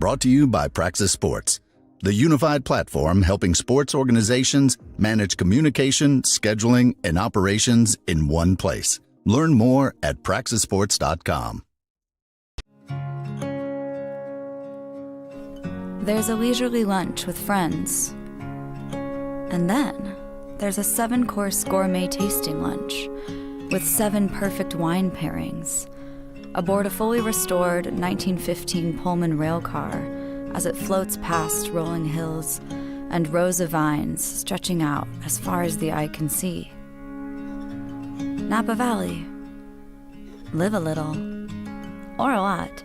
Brought to you by Praxis Sports, the unified platform helping sports organizations manage communication, scheduling, and operations in one place. Learn more at praxisports.com. There's a leisurely lunch with friends. And then there's a 7-course gourmet tasting lunch with 7 perfect wine pairings aboard a fully restored 1915 Pullman rail car as it floats past rolling hills and rows of vines stretching out as far as the eye can see. Napa Valley. Live a little, or a lot.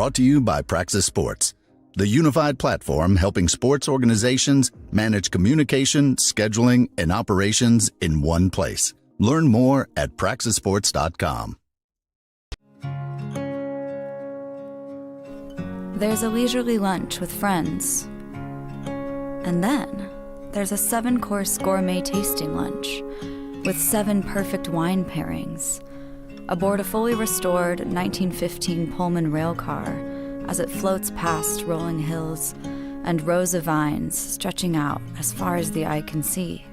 Brought to you by Praxis Sports, the unified platform helping sports organizations manage communication, scheduling, and operations in one place. Learn more at praxisports.com. There's a leisurely lunch with friends. And then there's a 7-course gourmet tasting lunch with 7 perfect wine pairings aboard a fully restored 1915 Pullman rail car as it floats past rolling hills and rows of vines stretching out as far as the eye can see.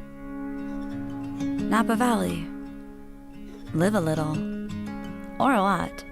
Napa Valley. Live a little, or a lot.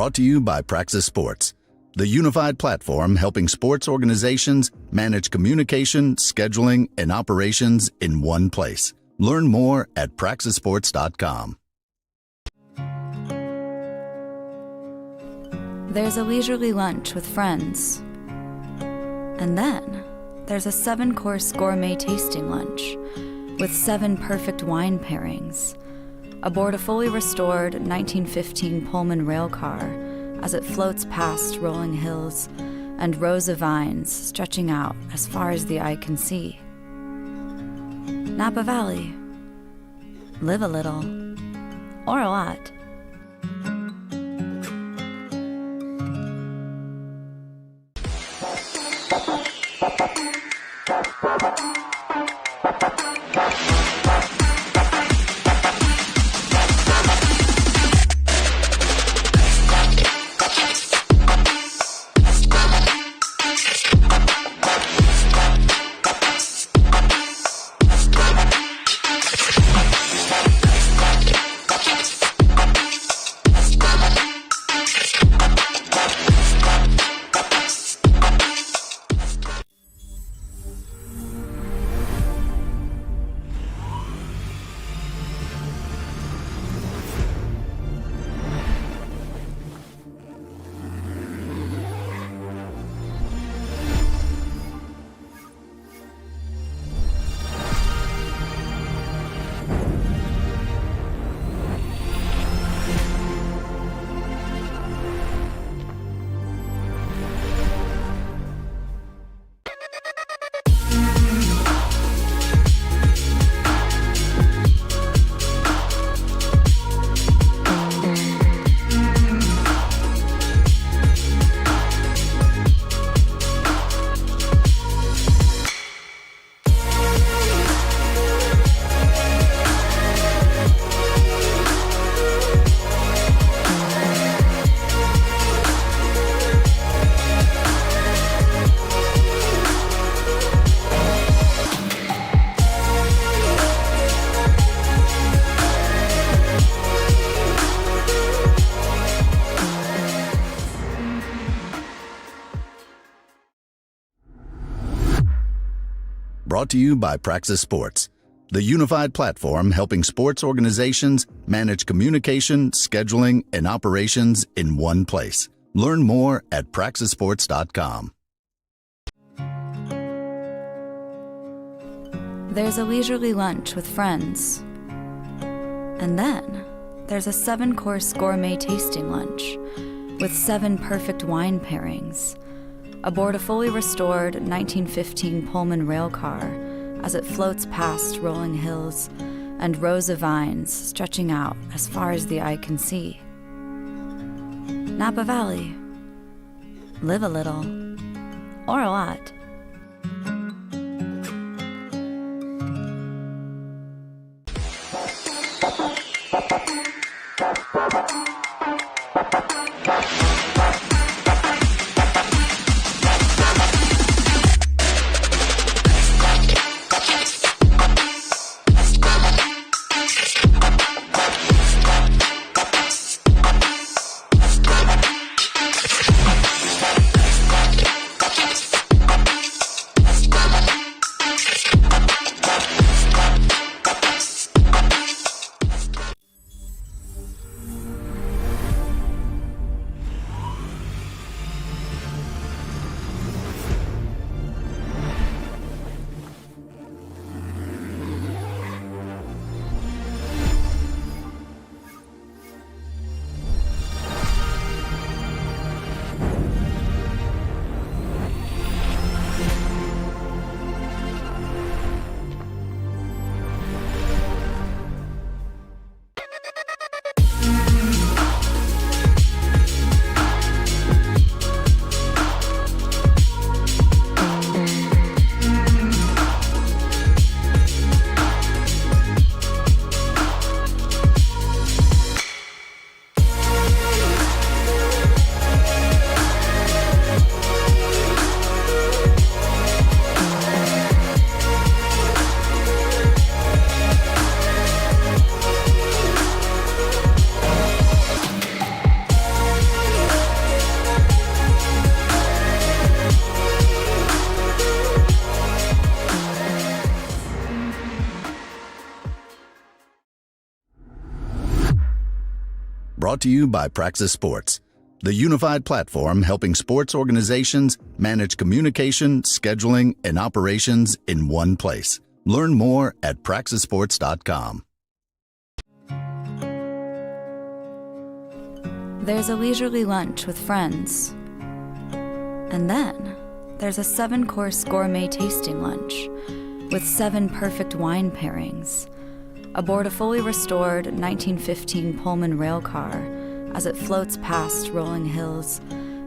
Brought to you by Praxis Sports, the unified platform helping sports organizations manage communication, scheduling, and operations in one place. Learn more at praxisports.com. There's a leisurely lunch with friends. And then there's a 7-course gourmet tasting lunch with 7 perfect wine pairings aboard a fully restored 1915 Pullman rail car as it floats past rolling hills and rows of vines stretching out as far as the eye can see. Napa Valley. Live a little, or a lot. Brought to you by Praxis Sports, the unified platform helping sports organizations manage communication, scheduling, and operations in one place. Learn more at praxisports.com. There's a leisurely lunch with friends. And then there's a 7-course gourmet tasting lunch with 7 perfect wine pairings, aboard a fully restored 1915 Pullman railcar as it floats past rolling hills and rows of vines stretching out as far as the eye can see. Napa Valley. Live a little, or a lot. Brought to you by Praxis Sports, the unified platform helping sports organizations manage communication, scheduling, and operations in one place. Learn more at praxisports.com. There's a leisurely lunch with friends. And then there's a 7-course gourmet tasting lunch with 7 perfect wine pairings aboard a fully restored 1915 Pullman railcar as it floats past rolling hills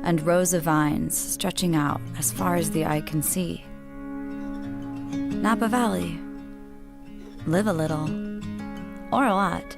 and rows of vines stretching out as far as the eye can see. Napa Valley. Live a little, or a lot.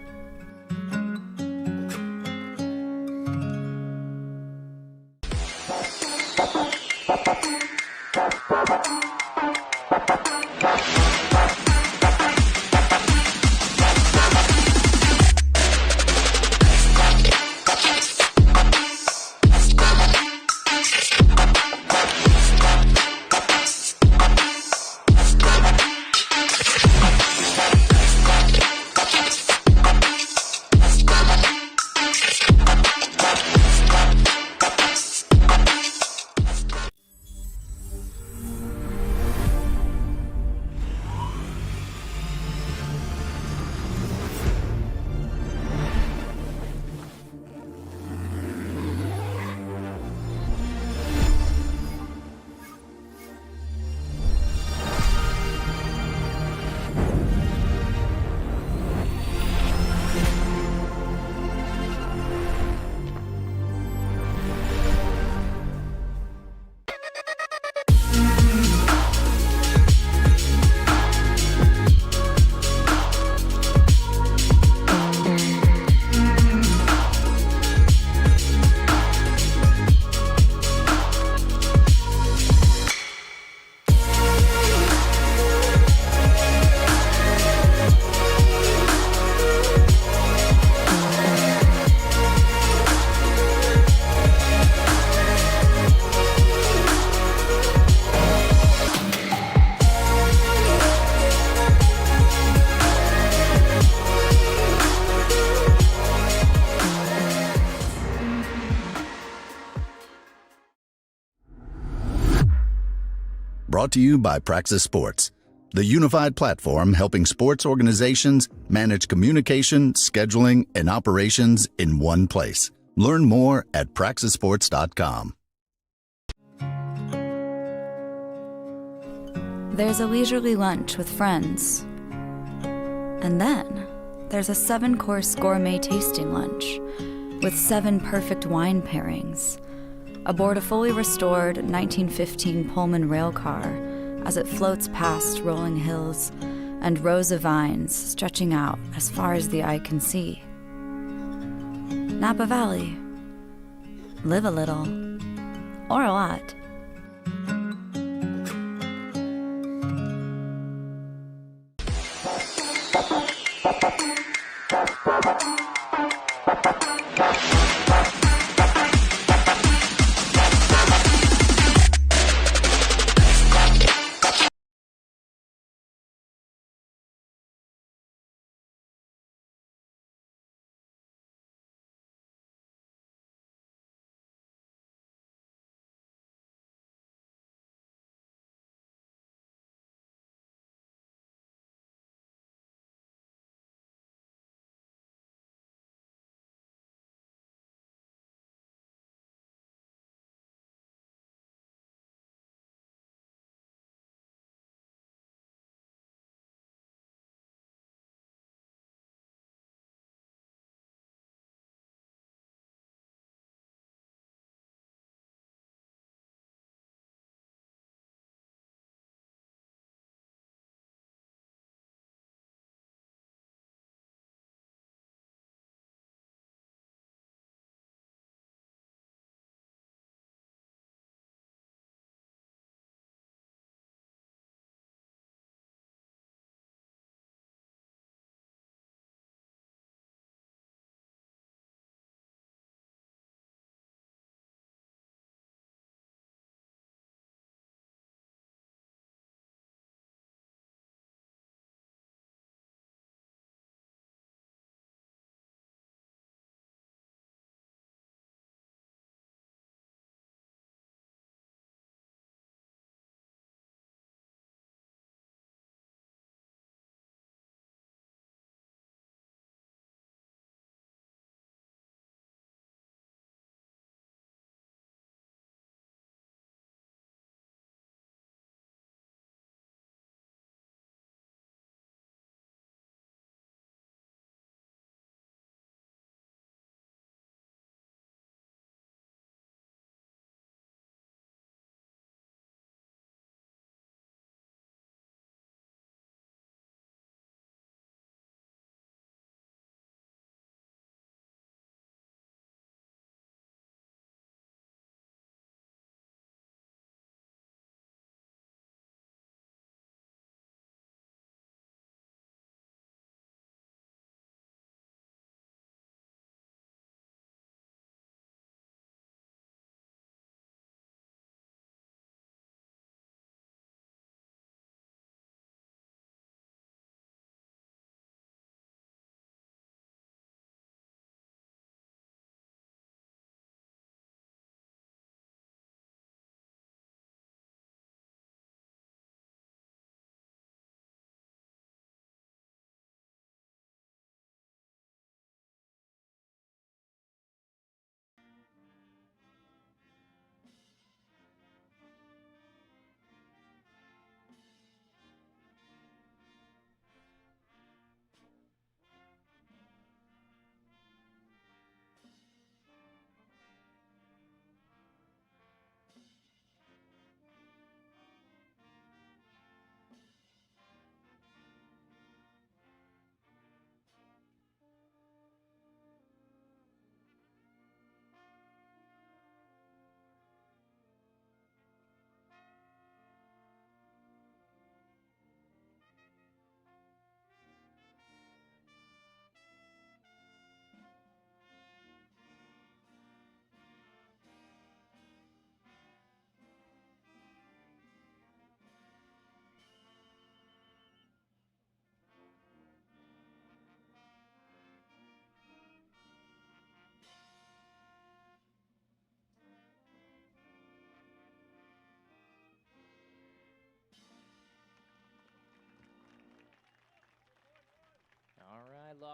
Brought to you by Praxis Sports, the unified platform helping sports organizations manage communication, scheduling, and operations in one place. Learn more at praxisports.com. There's a leisurely lunch with friends. And then there's a 7-course gourmet tasting lunch with 7 perfect wine pairings aboard a fully restored 1915 Pullman rail car as it floats past rolling hills and rows of vines stretching out as far as the eye can see. Napa Valley. Live a little, or a lot.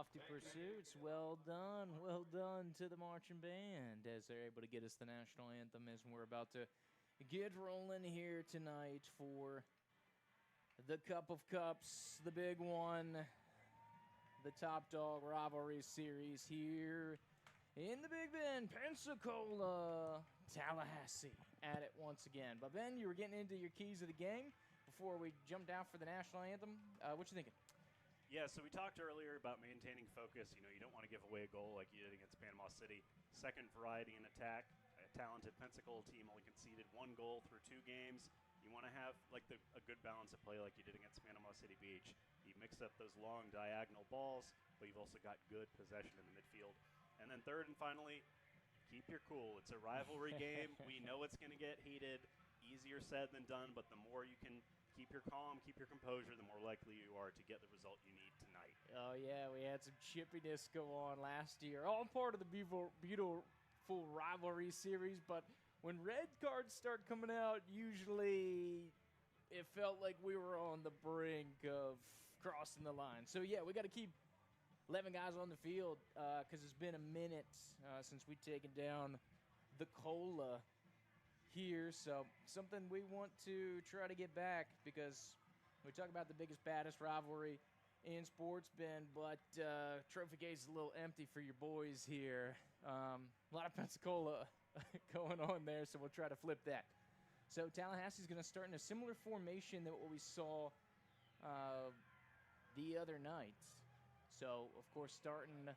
lofty pursuits. Well done to the marching band as they're able to get us the national anthem as we're about to get rolling here tonight for the Cup of Cups, the big one, the Top Dog Rivalry Series here in the Big Bend, Pensacola, Tallahassee at it once again. But Ben, you were getting into your keys of the game before we jumped out for the national anthem. What you thinking? Yeah, so we talked earlier about maintaining focus. You don't want to give away a goal like you did against Panama City. Second variety in attack. A talented Pensacola team only conceded 1 goal through 2 games. You want to have a good balance of play like you did against Panama City Beach. You mix up those long diagonal balls, but you've also got good possession in the midfield. And then third and finally, keep your cool. It's a rivalry game. We know it's going to get heated. Easier said than done, but the more you can keep your calm, keep your composure, the more likely you are to get the result you need tonight. Oh, yeah, we had some chippiness go on last year. All part of the beautiful rivalry series, but when red cards start coming out, usually it felt like we were on the brink of crossing the line. So, yeah, we got to keep 11 guys on the field because it's been a minute since we've taken down the Cola here. So something we want to try to get back because we talk about the biggest, baddest rivalry in sports, Ben, but trophy case is a little empty for your boys here. A lot of Pensacola going on there, so we'll try to flip that. So Tallahassee's going to start in a similar formation than what we saw the other night. So, of course, starting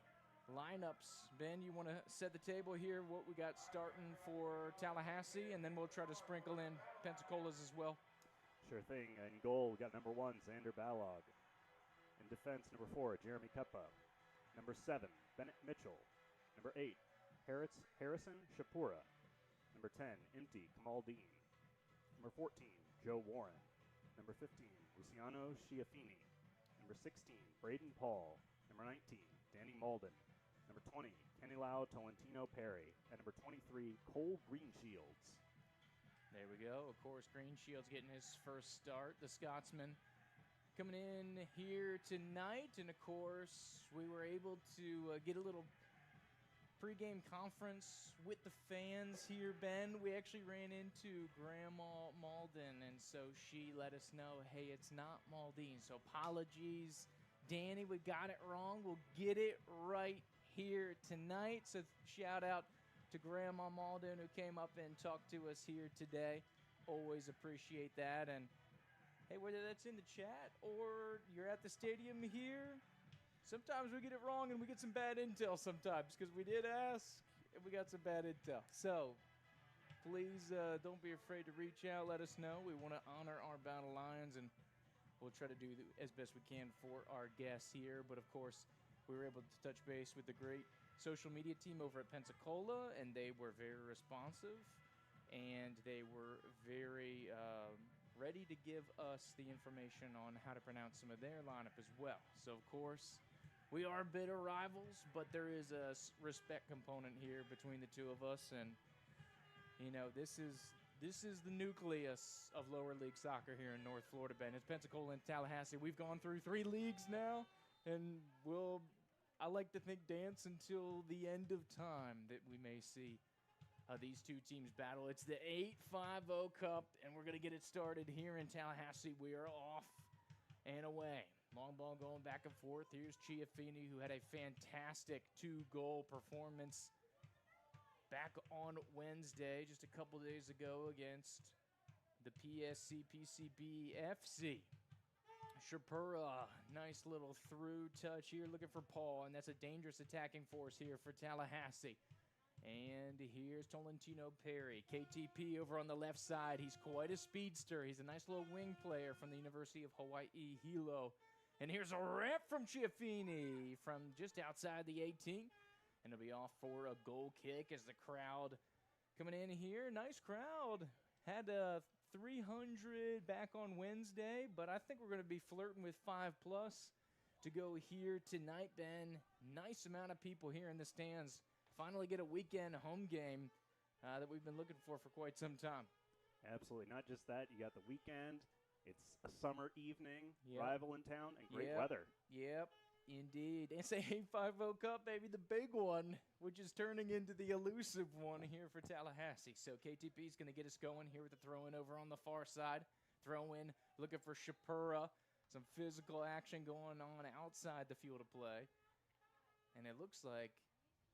lineups. Ben, you want to set the table here, what we got starting for Tallahassee, and then we'll try to sprinkle in Pensacola's as well. Sure thing. In goal, we got number 1, Xander Balog. In defense, number 4, Jeremy Keppa. Number 7, Bennett Mitchell. Number 8, Harrison Shapura. Number 10, Empty Kamal Dean. Number 14, Joe Warren. Number 15, Luciano Schiaffini. Number 16, Braden Paul. Number 19, Danny Malden. Number 20, Kenilao Tolentino Perry. And number 23, Cole Greenshields. There we go. Of course, Greenshields getting his first start. The Scotsman coming in here tonight. And, of course, we were able to get a little pregame conference with the fans here, Ben. We actually ran into Grandma Malden, and so she let us know, hey, it's not Maldine. So apologies, Danny, we got it wrong. We'll get it right here tonight. So shout out to Grandma Malden who came up and talked to us here today. Always appreciate that. And hey, whether that's in the chat or you're at the stadium here, sometimes we get it wrong and we get some bad intel sometimes because we did ask and we got some bad intel. So please don't be afraid to reach out. Let us know. We want to honor our Battle Lions, and we'll try to do as best we can for our guests here. But, of course, we were able to touch base with the great social media team over at Pensacola, and they were very responsive, and they were very ready to give us the information on how to pronounce some of their lineup as well. So, of course, we are bitter rivals, but there is a respect component here between the two of us, and this is the nucleus of lower league soccer here in North Florida, Ben. It's Pensacola and Tallahassee. We've gone through 3 leagues now, and I like to think, dance until the end of time that we may see these two teams battle. It's the 850 Cup, and we're going to get it started here in Tallahassee. We are off and away. Long ball going back and forth. Here's Schiaffini, who had a fantastic 2-goal performance back on Wednesday, just a couple days ago, against the PSC PCB FC. Shapura, nice little through touch here, looking for Paul, and that's a dangerous attacking force here for Tallahassee. And here's Tolentino Perry, KTP over on the left side. He's quite a speedster. He's a nice little wing player from the University of Hawaii, Hilo. And here's a rip from Schiaffini from just outside the 18. And it'll be off for a goal kick as the crowd coming in here. Nice crowd. Had 300 back on Wednesday, but I think we're going to be flirting with 5+ to go here tonight, Ben. Nice amount of people here in the stands. Finally get a weekend home game that we've been looking for quite some time. Absolutely. Not just that, you got the weekend. It's a summer evening, rival in town, and great weather. Yep. Indeed. It's a 850 Cup, baby, the big one, which is turning into the elusive one here for Tallahassee. So KTP is going to get us going here with the throw-in over on the far side. Throw-in, looking for Shapura. Some physical action going on outside the field of play. And it looks like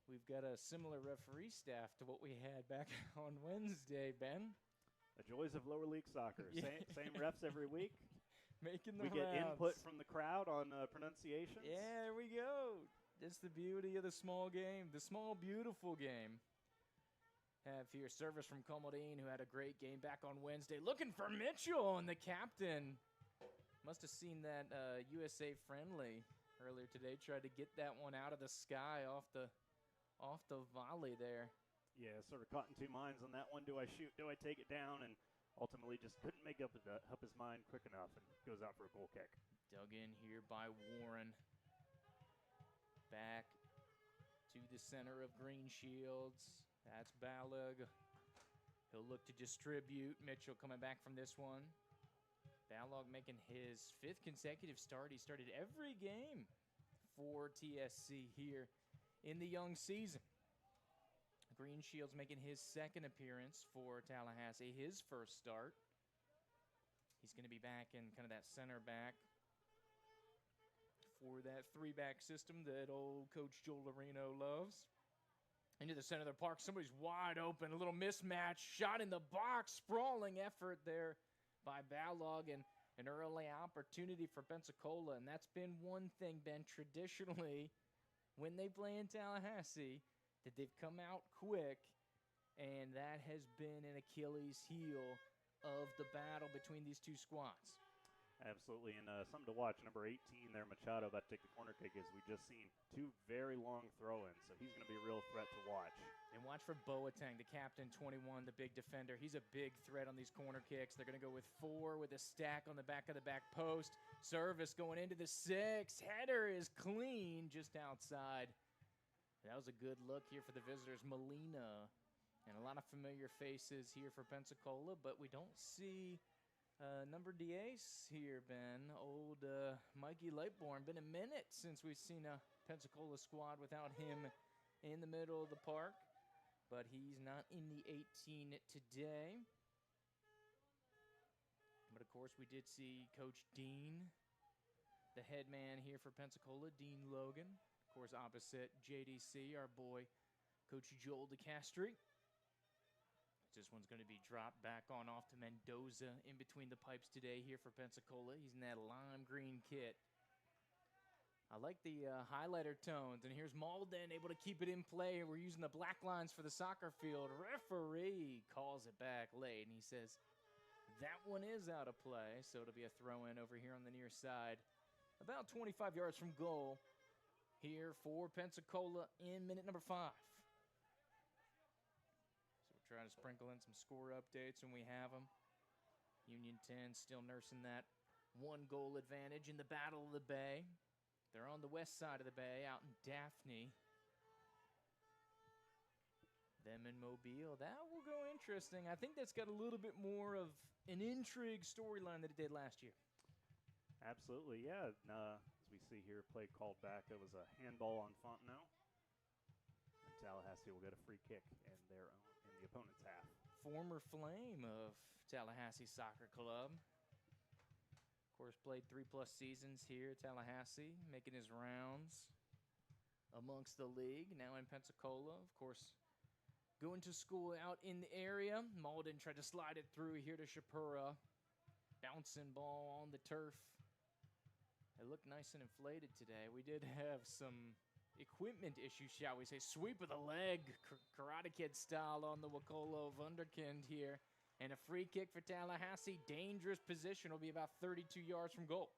we've got a similar referee staff to what we had back on Wednesday, Ben. The joys of lower league soccer. Yeah. Same refs every week. Making the We get rounds. input from the crowd on pronunciations. Yeah, there we go. That's the beauty of the small game, the small, beautiful game. Have here service from Comodine, who had a great game back on Wednesday. Looking for Mitchell, and the captain must have seen that USA friendly earlier today. Tried to get that one out of the sky off the volley there. Yeah, sort of caught in two minds on that one. Do I shoot? Do I take it down? And ultimately just couldn't make up his mind quick enough and goes out for a goal kick. Dug in here by Warren. Back to the center of Green Shields. That's Balog. He'll look to distribute. Mitchell coming back from this one. Balog making his 5th consecutive start. He started every game for TSC here in the young season. Green Shields making his 2nd appearance for Tallahassee, his 1st start. He's going to be back in kind of that center back for that 3-back system that old Coach Joel Loreno loves. Into the center of the park, somebody's wide open, a little mismatch, shot in the box, sprawling effort there by Balog, and an early opportunity for Pensacola. And that's been one thing, Ben, traditionally, when they play in Tallahassee, that they've come out quick, and that has been an Achilles heel of the battle between these two squads. Absolutely, and something to watch. Number 18 there, Machado, about to take the corner kick, as we just seen 2 very long throw-ins, so he's going to be a real threat to watch. And watch for Boateng, the captain, 21, the big defender. He's a big threat on these corner kicks. They're going to go with 4 with a stack on the back of the back post. Service going into the 6. Header is clean just outside. That was a good look here for the visitors. Molina, and a lot of familiar faces here for Pensacola, but we don't see number Diaz here, Ben. Old Mikey Lightbourne. Been a minute since we've seen a Pensacola squad without him in the middle of the park, but he's not in the 18 today. But, of course, we did see Coach Dean, the head man here for Pensacola, Dean Logan. Of course, opposite JDC, our boy, Coach Joel DeCastri. This one's going to be dropped back on off to Mendoza in between the pipes today here for Pensacola. He's in that lime green kit. I like the highlighter tones. And here's Malden able to keep it in play. We're using the black lines for the soccer field. Referee calls it back late, and he says that one is out of play. So it'll be a throw-in over here on the near side. About 25 yards from goal here for Pensacola in minute number 5. Trying to sprinkle in some score updates when we have them. Union 10 still nursing that 1-goal advantage in the Battle of the Bay. They're on the west side of the bay out in Daphne. Them in Mobile. That will go interesting. I think that's got a little bit more of an intrigue storyline than it did last year. Absolutely, yeah. As we see here, play called back. It was a handball on Fontenot. And Tallahassee will get a free kick in their own, in the opponent's half. Former Flame of Tallahassee Soccer Club. Of course, played 3+ seasons here at Tallahassee, making his rounds amongst the league. Now in Pensacola, of course, going to school out in the area. Malden tried to slide it through here to Shapura. Bouncing ball on the turf. It looked nice and inflated today. We did have some equipment issues, shall we say. Sweep of the leg, Karate Kid style on the Wacola Wunderkind here. And a free kick for Tallahassee. Dangerous position. Will be about 32 yards from goal.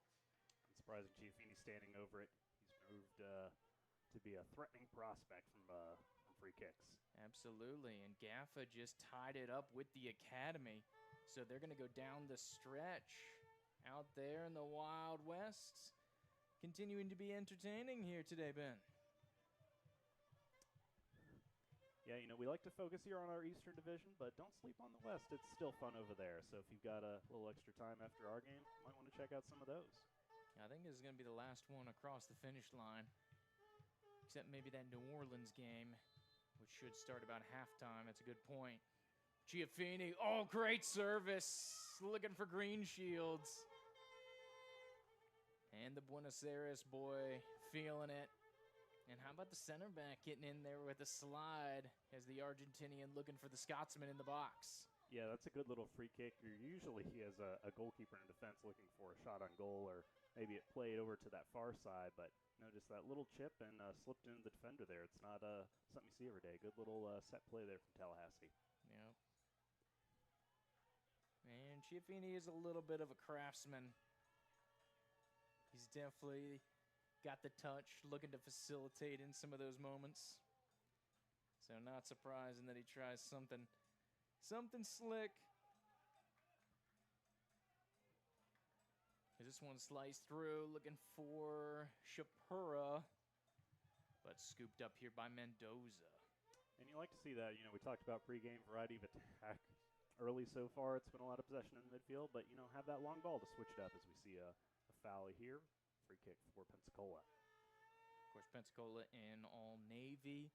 Unsurprising, Giafini standing over it. He's moved to be a threatening prospect from free kicks. Absolutely. And Gaffa just tied it up with the academy. So they're going to go down the stretch out there in the Wild West. Continuing to be entertaining here today, Ben. Yeah, you know, we like to focus here on our Eastern Division, but don't sleep on the West. It's still fun over there. So if you've got a little extra time after our game, you might want to check out some of those. I think this is going to be the last one across the finish line, except maybe that New Orleans game, which should start about halftime. That's a good point. Giaffini, oh, great service. Looking for Green Shields. And the Buenos Aires boy feeling it. And how about the center back getting in there with a slide as the Argentinian looking for the Scotsman in the box? Yeah, that's a good little free kick. Usually he has a goalkeeper in defense looking for a shot on goal, or maybe it played over to that far side, but notice that little chip and slipped into the defender there. It's not something you see every day. Good little set play there from Tallahassee. Yep. And Giaffini is a little bit of a craftsman. He's definitely got the touch, looking to facilitate in some of those moments. So not surprising that he tries something slick. This one sliced through, looking for Shapura, but scooped up here by Mendoza. And you like to see that. We talked about pregame variety of attack early so far. It's been a lot of possession in the midfield, but, have that long ball to switch it up as we see a foul here. Free kick for Pensacola. Of course, Pensacola in all navy.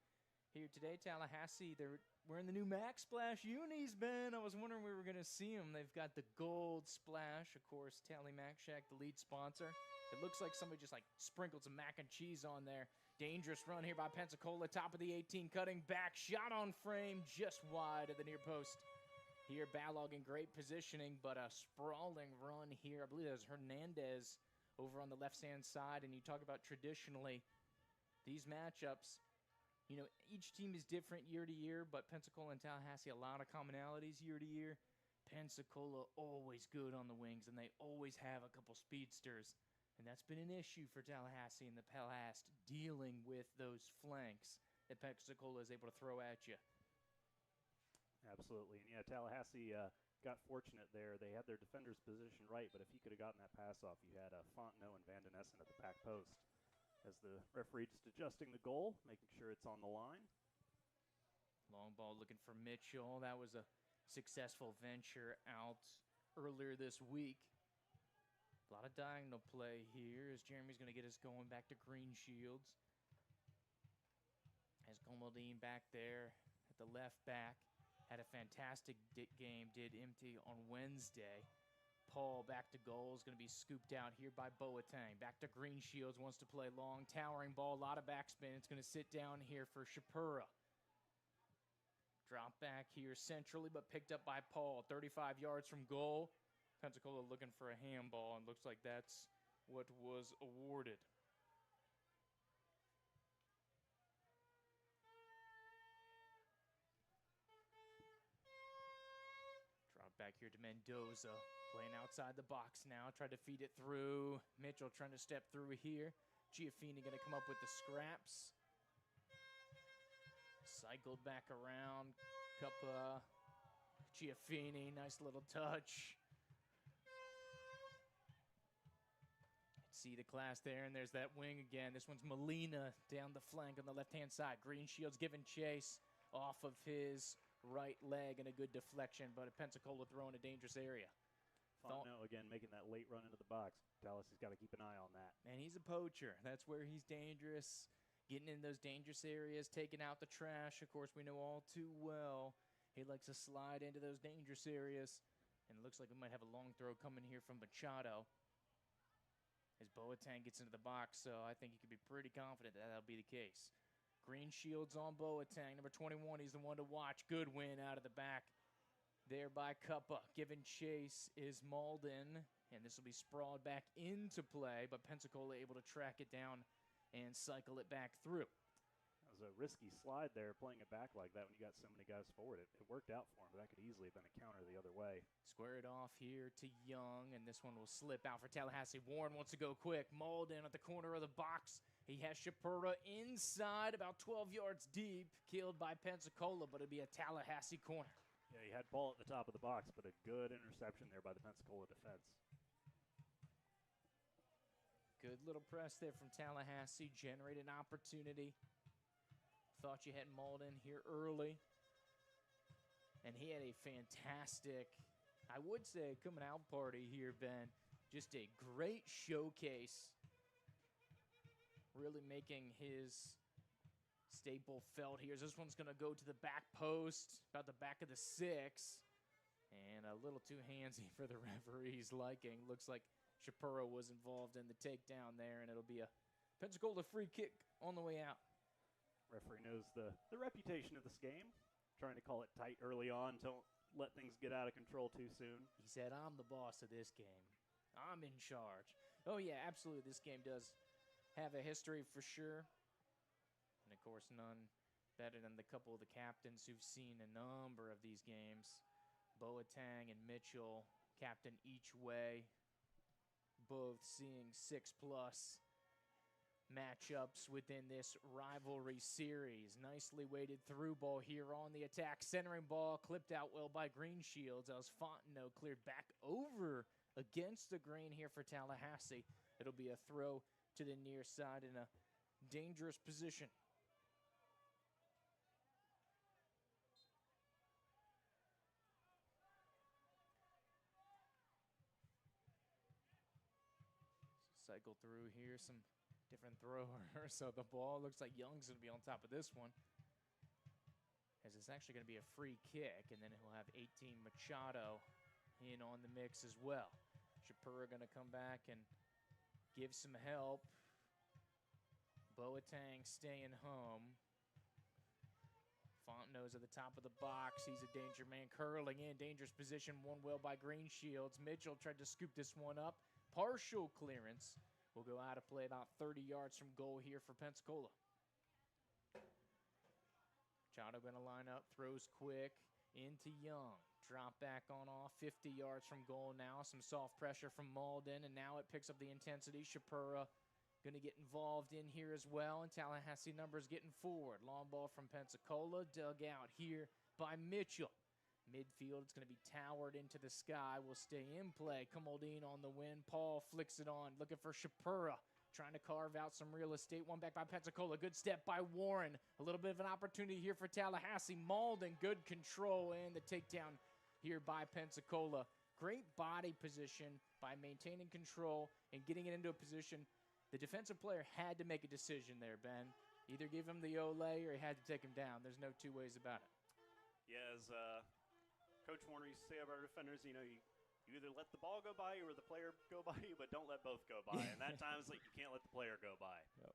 Here today, Tallahassee, they're wearing the new Max Splash unis, Ben. I was wondering we were going to see them. They've got the gold splash, of course, Tally Mac Shack, the lead sponsor. It looks like somebody just sprinkled some mac and cheese on there. Dangerous run here by Pensacola, top of the 18, cutting back, shot on frame, just wide of the near post. Here, Balog in great positioning, but a sprawling run here. I believe that was Hernandez over on the left-hand side, and you talk about traditionally these matchups. Each team is different year to year, but Pensacola and Tallahassee, a lot of commonalities year to year. Pensacola always good on the wings, and they always have a couple speedsters, and that's been an issue for Tallahassee in the past, dealing with those flanks that Pensacola is able to throw at you. Absolutely. And, Tallahassee got fortunate there. They had their defender's position right, but if you could have gotten that pass off, you had Fontenot and Van Den Essen at the back post. As the referee just adjusting the goal, making sure it's on the line. Long ball looking for Mitchell. That was a successful venture out earlier this week. A lot of diagonal play here as Jeremy's going to get us going back to Green Shields. As Gomaldine back there at the left back. Had a fantastic game, did empty on Wednesday. Paul back to goal is going to be scooped out here by Boateng. Back to Green Shields, wants to play long, towering ball, a lot of backspin. It's going to sit down here for Shapura. Drop back here centrally, but picked up by Paul. 35 yards from goal. Pensacola looking for a handball, and looks like that's what was awarded. Drop back here to Mendoza. Playing outside the box now, tried to feed it through. Mitchell trying to step through here. Giaffini going to come up with the scraps. Cycled back around. Cuppa. Giaffini, nice little touch. See the class there, and there's that wing again. This one's Molina down the flank on the left-hand side. Green Shields giving chase off of his right leg, and a good deflection, but Pensacola throwing a dangerous area. Fontenot again making that late run into the box. Tallahassee has got to keep an eye on that. And he's a poacher. That's where he's dangerous. Getting in those dangerous areas, taking out the trash. Of course, we know all too well. He likes to slide into those dangerous areas. And it looks like we might have a long throw coming here from Machado. As Boateng gets into the box, so I think you can be pretty confident that that'll be the case. Green Shields on Boateng. Number 21, he's the one to watch. Good win out of the back. There by Cuppa. Giving chase is Malden, and this will be sprawled back into play, but Pensacola able to track it down and cycle it back through. That was a risky slide there, playing it back like that when you got so many guys forward. It worked out for him, but that could easily have been a counter the other way. Square it off here to Young, and this one will slip out for Tallahassee. Warren wants to go quick. Malden at the corner of the box. He has Shapura inside, about 12 yards deep, killed by Pensacola, but it'll be a Tallahassee corner. Yeah, he had ball at the top of the box, but a good interception there by the Pensacola defense. Good little press there from Tallahassee, generated an opportunity. Thought you had Malden here early. And he had a fantastic, I would say, coming out party here, Ben. just a great showcase, really making his staple felt here. This one's going to go to the back post, about the back of the 6. And a little too handsy for the referee's liking. Looks like Shapiro was involved in the takedown there, and it'll be a Pensacola free kick on the way out. Referee knows the reputation of this game. Trying to call it tight early on. Don't let things get out of control too soon. He said, I'm the boss of this game. I'm in charge. Oh, yeah, absolutely. This game does have a history for sure. And, of course, none better than the couple of the captains who've seen a number of these games. Boateng and Mitchell, captain each way, both seeing 6+ matchups within this rivalry series. Nicely weighted through ball here on the attack. Centering ball clipped out well by Green Shields as Fontenot cleared back over against the green here for Tallahassee. It'll be a throw to the near side in a dangerous position. Cycle through here, some different throwers. So the ball looks like Young's going to be on top of this one, as it's actually going to be a free kick, and then he'll have 18 Machado in on the mix as well. Shapiro going to come back and give some help. Boateng staying home. Fontenot's at the top of the box. He's a danger man curling in. Dangerous position, won well by Green Shields. Mitchell tried to scoop this one up. Partial clearance will go out of play about 30 yards from goal here for Pensacola. Machado going to line up, throws quick into Young. Drop back on off, 50 yards from goal now. Some soft pressure from Malden, and now it picks up the intensity. Shapira going to get involved in here as well, and Tallahassee numbers getting forward. Long ball from Pensacola, dug out here by Mitchell. Midfield, it's going to be towered into the sky. Will stay in play. Kamaldeen on the win. Paul flicks it on, looking for Shapira. Trying to carve out some real estate. One back by Pensacola. Good step by Warren. A little bit of an opportunity here for Tallahassee. Malden, good control, and the takedown here by Pensacola. Great body position by maintaining control and getting it into a position. The defensive player had to make a decision there, Ben. Either give him the Olay or he had to take him down. There's no two ways about it. Yeah, as Coach Warner used to say of our defenders, you either let the ball go by you or the player go by you, but don't let both go by. And that time, it's like you can't let the player go by. Yep.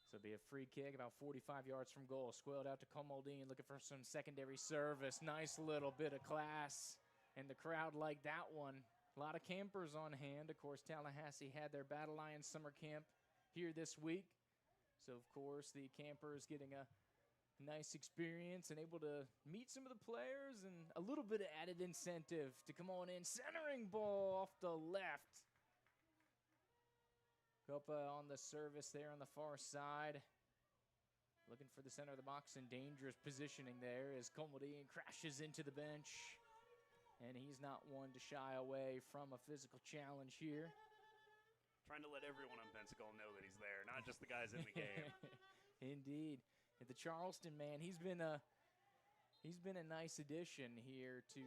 So it'll be a free kick about 45 yards from goal. Squealed out to Kamaldeen, looking for some secondary service. Nice little bit of class. And the crowd liked that one. A lot of campers on hand. Of course, Tallahassee had their Battle Lions summer camp here this week. So, of course, the campers getting a nice experience and able to meet some of the players and a little bit of added incentive to come on in. Centering ball off the left. Copa on the service there on the far side. Looking for the center of the box and dangerous positioning there as Comodine crashes into the bench. And he's not one to shy away from a physical challenge here. Trying to let everyone on Pensacola know that he's there, not just the guys in the game. Indeed. The Charleston man, he's been a nice addition here to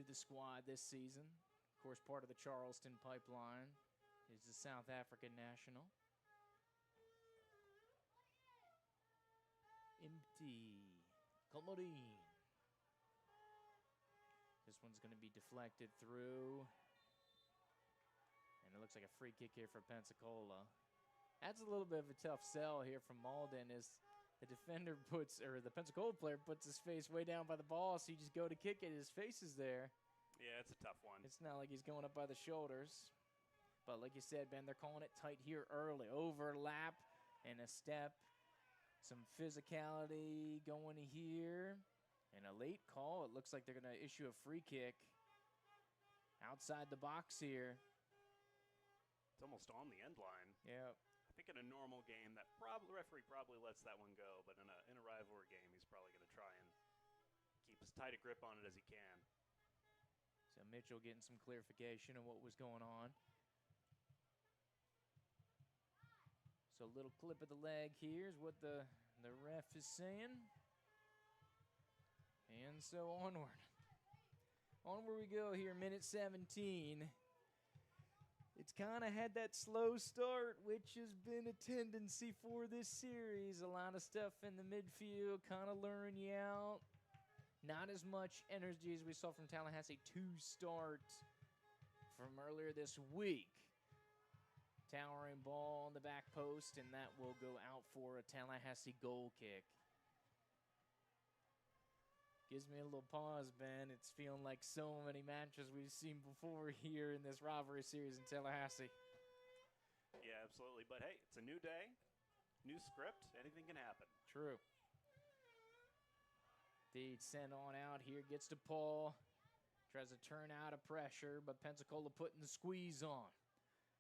the squad this season. Of course, part of the Charleston pipeline is the South African national. Empty. Comodine. This one's going to be deflected through. And it looks like a free kick here for Pensacola. That's a little bit of a tough sell here from Malden as the defender the Pensacola player puts his face way down by the ball, so you just go to kick it, his face is there. Yeah, it's a tough one. It's not like he's going up by the shoulders. But like you said, Ben, they're calling it tight here early. Overlap and a step. Some physicality going here. And a late call. It looks like they're going to issue a free kick outside the box here. It's almost on the end line. Yeah. I think in a normal game, the referee probably lets that one go. But in a rivalry game, he's probably going to try and keep as tight a grip on it as he can. So Mitchell getting some clarification on what was going on. So a little clip of the leg here is what the ref is saying. And so onward. Onward we go here, minute 17. It's kind of had that slow start, which has been a tendency for this series. A lot of stuff in the midfield, kind of luring you out. Not as much energy as we saw from Tallahassee to start from earlier this week. Towering ball on the back post, and that will go out for a Tallahassee goal kick. Gives me a little pause, Ben. It's feeling like so many matches we've seen before here in this rivalry series in Tallahassee. Yeah, absolutely. But hey, it's a new day, new script. Anything can happen. True. Deed sent on out here, gets to Paul. Tries to turn out of pressure, but Pensacola putting the squeeze on.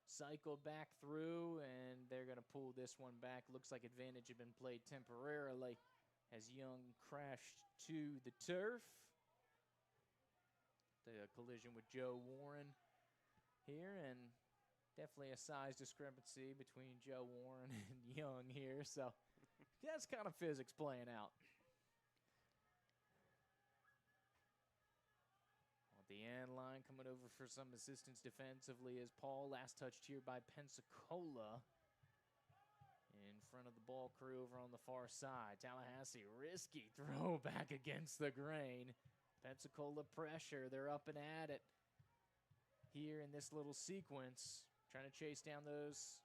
Cycled back through, and they're going to pull this one back. Looks like advantage had been played temporarily as Young crashed to the turf. The collision with Joe Warren here, and definitely a size discrepancy between Joe Warren and Young here. So that's kind of physics playing out. The end line coming over for some assistance defensively is Paul. Last touched here by Pensacola. In front of the ball crew over on the far side. Tallahassee, risky throw back against the grain. Pensacola pressure. They're up and at it here in this little sequence. Trying to chase down those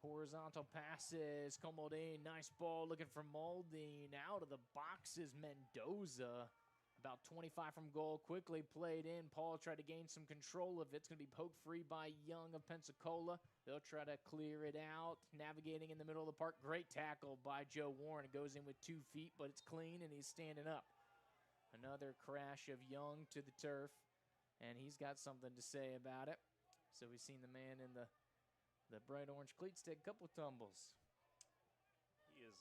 horizontal passes. Comodine, nice ball looking for Maldine. Out of the boxes, Mendoza. About 25 from goal, quickly played in. Paul tried to gain some control of it. It's going to be poked free by Young of Pensacola. They'll try to clear it out. Navigating in the middle of the park. Great tackle by Joe Warren. It goes in with 2 feet, but it's clean, and he's standing up. Another crash of Young to the turf, and he's got something to say about it. So we've seen the man in the bright orange cleats take a couple tumbles. He is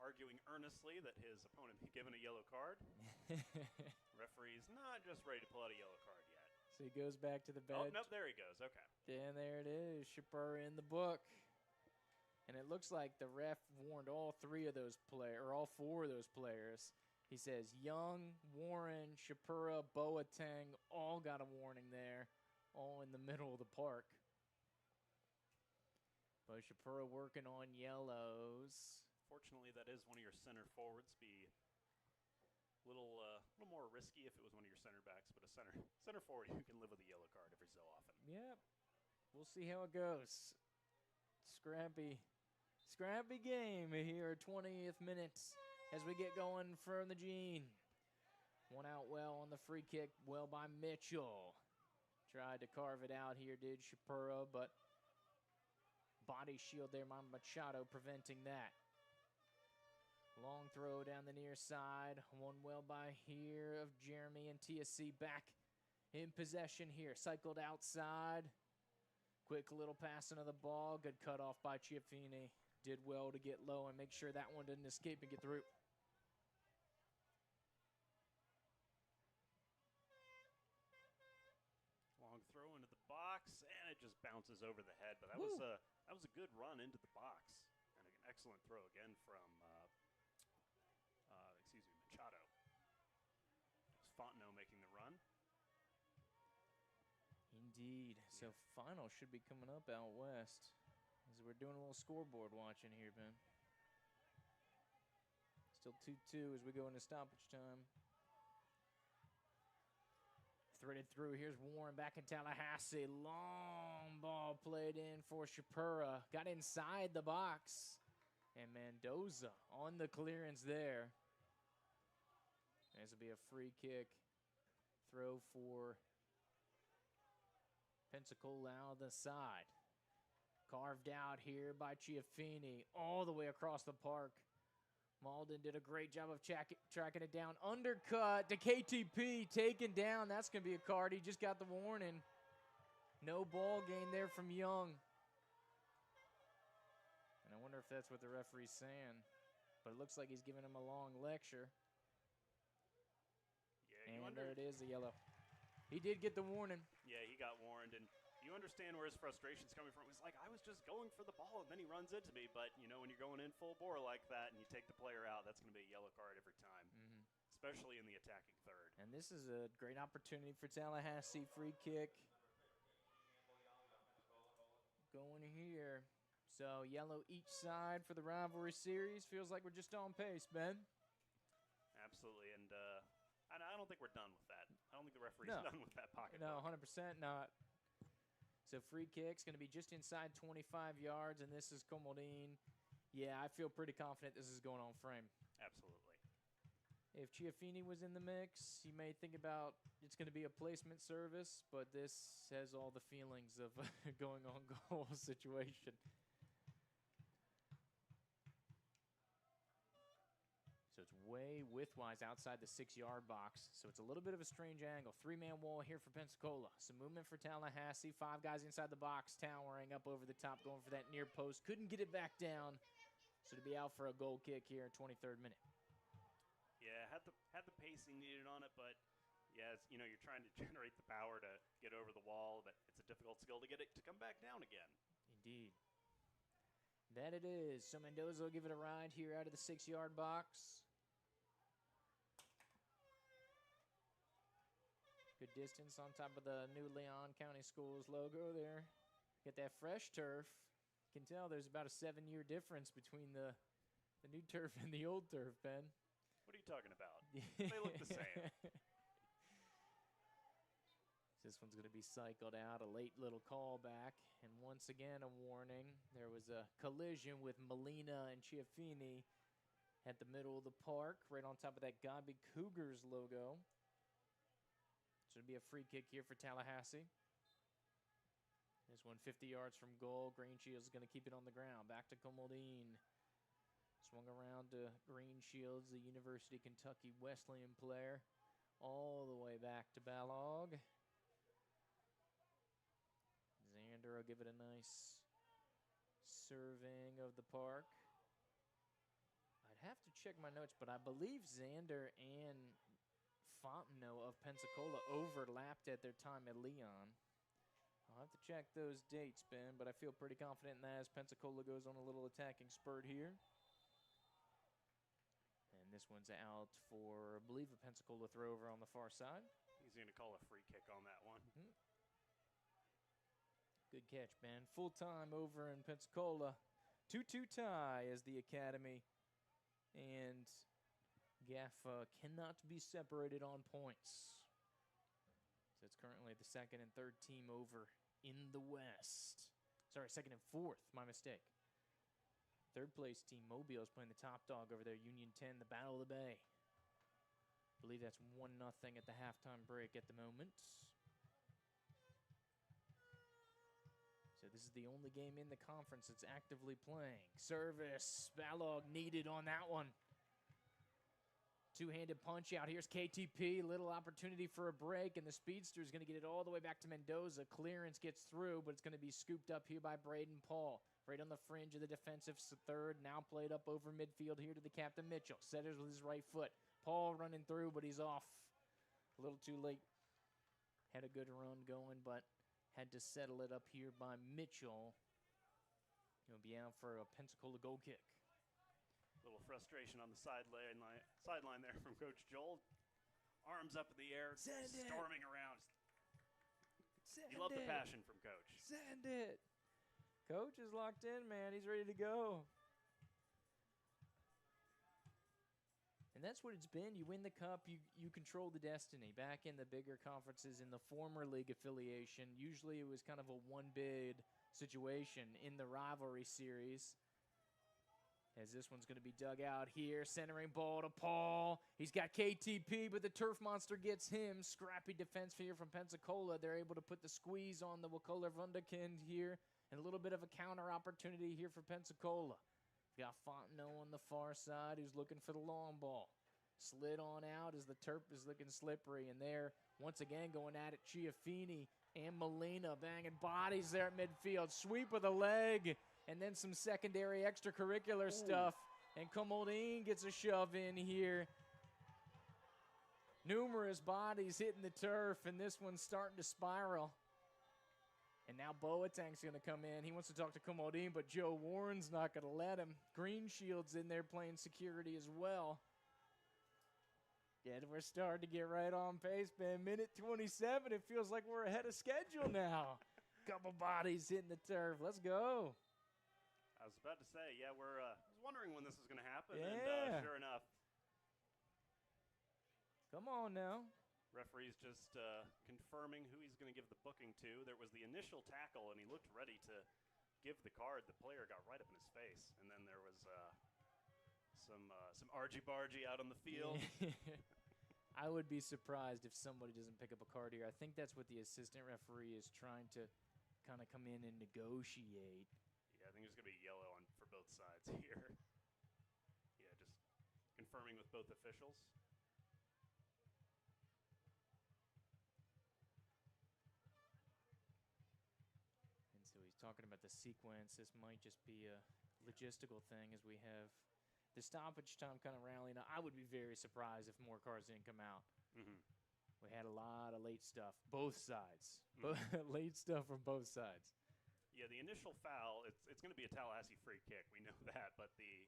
arguing earnestly that his opponent be given a yellow card. Referee's not just ready to pull out a yellow card yet. So he goes back to the bench. Oh, nope, there he goes. Okay. And there it is. Shapur in the book. And it looks like the ref warned all 4 of those players. He says Young, Warren, Shapura, Boateng all got a warning there, all in the middle of the park. But Shapura working on yellows. Fortunately, that is one of your center forwards. Be a little more risky if it was one of your center backs, but a center forward who can live with a yellow card every so often. Yep. We'll see how it goes. Scrappy game here, 20th minute as we get going from the Gene. One out well on the free kick, well by Mitchell. Tried to carve it out here, did Shapura, but body shield there by Machado preventing that. Long throw down the near side. One well by here of Jeremy and TSC back in possession here. Cycled outside. Quick little pass into the ball. Good cut off by Chiaffini. Did well to get low and make sure that one didn't escape and get through. Long throw into the box, and it just bounces over the head. But that was a good run into the box. And an excellent throw again from Machado. It's Fontenot making the run. Indeed. So final should be coming up out west as we're doing a little scoreboard watching here, Ben. Still 2-2 as we go into stoppage time. Threaded through. Here's Warren back in Tallahassee. Long ball played in for Shapura. Got inside the box. And Mendoza on the clearance there. This will be a free kick throw for Pensacola out the side. Carved out here by Chiaffini all the way across the park. Malden did a great job of tracking it down. Undercut to KTP, taken down. That's going to be a card. He just got the warning. No ball gain there from Young. And I wonder if that's what the referee's saying. But it looks like he's giving him a long lecture. Yeah, and there it is, the yellow. He did get the warning. Yeah, he got warned, and you understand where his frustration's coming from. He's like, I was just going for the ball, and then he runs into me. But, you know, when you're going in full bore like that and you take the player out, that's going to be a yellow card every time. Mm-hmm. especially in the attacking third. And this is a great opportunity for Tallahassee. Free kick going here. So yellow each side for the rivalry series. Feels like we're just on pace, Ben. Absolutely, and I don't think we're done with that. I don't think the referee's No. done with that pocket. No, 100% not. So free kick's going to be just inside 25 yards, and this is Comodine. Yeah, I feel pretty confident this is going on frame. Absolutely. If Chiaffini was in the mix, you may think about it's going to be a placement service, but this has all the feelings of a going on goal situation. So it's way widthwise outside the 6-yard box. So it's a little bit of a strange angle. 3-man wall here for Pensacola. Some movement for Tallahassee. 5 guys inside the box, towering up over the top, going for that near post. Couldn't get it back down. So to be out for a goal kick here, 23rd minute. Yeah, had the pacing needed on it, but yeah, it's, you're trying to generate the power to get over the wall, but it's a difficult skill to get it to come back down again. Indeed. That it is. So Mendoza will give it a ride here out of the 6-yard box. Good distance on top of the new Leon County Schools logo there. Get that fresh turf. You can tell there's about a 7-year difference between the new turf and the old turf, Ben. What are you talking about? They look the same. This one's going to be cycled out, a late little callback. And once again, a warning. There was a collision with Molina and Chiaffini at the middle of the park, right on top of that Godby Cougars logo. So it'll be a free kick here for Tallahassee. This one 50 yards from goal. Green Shields is going to keep it on the ground. Back to Comodine. Swung around to Green Shields, the University of Kentucky Wesleyan player. All the way back to Balog. Xander will give it a nice serving of the park. I'd have to check my notes, but I believe Xander and Fontenot of Pensacola overlapped at their time at Leon. I'll have to check those dates, Ben, but I feel pretty confident in that as Pensacola goes on a little attacking spurt here. And this one's out for, I believe, a Pensacola throw over on the far side. He's going to call a free kick on that one. Good catch, Ben. Full time over in Pensacola. 2-2 tie as the Academy and Gaffa cannot be separated on points. So it's currently the second and third team over in the West. Sorry, second and fourth, my mistake. Third place team, Mobile, is playing the top dog over there, Union 10, the Battle of the Bay. I believe that's 1-0 at the halftime break at the moment. So this is the only game in the conference that's actively playing. Service, Balog needed on that one. Two-handed punch out. Here's KTP. Little opportunity for a break, and the speedster is going to get it all the way back to Mendoza. Clearance gets through, but it's going to be scooped up here by Braden Paul. Right on the fringe of the defensive third. Now played up over midfield here to the captain, Mitchell. Setters with his right foot. Paul running through, but he's off a little too late. Had a good run going, but had to settle it up here by Mitchell. He'll be out for a Pensacola goal kick. Little frustration on the sideline there from Coach Joel. Arms up in the air, storming around. You love the passion from Coach. Send it. Coach is locked in, man. He's ready to go. And that's what it's been. You win the cup, you control the destiny. Back in the bigger conferences in the former league affiliation, usually it was kind of a one-bid situation in the rivalry series. As this one's going to be dug out here. Centering ball to Paul. He's got KTP, but the Turf Monster gets him. Scrappy defense here from Pensacola. They're able to put the squeeze on the Wakulla Wunderkind here. And a little bit of a counter opportunity here for Pensacola. We've got Fontenot on the far side who's looking for the long ball. Slid on out as the Terp is looking slippery. And there, once again, going at it, Chiaffini and Molina banging bodies there at midfield. Sweep with a leg. And then some secondary extracurricular stuff. And Comodine gets a shove in here. Numerous bodies hitting the turf, and this one's starting to spiral. And now Boateng's going to come in. He wants to talk to Comodine, but Joe Warren's not going to let him. Green Shield's in there playing security as well. Yeah, we're starting to get right on pace, man. Minute 27, it feels like we're ahead of schedule now. Couple bodies hitting the turf. Let's go. I was about to say, yeah, I was wondering when this was going to happen, Yeah. and sure enough. Come on now. Referee's just confirming who he's going to give the booking to. There was the initial tackle, and he looked ready to give the card. The player got right up in his face, and then there was some argy-bargy out on the field. I would be surprised if somebody doesn't pick up a card here. I think that's what the assistant referee is trying to kind of come in and negotiate. Yeah, I think there's going to be yellow for both sides here. Yeah, just confirming with both officials. And so he's talking about the sequence. This might just be a logistical thing as we have the stoppage time kind of rallying. I would be very surprised if more cards didn't come out. Mm-hmm. We had a lot of late stuff, both sides. Late stuff from both sides. Yeah, the initial foul, it's going to be a Tallahassee free kick. We know that, but the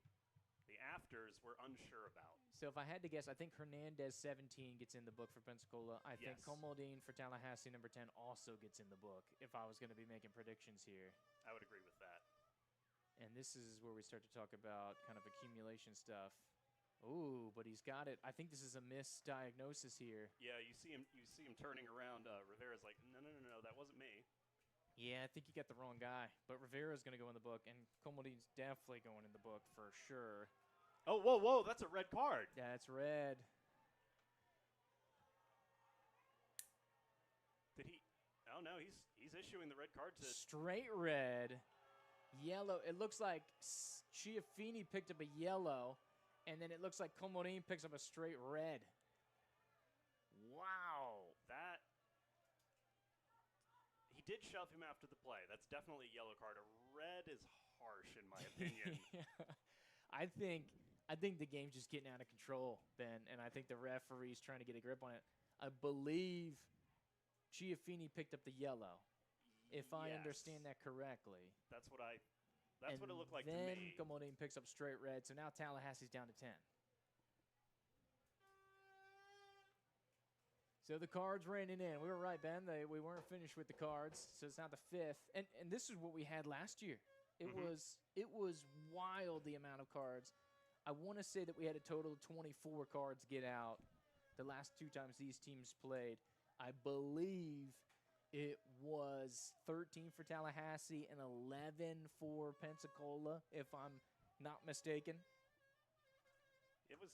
afters we're unsure about. So if I had to guess, I think Hernandez 17 gets in the book for Pensacola. I think Yes. Comodine for Tallahassee number 10 also gets in the book if I was going to be making predictions here. I would agree with that. And this is where we start to talk about kind of accumulation stuff. Ooh, but he's got it. I think this is a misdiagnosis here. Yeah, you see him turning around. Rivera's like, no, that wasn't me. Yeah, I think you got the wrong guy. But Rivera's going to go in the book, and Comodine's definitely going in the book for sure. Oh, whoa, that's a red card. That's red. Did he? Oh no, he's issuing the red card to. Straight red. Yellow. It looks like Chiafini picked up a yellow, and then it looks like Comodine picks up a straight red. Wow. That. He did shove him after the play. That's definitely a yellow card. A red is harsh, in my opinion. I think the game's just getting out of control, Ben, and I think the referee's trying to get a grip on it. I believe Chiafini picked up the yellow, if I Yes. understand that correctly. That's what it looked like to then me. Comodine picks up straight red, so now Tallahassee's down to 10. So the cards raining in. We were right, Ben. We weren't finished with the cards, so it's now the 5th. And this is what we had last year. It was wild, the amount of cards. I want to say that we had a total of 24 cards get out the last 2 times these teams played. I believe it was 13 for Tallahassee and 11 for Pensacola, if I'm not mistaken. It was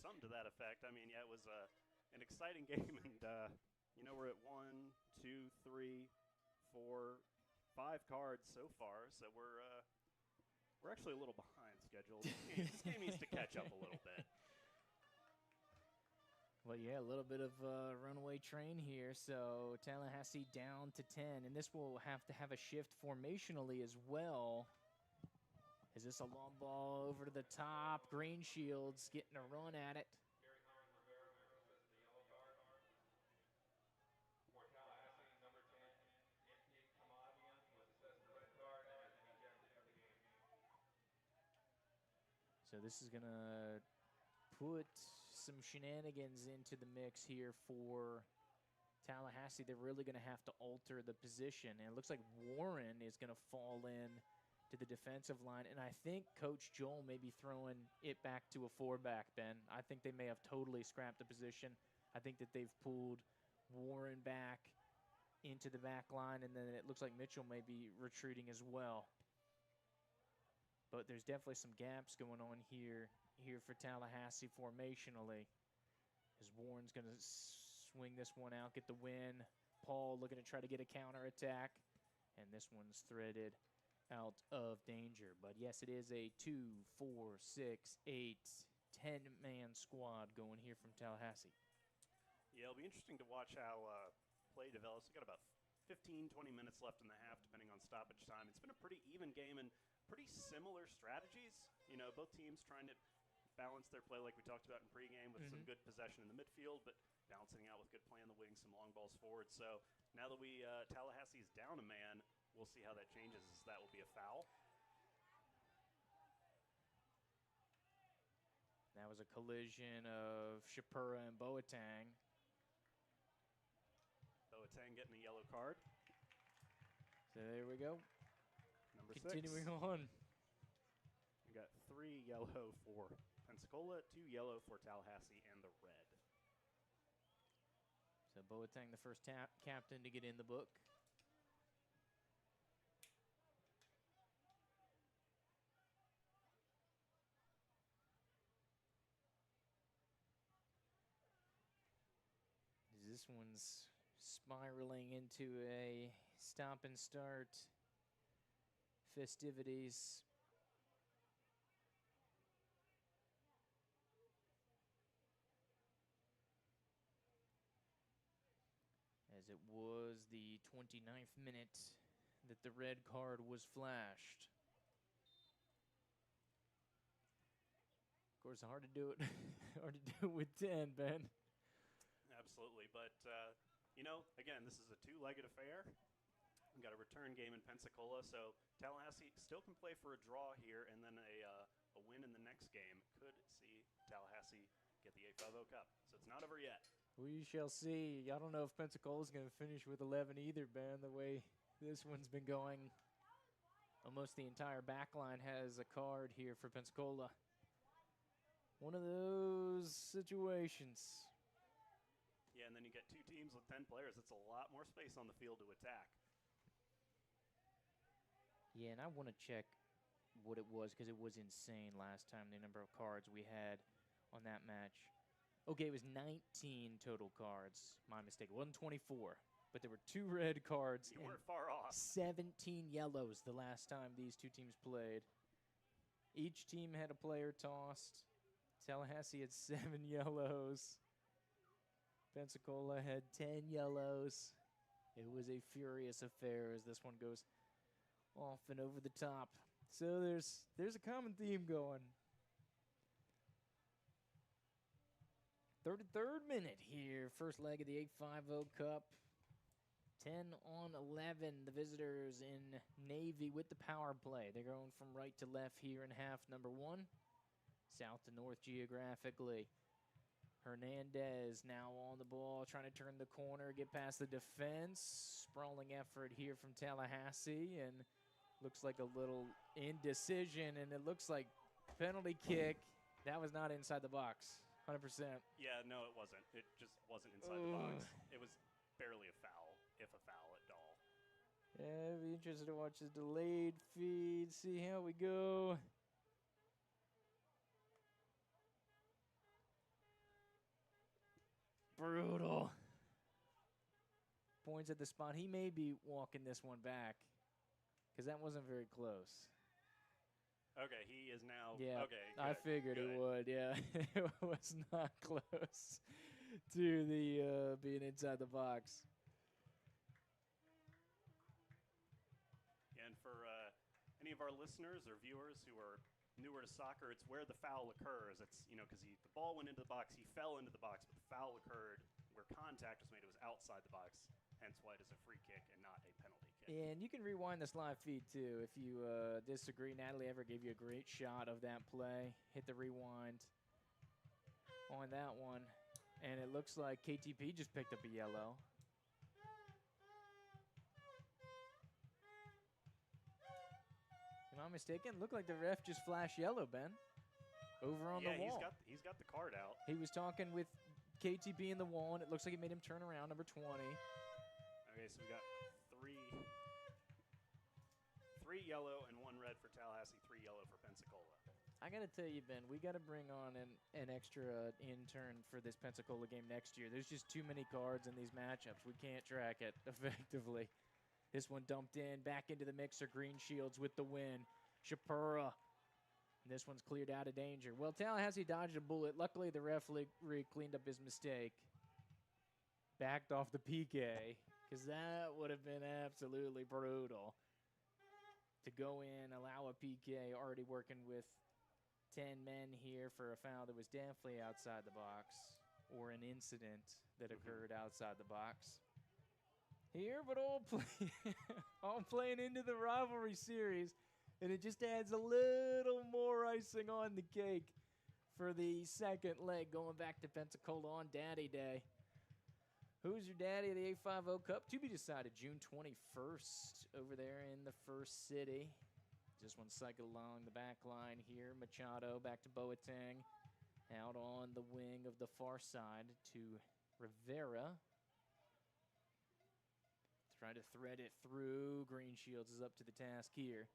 something to that effect. I mean, yeah, it was an exciting game, and we're at 1, 2, 3, 4, 5 cards so far. So we're actually a little behind schedule. This game needs to catch up a little bit. Well, yeah, a little bit of a runaway train here. So Tallahassee down to 10, and this will have to have a shift formationally as well. Is this a long ball over to the top? Green Shields getting a run at it. So this is going to put some shenanigans into the mix here for Tallahassee. They're really going to have to alter the position. And it looks like Warren is going to fall in to the defensive line. And I think Coach Joel may be throwing it back to a 4-back, Ben. I think they may have totally scrapped the position. I think that they've pulled Warren back into the back line, and then it looks like Mitchell may be retreating as well. But there's definitely some gaps going on here for Tallahassee formationally, as Warren's going to swing this one out, get the win. Paul looking to try to get a counterattack, and this one's threaded out of danger. But yes, it is a 2, 4, 6, 8, 10-man squad going here from Tallahassee. Yeah, it'll be interesting to watch how play develops. We've got about 15, 20 minutes left in the half, depending on stoppage time. It's been a pretty even game and pretty similar strategies. Both teams trying to balance their play like we talked about in pregame with some good possession in the midfield, but balancing out with good play on the wing, some long balls forward. So now that Tallahassee's down a man, we'll see how that changes, as that will be a foul. That was was a collision of Shapura and Boateng. Boateng getting a yellow card. So there we go. Number Continuing 6. on. We got 3 yellow for Pensacola, 2 yellow for Tallahassee, and the red. So Boateng, the first captain to get in the book. This one's spiraling into a stop and start festivities. As it was the 29th minute that the red card was flashed. Of course, hard to do it. Hard to do it with 10, Ben. Absolutely, but you know, again, this is a two-legged affair. We've got a return game in Pensacola, so Tallahassee still can play for a draw here, and then a win in the next game could see Tallahassee get the A50 Cup. So it's not over yet. We shall see. I don't know if Pensacola's going to finish with 11 either, Ben, the way this one's been going. Almost the entire back line has a card here for Pensacola. One of those situations. Yeah, and then you get 2 teams with 10 players. It's a lot more space on the field to attack. Yeah, and I want to check what it was because it was insane last time, the number of cards we had on that match. Okay, it was 19 total cards. My mistake. It wasn't 24, but there were 2 red cards. You weren't far off. 17 yellows the last time these 2 teams played. Each team had a player tossed. Tallahassee had 7 yellows. Pensacola had 10 yellows. It was a furious affair as this one goes off and over the top. So there's a common theme going. 33rd minute here, first leg of the 850 Cup. 10 on 11, the visitors in Navy with the power play. They're going from right to left here in half number 1, south to north geographically. Hernandez now on the ball, trying to turn the corner, get past the defense. Sprawling effort here from Tallahassee, and looks like a little indecision, and it looks like penalty kick. That was not inside the box, 100%. Yeah, no, it wasn't. It just wasn't inside the box. It was barely a foul, if a foul at all. Yeah, it'd be interesting to watch the delayed feed, see how we go. Brutal. Points at the spot. He may be walking this one back because that wasn't very close. Okay, he is now. Yeah, okay, I figured he would. Yeah, it was not close to the being inside the box. And for any of our listeners or viewers who are newer to soccer, it's where the foul occurs. It's, you know, because the ball went into the box, he fell into the box, but the foul occurred where contact was made. It was outside the box, hence why it is a free kick and not a penalty kick. And you can rewind this live feed, too, if you disagree. Natalie ever gave you a great shot of that play. Hit the rewind on that one. And it looks like KTP just picked up a yellow. Am I mistaken? Looked like the ref just flashed yellow, Ben. Over on the wall. Yeah, he's got the card out. He was talking with KTP in the wall, and it looks like it made him turn around, number 20. Okay, so we got three yellow and 1 red for Tallahassee, 3 yellow for Pensacola. I got to tell you, Ben, we got to bring on an extra intern for this Pensacola game next year. There's just too many cards in these matchups. We can't track it effectively. This one dumped in, back into the mixer. Green Shields with the win. Shapura. And this one's cleared out of danger. Well, Tallahassee dodged a bullet. Luckily, the referee cleaned up his mistake. Backed off the PK, because that would have been absolutely brutal. To go in, allow a PK, already working with 10 men here for a foul that was definitely outside the box, or an incident that occurred outside the box. Here, but all playing into the rivalry series, and it just adds a little more icing on the cake for the second leg going back to Pensacola on Daddy Day. Who's your daddy of the A50 Cup? To be decided June 21st over there in the First City. Just one cycle along the back line here. Machado back to Boateng. Out on the wing of the far side to Rivera. Trying to thread it through. Green Shields is up to the task here.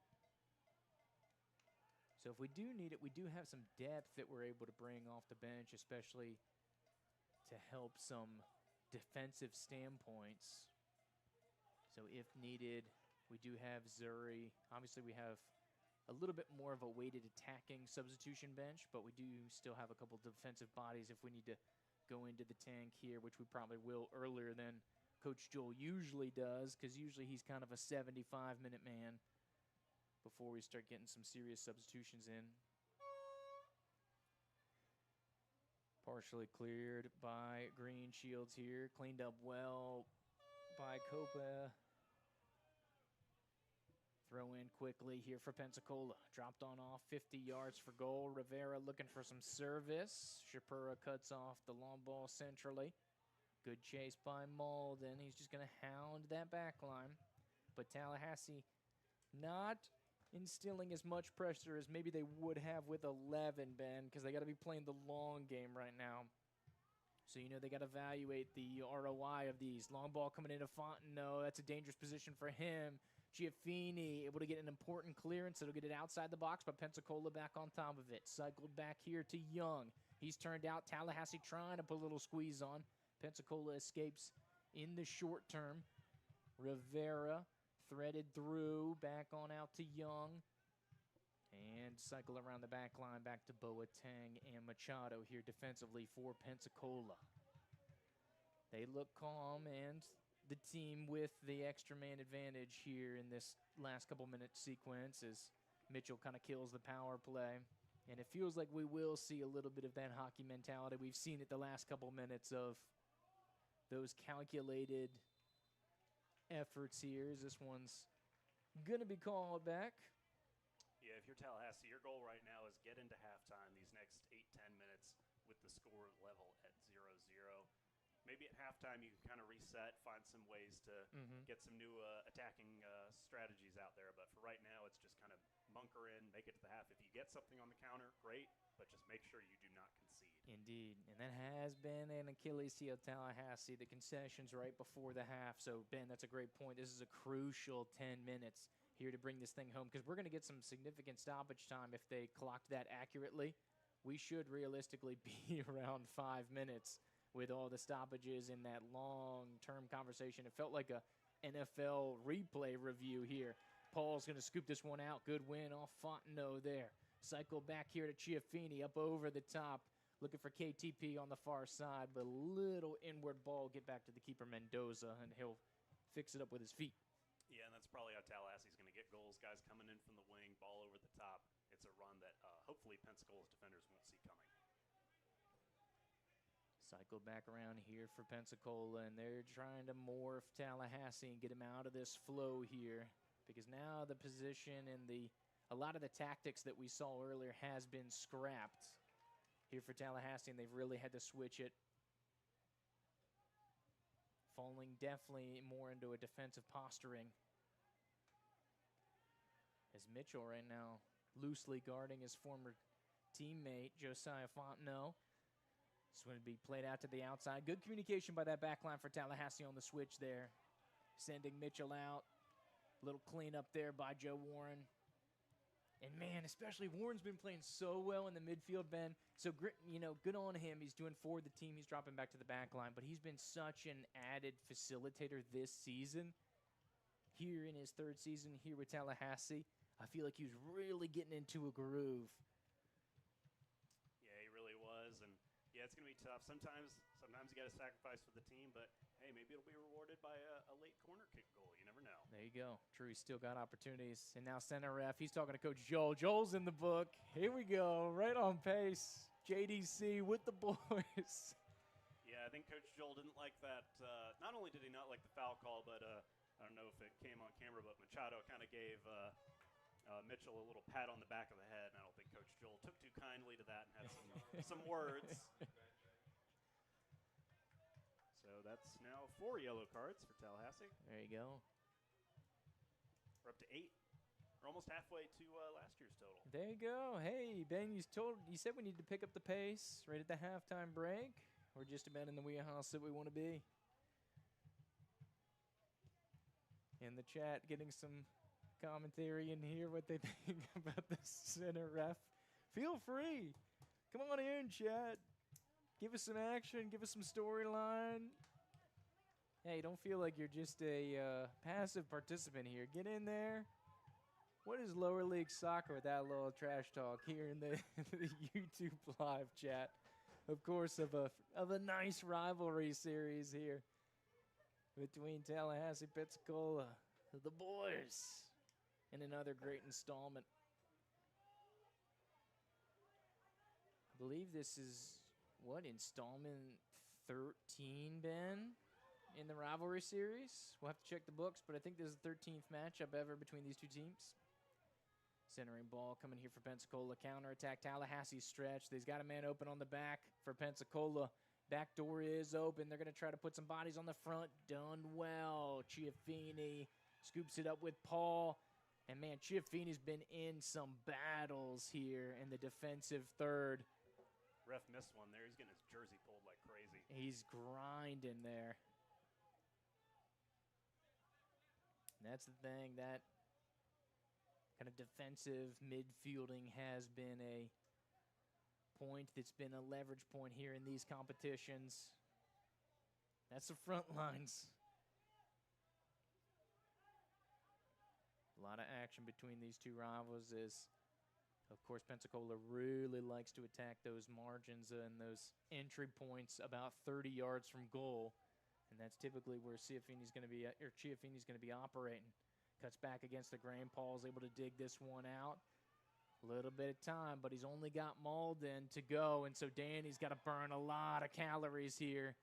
So if we do need it, we do have some depth that we're able to bring off the bench, especially to help some defensive standpoints. So if needed, we do have Zuri. Obviously, we have a little bit more of a weighted attacking substitution bench, but we do still have a couple defensive bodies if we need to go into the tank here, which we probably will earlier than Coach Joel usually does, because usually he's kind of a 75-minute man before we start getting some serious substitutions in. Partially cleared by Green Shields here. Cleaned up well by Copa. Throw in quickly here for Pensacola. Dropped on off 50 yards for goal. Rivera looking for some service. Shapura cuts off the long ball centrally. Good chase by Malden. He's just going to hound that back line. But Tallahassee not instilling as much pressure as maybe they would have with 11, Ben, because they got to be playing the long game right now. So, you know, they got to evaluate the ROI of these. Long ball coming into Fontenot. That's a dangerous position for him. Giaffini able to get an important clearance. It'll get it outside the box, but Pensacola back on top of it. Cycled back here to Young. He's turned out. Tallahassee trying to put a little squeeze on. Pensacola escapes in the short term. Rivera threaded through, back on out to Young. And cycle around the back line, back to Boateng and Machado here defensively for Pensacola. They look calm, and the team with the extra man advantage here in this last couple minute sequence as Mitchell kind of kills the power play. And it feels like we will see a little bit of that hockey mentality. We've seen it the last couple minutes of those calculated efforts here as this one's going to be called back. Yeah, if you're Tallahassee, your goal right now is get into halftime these next 8-10 minutes with the score level at 0-0. Maybe at halftime you can kind of reset, find some ways to get some new attacking strategies out there. But for right now, it's just kind of bunker in, make it to the half. If you get something on the counter, great, but just make sure you do not concede. Indeed, and that has been an Achilles heel of Tallahassee, the concessions right before the half. So, Ben, that's a great point. This is a crucial 10 minutes here to bring this thing home, because we're going to get some significant stoppage time if they clocked that accurately. We should realistically be around 5 minutes with all the stoppages in that long-term conversation. It felt like a NFL replay review here. Paul's going to scoop this one out. Good win off Fontenot there. Cycle back here to Giaffini up over the top. Looking for KTP on the far side, but a little inward ball. Get back to the keeper, Mendoza, and he'll fix it up with his feet. Yeah, and that's probably how Tallahassee's going to get goals. Guys coming in from the wing, ball over the top. It's a run that hopefully Pensacola's defenders won't see coming. Cycle back around here for Pensacola, and they're trying to morph Tallahassee and get him out of this flow here, because now the position and a lot of the tactics that we saw earlier has been scrapped here for Tallahassee, and they've really had to switch it. Falling definitely more into a defensive posturing, as Mitchell right now loosely guarding his former teammate, Josiah Fontenot. It's going to be played out to the outside. Good communication by that back line for Tallahassee on the switch there. Sending Mitchell out. Little cleanup there by Joe Warren. And, man, especially Warren's been playing so well in the midfield, Ben. So, you know, good on him. He's doing for the team. He's dropping back to the back line. But he's been such an added facilitator this season. Here in his third season here with Tallahassee, I feel like he was really getting into a groove. Yeah, he really was. And yeah, it's going to be tough. Sometimes you got to sacrifice for the team, but hey, maybe it'll be rewarded by a late corner kick goal. You never know. There you go. True, he's still got opportunities. And now center ref, he's talking to Coach Joel. Joel's in the book. Here we go, right on pace. JDC with the boys. Yeah, I think Coach Joel didn't like that. Not only did he not like the foul call, but I don't know if it came on camera, but Machado kind of gave Mitchell a little pat on the back of the head, and I don't think Coach Joel took too kindly to that and had some words. So that's now 4 yellow cards for Tallahassee. There you go. We're up to 8. We're almost halfway to last year's total. There you go. Hey, Ben, you said we need to pick up the pace right at the halftime break. We're just about in the wheelhouse that we want to be. In the chat, getting some commentary in here, what they think about the center ref. Feel free. Come on in, chat. Give us some action. Give us some storyline. Hey, don't feel like you're just a passive participant here. Get in there. What is lower league soccer without a little trash talk here in the, the YouTube live chat? Of course, of a nice rivalry series here between Tallahassee, Pensacola, the boys, and another great installment. I believe this is, what, installment 13, Ben, in the rivalry series? We'll have to check the books, but I think this is the 13th matchup ever between these two teams. Centering ball coming here for Pensacola. Counterattack. Tallahassee stretch. They've got a man open on the back for Pensacola. Back door is open. They're going to try to put some bodies on the front. Done well. Chiaffini scoops it up with Paul. And, man, Chiaffini's been in some battles here in the defensive third. Ref missed one there. He's getting his jersey pulled like crazy. He's grinding there. And that's the thing, that kind of defensive midfielding has been a point that's been a leverage point here in these competitions. That's the front lines. A lot of action between these two rivals as, of course, Pensacola really likes to attack those margins and those entry points about 30 yards from goal. And that's typically where Chiaffini's going to be operating. Cuts back against the grain. Paul's able to dig this one out. A little bit of time, but he's only got Malden to go, and so Danny's got to burn a lot of calories here.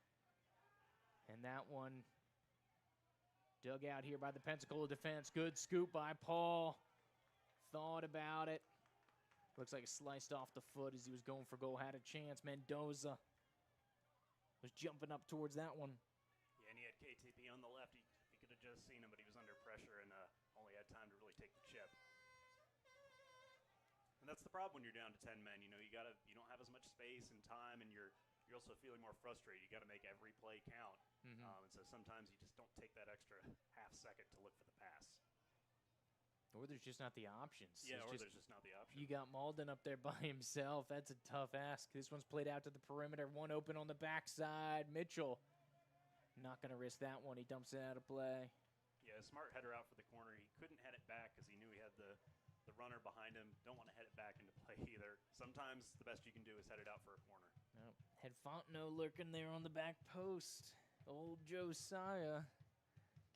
And that one dug out here by the Pensacola defense. Good scoop by Paul. Thought about it. Looks like it sliced off the foot as he was going for goal. Had a chance. Mendoza was jumping up towards that one. Yeah, and he had KTP on the left. He could have just seen him, but he was under pressure and only had time to really take the chip. And that's the problem when you're down to 10 men. You know, you don't have as much space and time, and you're also feeling more frustrated. You got to make every play count. Mm-hmm. And so sometimes you just don't take that extra half second to look for the pass. Or there's just not the options. Yeah, there's just not the option. You got Malden up there by himself. That's a tough ask. This one's played out to the perimeter. One open on the backside. Mitchell not going to risk that one. He dumps it out of play. Yeah, a smart header out for the corner. He couldn't head it back because he knew he had the runner behind him. Don't want to head it back into play either. Sometimes the best you can do is head it out for a corner. Nope. Had Fontenot lurking there on the back post. Old Josiah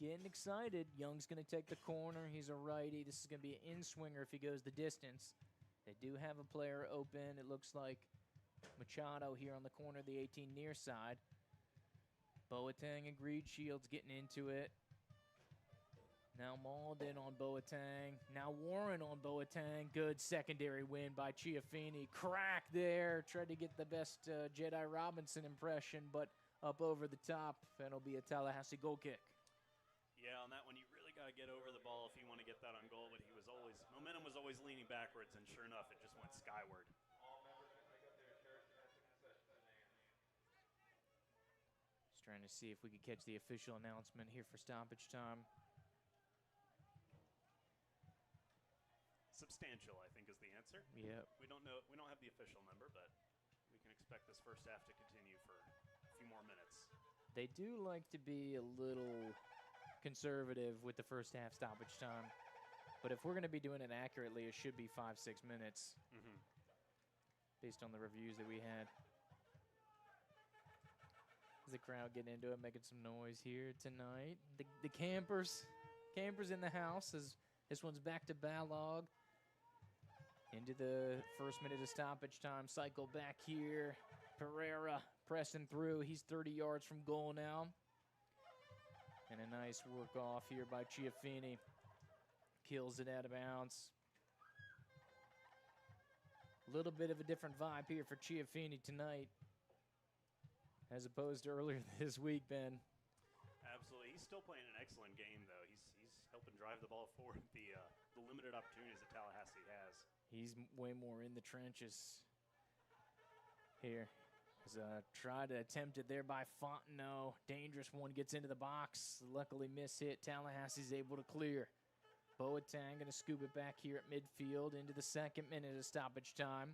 getting excited. Young's going to take the corner. He's a righty. This is going to be an in-swinger if he goes the distance. They do have a player open. It looks like Machado here on the corner of the 18 near side. Boateng and Greed Shields getting into it. Now Malden on Boateng. Now Warren on Boateng. Good secondary win by Chiaffini. Crack there. Tried to get the best Jedi Robinson impression, but up over the top. That'll be a Tallahassee goal kick. Yeah, on that one, you really got to get over the ball if you want to get that on goal, but momentum was always leaning backwards, and sure enough, it just went skyward. Just trying to see if we could catch the official announcement here for stoppage time. Substantial, I think, is the answer. Yep. We don't know. We don't have the official number, but we can expect this first half to continue for a few more minutes. They do like to be a little conservative with the first half stoppage time, but if we're going to be doing it accurately, it should be 5-6 minutes, based on the reviews that we had. The crowd getting into it, making some noise here tonight. The campers in the house. As this one's back to Balog. Into the first minute of stoppage time. Cycle back here. Pereira pressing through. He's 30 yards from goal now. And a nice work off here by Chiaffini. Kills it out of bounds. A little bit of a different vibe here for Chiafini tonight as opposed to earlier this week, Ben. Absolutely. He's still playing an excellent game, though. He's helping drive the ball forward the limited opportunities that Tallahassee has. He's way more in the trenches here. Tried to attempt it there by Fontenot. Dangerous one, gets into the box. Luckily miss-hit. Tallahassee's able to clear. Boateng going to scoop it back here at midfield into the 2nd minute of stoppage time.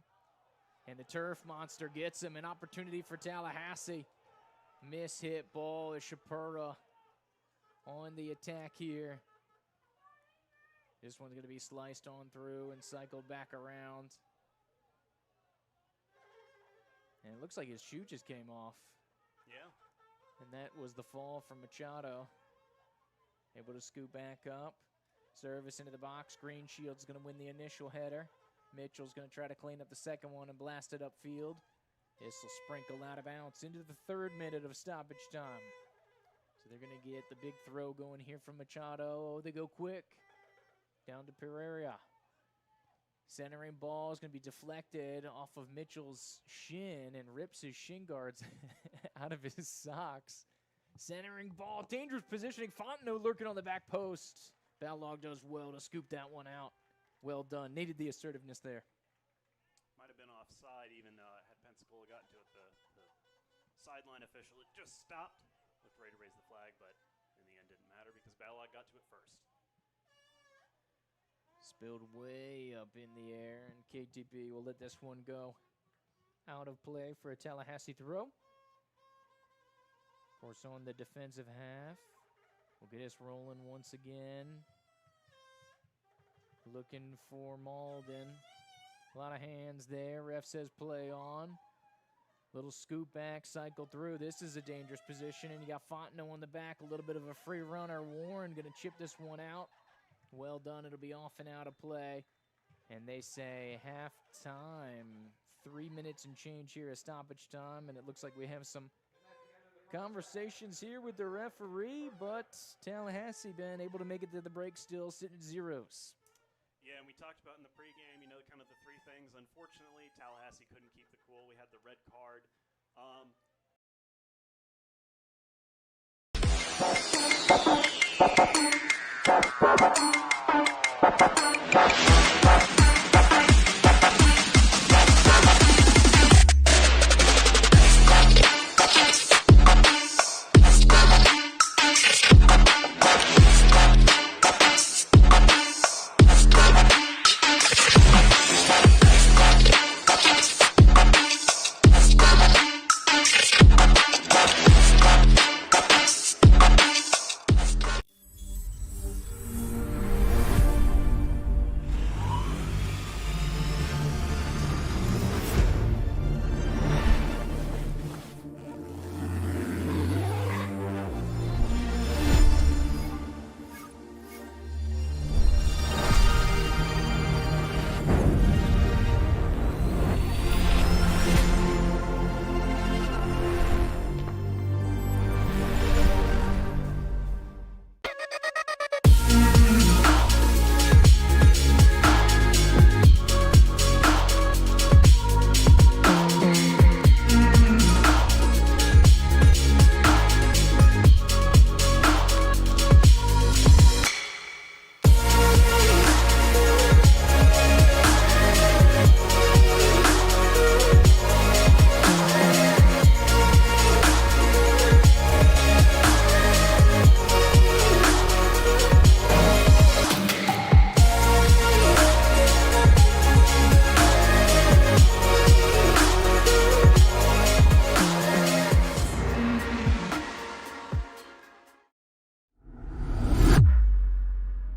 And the turf monster gets him. An opportunity for Tallahassee. Miss-hit ball is Shapura on the attack here. This one's going to be sliced on through and cycled back around. And it looks like his shoe just came off. Yeah. And that was the fall from Machado. Able to scoop back up. Service into the box. Green Shield's going to win the initial header. Mitchell's going to try to clean up the second one and blast it upfield. This will sprinkle out of bounds into the 3rd minute of stoppage time. So they're going to get the big throw going here from Machado. Oh, they go quick. Down to Pereira. Centering ball is going to be deflected off of Mitchell's shin and rips his shin guards out of his socks. Centering ball, dangerous positioning. Fontenot lurking on the back post. Balog does well to scoop that one out. Well done. Needed the assertiveness there. Might have been offside even had Pensacola gotten to it. The sideline official it just stopped. Looked ready to raise the flag, but in the end didn't matter because Balog got to it first. Spilled way up in the air, and KTP will let this one go out of play for a Tallahassee throw. Of course, on the defensive half, we'll get us rolling once again. Looking for Malden. A lot of hands there. Ref says play on. Little scoop back, cycle through. This is a dangerous position, and you got Fontenot on the back. A little bit of a free runner. Warren going to chip this one out. Well done. It'll be off and out of play. And they say halftime. 3 minutes and change here at stoppage time. And it looks like we have some conversations here with the referee. But Tallahassee been able to make it to the break still, sitting at zeros. Yeah, and we talked about in the pregame, kind of the 3 things. Unfortunately, Tallahassee couldn't keep the cool. We had the red card.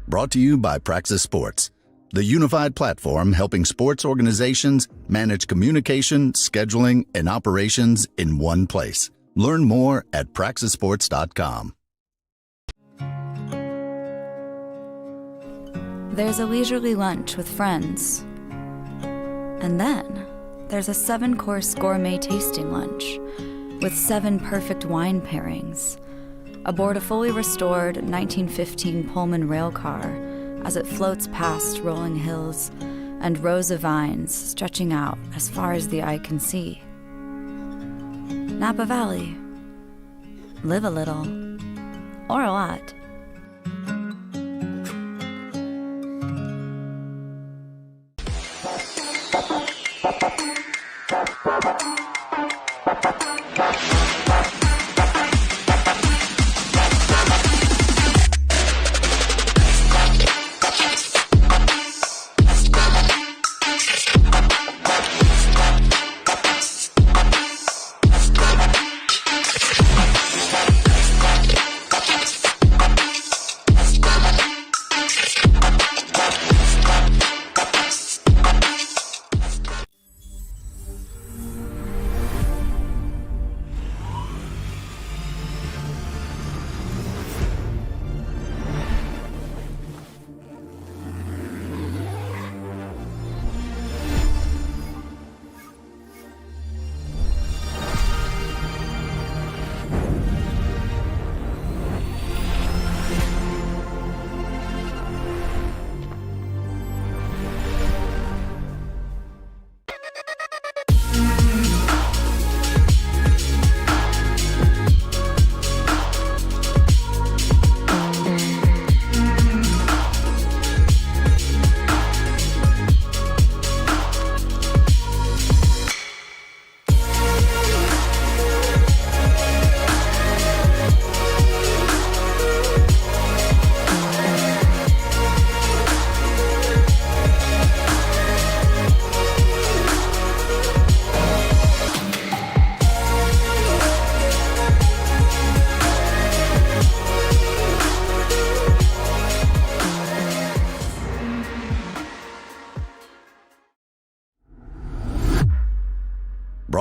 Brought to you by Praxis Sports, the unified platform helping sports organizations manage communication, scheduling, and operations in one place. Learn more at praxisports.com. There's a leisurely lunch with friends. And then there's a 7-course gourmet tasting lunch with 7 perfect wine pairings aboard a fully restored 1915 Pullman rail car as it floats past rolling hills and rows of vines stretching out as far as the eye can see. Napa Valley. Live a little, or a lot.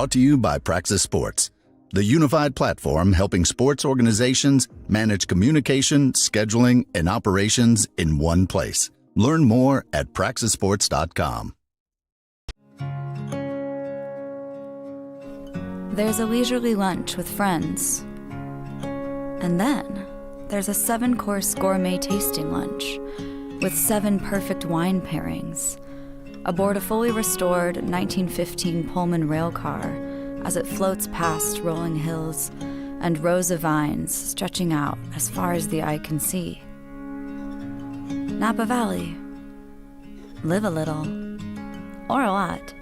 Brought to you by Praxis Sports, the unified platform helping sports organizations manage communication, scheduling, and operations in one place. Learn more at praxisports.com. There's a leisurely lunch with friends. And then there's a 7-course gourmet tasting lunch with 7 perfect wine pairings aboard a fully restored 1915 Pullman rail car as it floats past rolling hills and rows of vines stretching out as far as the eye can see. Napa Valley. Live a little, or a lot.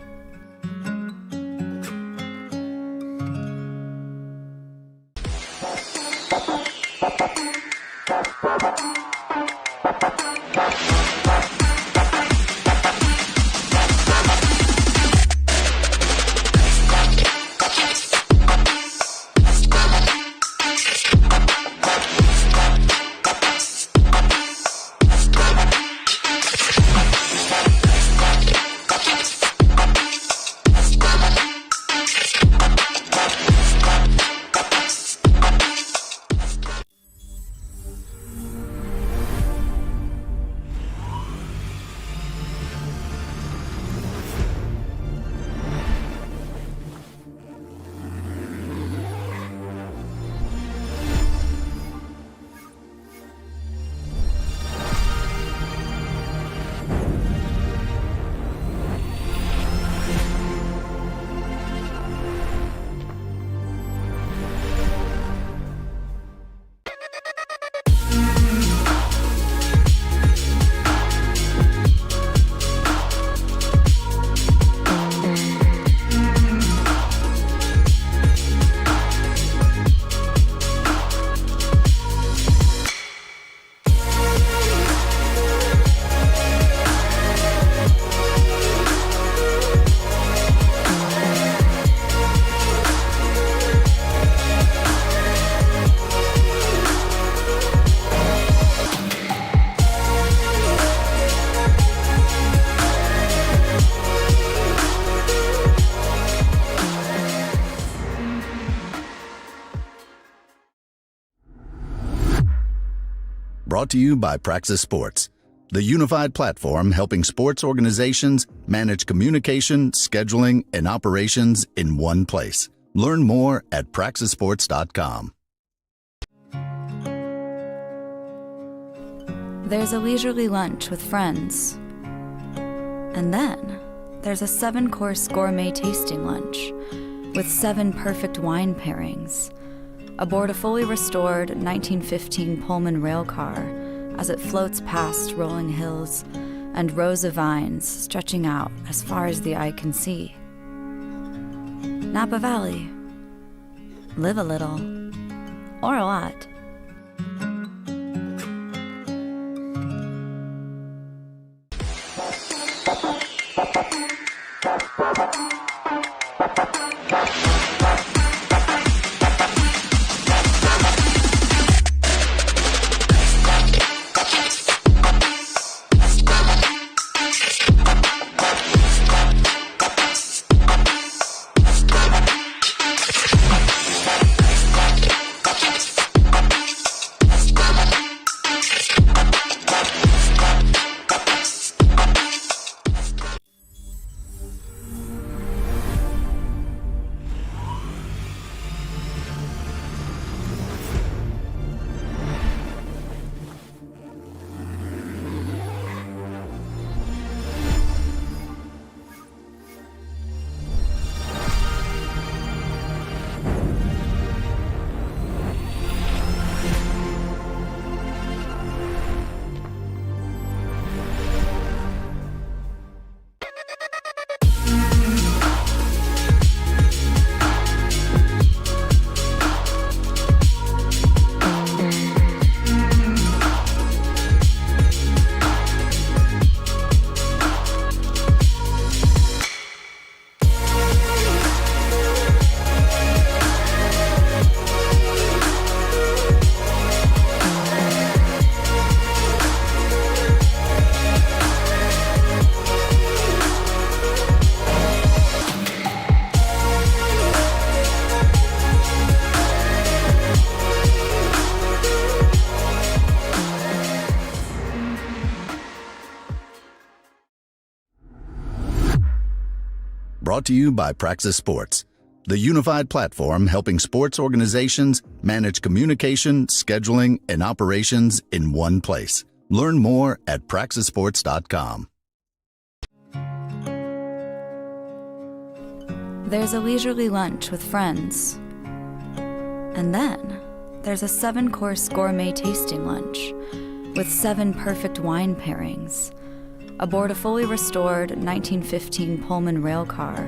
Brought to you by Praxis Sports, the unified platform helping sports organizations manage communication, scheduling, and operations in one place. Learn more at praxisports.com. There's a leisurely lunch with friends. And then there's a 7-course gourmet tasting lunch with 7 perfect wine pairings aboard a fully restored 1915 Pullman rail car as it floats past rolling hills and rows of vines stretching out as far as the eye can see. Napa Valley. Live a little, or a lot. Brought to you by Praxis Sports, the unified platform helping sports organizations manage communication, scheduling, and operations in one place. Learn more at praxisports.com. There's a leisurely lunch with friends. And then there's a 7-course gourmet tasting lunch with 7 perfect wine pairings aboard a fully restored 1915 Pullman rail car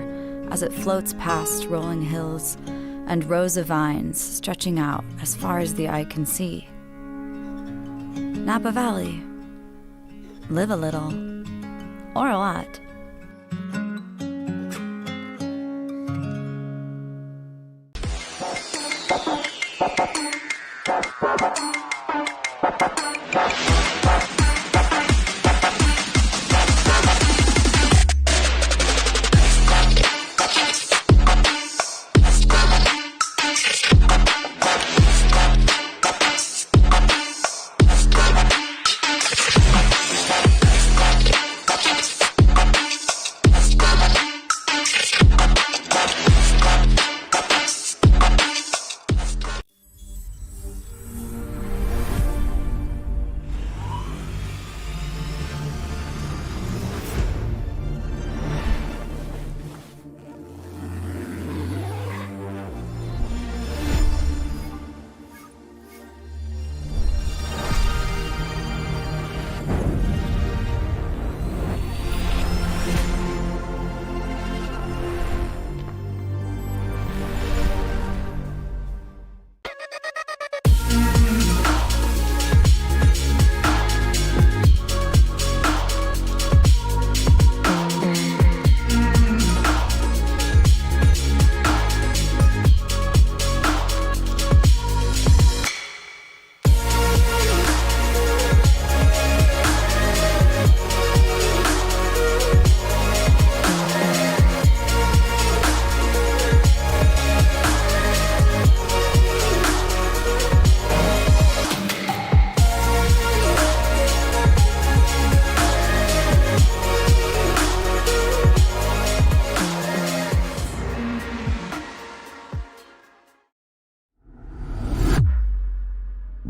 as it floats past rolling hills and rows of vines stretching out as far as the eye can see. Napa Valley. Live a little, or a lot.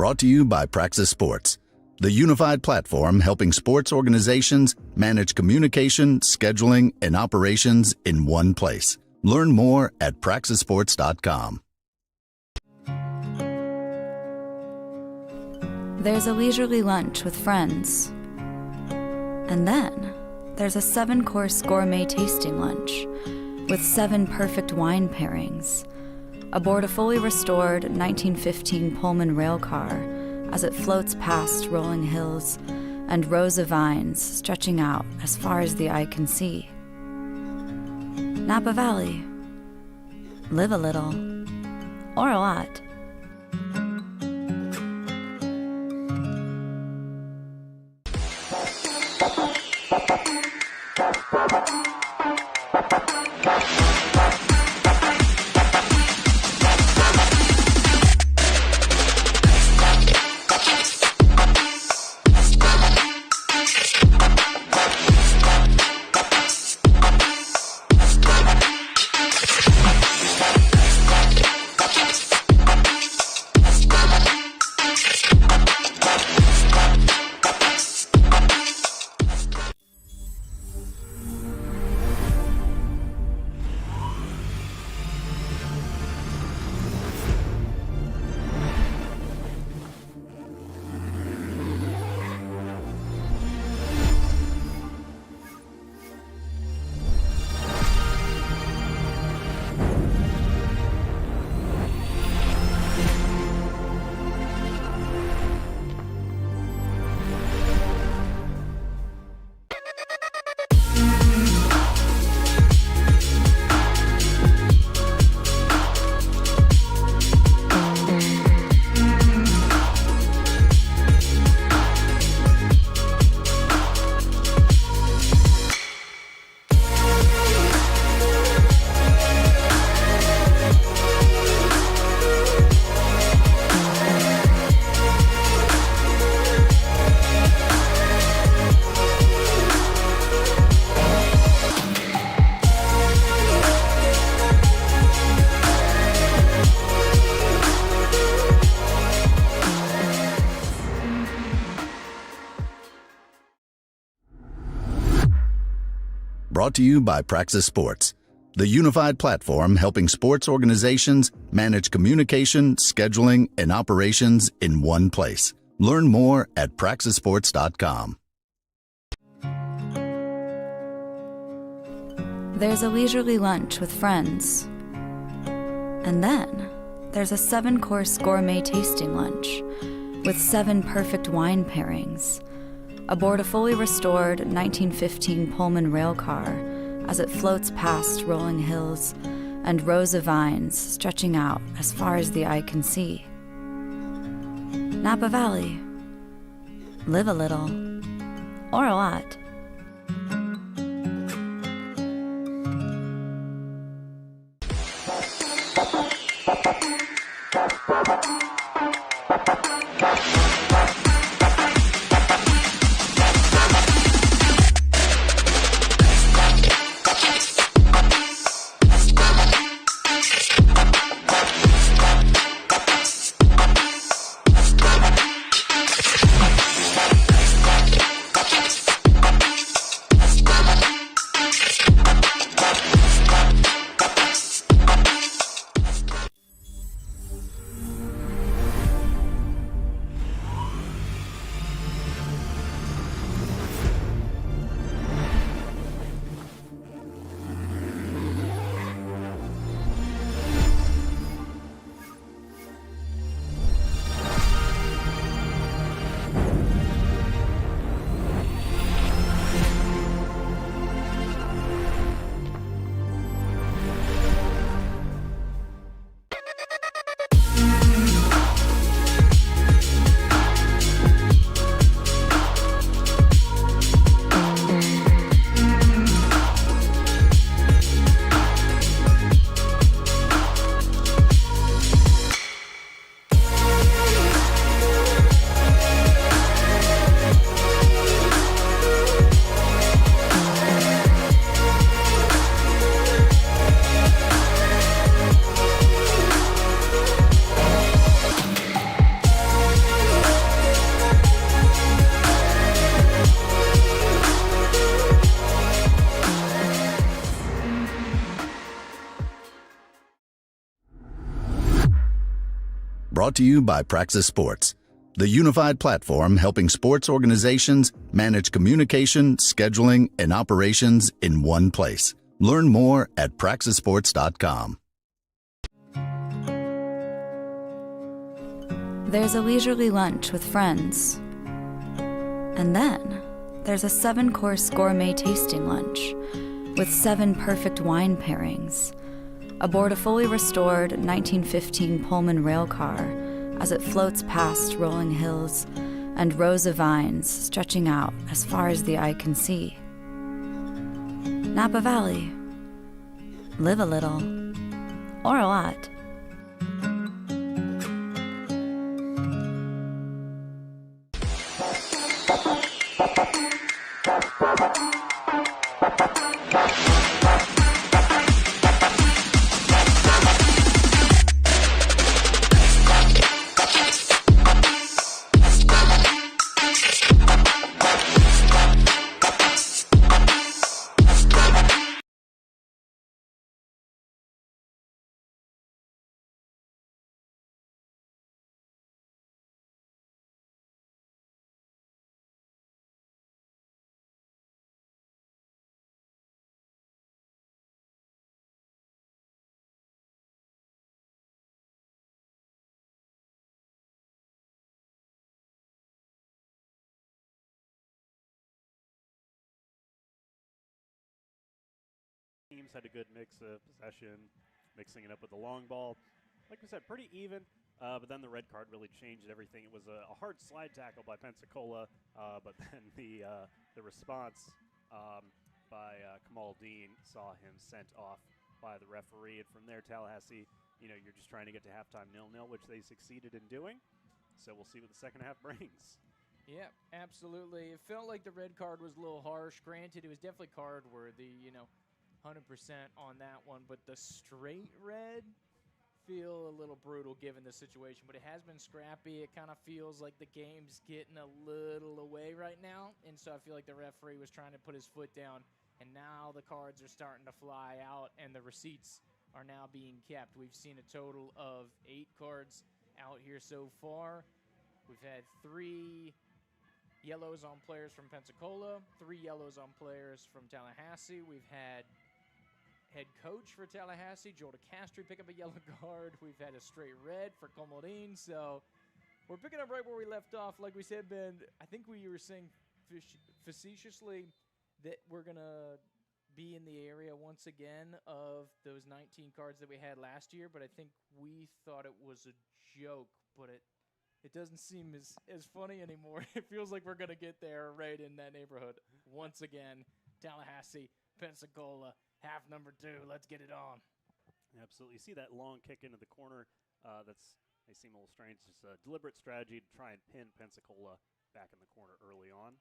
Brought to you by Praxis Sports, the unified platform helping sports organizations manage communication, scheduling, and operations in one place. Learn more at praxissports.com. There's a leisurely lunch with friends. And then there's a 7-course gourmet tasting lunch with 7 perfect wine pairings aboard a fully restored 1915 Pullman rail car as it floats past rolling hills and rows of vines stretching out as far as the eye can see. Napa Valley. Live a little, or a lot. Brought to you by Praxis Sports, the unified platform helping sports organizations manage communication, scheduling, and operations in one place. Learn more at praxissports.com. There's a leisurely lunch with friends. And then there's a 7-course gourmet tasting lunch with 7 perfect wine pairings aboard a fully restored 1915 Pullman rail car as it floats past rolling hills and rows of vines stretching out as far as the eye can see. Napa Valley. Live a little, or a lot. Brought to you by Praxis Sports, the unified platform helping sports organizations manage communication, scheduling, and operations in one place. Learn more at praxisports.com. There's a leisurely lunch with friends. And then there's a 7-course gourmet tasting lunch with 7 perfect wine pairings aboard a fully restored 1915 Pullman rail car as it floats past rolling hills and rows of vines stretching out as far as the eye can see. Napa Valley. Live a little, or a lot. Teams had a good mix of possession, mixing it up with the long ball. Like we said, pretty even, but then the red card really changed everything. It was a hard slide tackle by Pensacola, but then the response by Kamal Dean saw him sent off by the referee. And from there, Tallahassee, you're just trying to get to halftime 0-0, which they succeeded in doing. So we'll see what the second half brings. Yeah, absolutely. It felt like the red card was a little harsh. Granted, it was definitely card worthy, 100% on that one, but the straight red feel a little brutal given the situation, but it has been scrappy. It kind of feels like the game's getting a little away right now, and so I feel like the referee was trying to put his foot down, and now the cards are starting to fly out, and the receipts are now being kept. We've seen a total of 8 cards out here so far. We've had 3 yellows on players from Pensacola, 3 yellows on players from Tallahassee. We've had head coach for Tallahassee, Joel DeCastri, pick up a yellow card. We've had a straight red for Comodine. So we're picking up right where we left off. Like we said, Ben, I think we were saying facetiously that we're going to be in the area once again of those 19 cards that we had last year. But I think we thought it was a joke, but it doesn't seem as funny anymore. It feels like we're going to get there right in that neighborhood once again. Tallahassee, Pensacola, half number 2. Let's get it on. Absolutely. You see that long kick into the corner. They seem a little strange. It's a deliberate strategy to try and pin Pensacola back in the corner early on.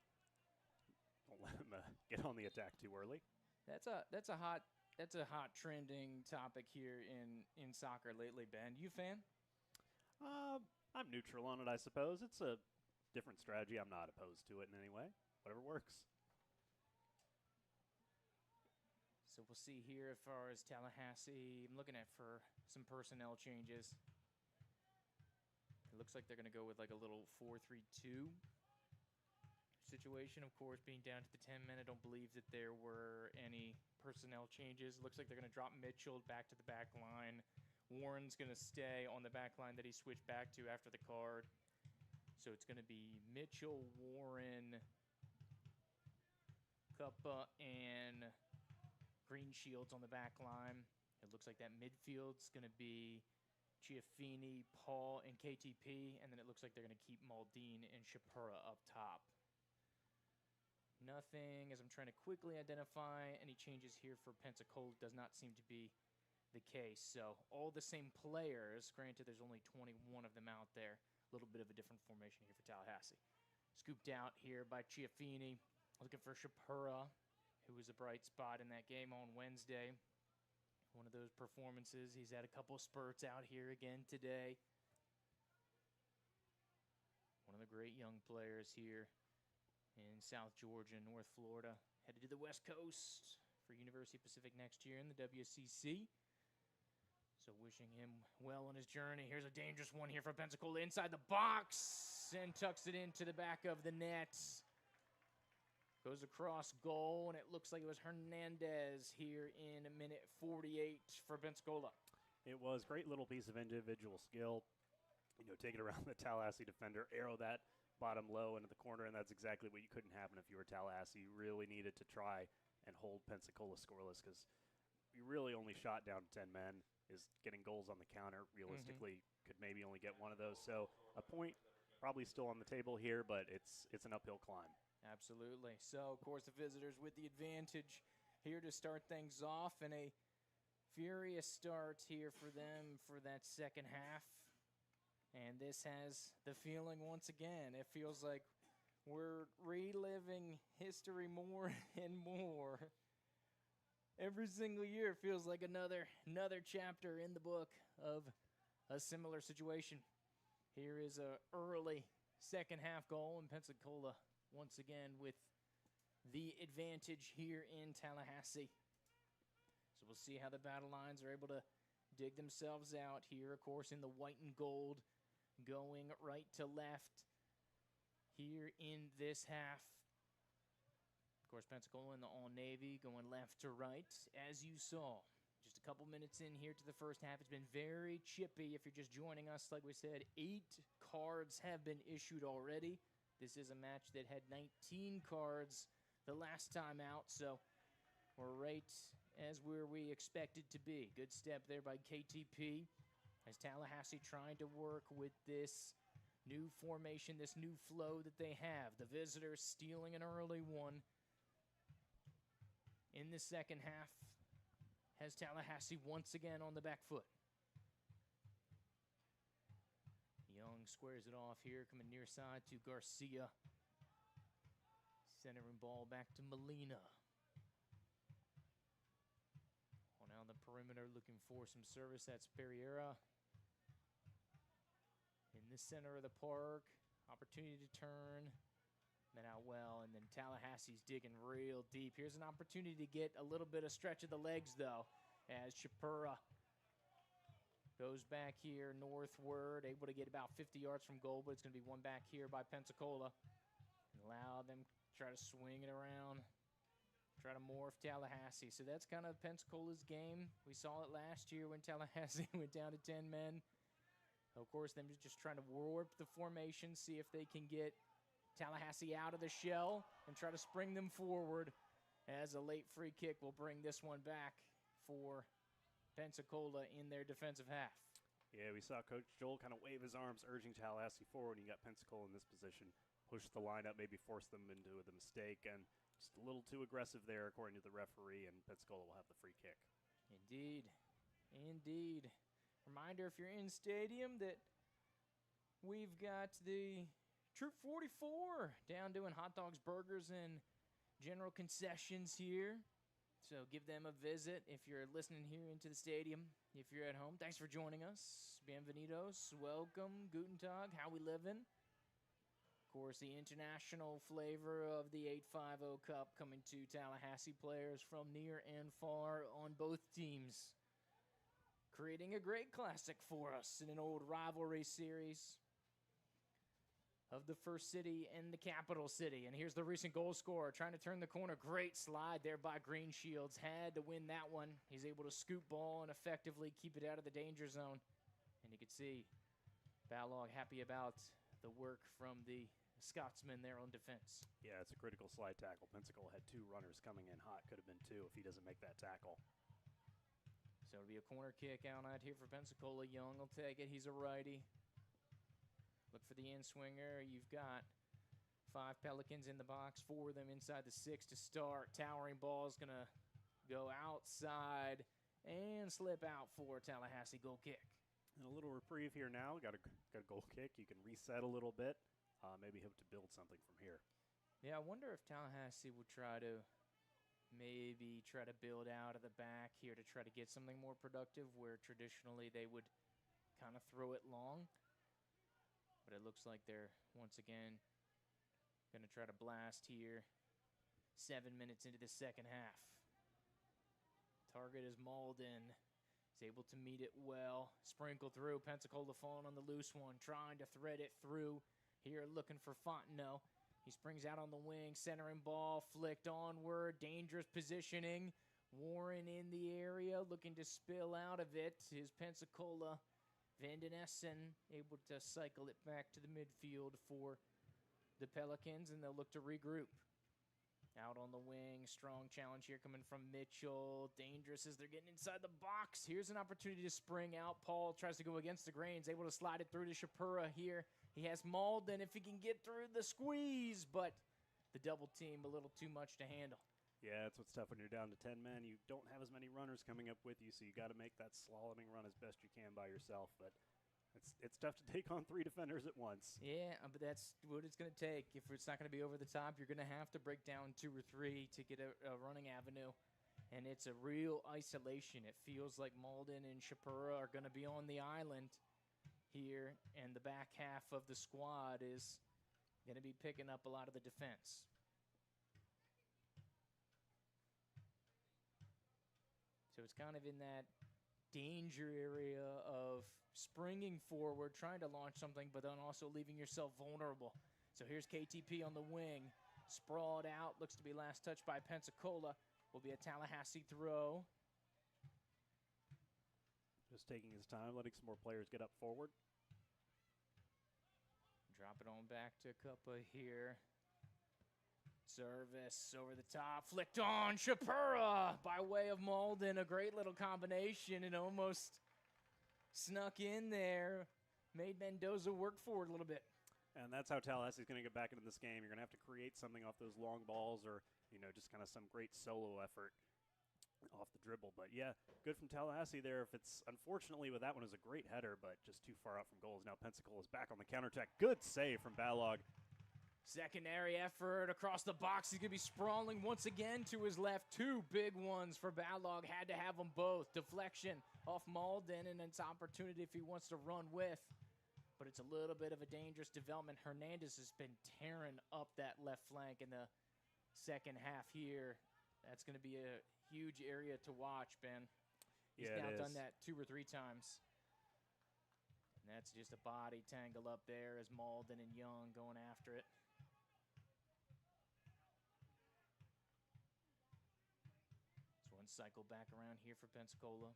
Don't let them get on the attack too early. That's a hot trending topic here in soccer lately, Ben. You a fan? I'm neutral on it, I suppose. It's a different strategy. I'm not opposed to it in any way. Whatever works. So we'll see here as far as Tallahassee. I'm looking at for some personnel changes. It looks like they're going to go with like a little 4-3-2 situation. Of course, being down to the 10-minute, I don't believe that there were any personnel changes. It looks like they're going to drop Mitchell back to the back line. Warren's going to stay on the back line that he switched back to after the card. So it's going to be Mitchell, Warren, Cuppa, and Green Shields on the back line. It looks like that midfield's going to be Chiafini, Paul, and KTP, and then it looks like they're going to keep Maldine and Shapura up top. Nothing, as I'm trying to quickly identify any changes here for Pensacola, does not seem to be the case. So all the same players, granted there's only 21 of them out there. A little bit of a different formation here for Tallahassee. Scooped out here by Chiafini, looking for Shapura, who was a bright spot in that game on Wednesday. One of those performances. He's had a couple spurts out here again today. One of the great young players here in South Georgia, North Florida. Headed to the West Coast for University of Pacific next year in the WCC. So wishing him well on his journey. Here's a dangerous one here for Pensacola inside the box and tucks it into the back of the net. Goes across goal, and it looks like it was Hernandez here in minute 48 for Pensacola. It was great little piece of individual skill. You know, take it around the Tallahassee defender, arrow that bottom low into the corner, and that's exactly what you couldn't happen if you were Tallahassee. You really needed to try and hold Pensacola scoreless because you really only shot down 10 men. Is getting goals on the counter. Realistically, could maybe only get one of those. So a point probably still on the table here, but it's an uphill climb. Absolutely. So, of course, the visitors with the advantage here to start things off, and a furious start here for them for that second half. And this has the feeling once again. It feels like we're reliving history more and more. Every single year it feels like another chapter in the book of a similar situation. Here is a early second half goal, and Pensacola once again with the advantage here in Tallahassee. So we'll see how the battle lines are able to dig themselves out here, of course, in the white and gold, going right to left here in this half. Of course, Pensacola in the all-navy going left to right, as you saw. Just a couple minutes in here to the first half. It's been very chippy if you're just joining us. Like we said, 8 cards have been issued already. This is a match that had 19 cards the last time out, so we're right as where we expected to be. Good step there by KTP as Tallahassee trying to work with this new formation, this new flow that they have. The visitors stealing an early one in the second half has Tallahassee once again on the back foot. Young squares it off here, coming near side to Garcia. Centering ball back to Molina. On now the perimeter looking for some service. That's Pereira. In the center of the park, opportunity to turn. Met out well, and then Tallahassee's digging real deep. Here's an opportunity to get a little bit of stretch of the legs, though, as Shapura goes back here northward, able to get about 50 yards from goal, but it's going to be one back here by Pensacola. Allow them to try to swing it around, try to morph Tallahassee. So that's kind of Pensacola's game. We saw it last year when Tallahassee went down to 10 men. Of course, them just trying to warp the formation, see if they can get Tallahassee out of the shell and try to spring them forward, as a late free kick will bring this one back for Pensacola in their defensive half. Yeah, we saw Coach Joel kind of wave his arms, urging Tallahassee forward, and you got Pensacola in this position. Push the line up, maybe force them into the mistake, and just a little too aggressive there, according to the referee, and Pensacola will have the free kick. Indeed. Indeed. Reminder, if you're in stadium, that we've got the Troop 44 down doing hot dogs, burgers, and general concessions here. So give them a visit if you're listening here into the stadium. If you're at home, thanks for joining us. Bienvenidos, welcome, guten tag, how we living. Of course, the international flavor of the 850 Cup coming to Tallahassee players from near and far on both teams. Creating a great classic for us in an old rivalry series of the first city and the capital city. And here's the recent goal scorer trying to turn the corner. Great slide there by Green Shields. Had to win that one. He's able to scoop ball and effectively keep it out of the danger zone. And you can see Balog happy about the work from the Scotsman there on defense. Yeah, it's a critical slide tackle. Pensacola had 2 runners coming in hot. Could have been 2 if he doesn't make that tackle. So it'll be a corner kick out here for Pensacola. Young will take it. He's a righty. Look for the in-swinger. You've got 5 Pelicans in the box, 4 of them inside the 6 to start. Towering ball is going to go outside and slip out for Tallahassee. Goal kick. And a little reprieve here now. Got a goal kick. You can reset a little bit. Maybe hope to build something from here. Yeah, I wonder if Tallahassee will try to build out of the back here to try to get something more productive, where traditionally they would kind of throw it long. But it looks like they're, once again, going to try to blast here 7 minutes into the second half. Target is Malden. He's able to meet it well. Sprinkle through. Pensacola falling on the loose one, trying to thread it through. Here looking for Fontenot. He springs out on the wing, centering ball, flicked onward, dangerous positioning. Warren in the area, looking to spill out of it. Is Pensacola. Van Den Essen able to cycle it back to the midfield for the Pelicans, and they'll look to regroup. Out on the wing, strong challenge here coming from Mitchell. Dangerous as they're getting inside the box. Here's an opportunity to spring out. Paul tries to go against the grains, able to slide it through to Shapura here. He has Malden if he can get through the squeeze, but the double team a little too much to handle. Yeah, that's what's tough when you're down to 10 men. You don't have as many runners coming up with you, so you got to make that slaloming run as best you can by yourself. But it's tough to take on 3 defenders at once. Yeah, but that's what it's going to take. If it's not going to be over the top, you're going to have to break down 2 or 3 to get a running avenue. And it's a real isolation. It feels like Malden and Shapura are going to be on the island here, and the back half of the squad is going to be picking up a lot of the defense. So it's kind of in that danger area of springing forward, trying to launch something, but then also leaving yourself vulnerable. So here's KTP on the wing, sprawled out, looks to be last touched by Pensacola. Will be a Tallahassee throw. Just taking his time, letting some more players get up forward. Drop it on back to Cuppa here. Service over the top, flicked on, Shapura by way of Malden. A great little combination and almost snuck in there. Made Mendoza work for it a little bit. And that's how Tallahassee's going to get back into this game. You're going to have to create something off those long balls or, just kind of some great solo effort off the dribble. But, yeah, good from Tallahassee there. If it's, unfortunately, with that one, is a great header, but just too far out from goals. Now Pensacola's back on the counterattack. Good save from Balog. Secondary effort across the box. He's going to be sprawling once again to his left. 2 big ones for Balog. Had to have them both. Deflection off Malden, and it's opportunity if he wants to run with. But it's a little bit of a dangerous development. Hernandez has been tearing up that left flank in the second half here. That's going to be a huge area to watch, Ben. He's now done that 2 or 3 times. And that's just a body tangle up there as Malden and Young going after it. So one cycle back around here for Pensacola.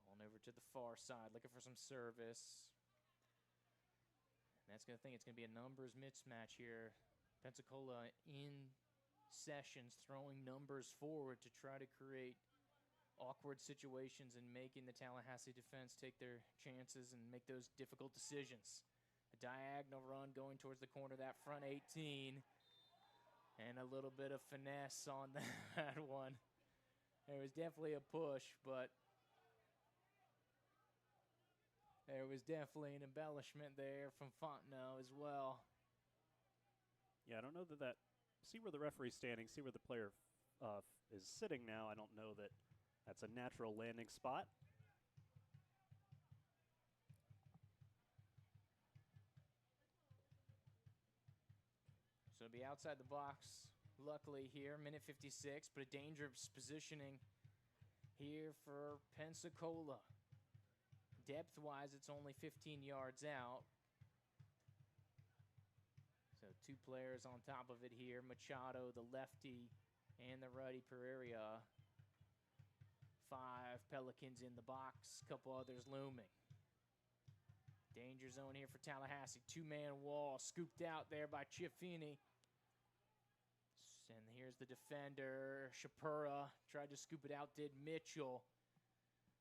On over to the far side, looking for some service. And that's going to think it's going to be a numbers mismatch here. Pensacola in sessions, throwing numbers forward to try to create awkward situations and making the Tallahassee defense take their chances and make those difficult decisions. A diagonal run going towards the corner of that front 18. And a little bit of finesse on that one. There was definitely a push, but there was definitely an embellishment there from Fontenot as well. Yeah, I don't know that see where the referee's standing, see where the player is sitting now. I don't know that that's a natural landing spot. So it'll be outside the box, luckily here, minute 56, but a dangerous positioning here for Pensacola. Depth-wise, it's only 15 yards out. So 2 players on top of it here. Machado, the lefty, and the righty Pereira. 5 Pelicans in the box, couple others looming. Danger zone here for Tallahassee. 2-man wall scooped out there by Chiafini. And here's the defender, Shapura. Tried to scoop it out, did Mitchell.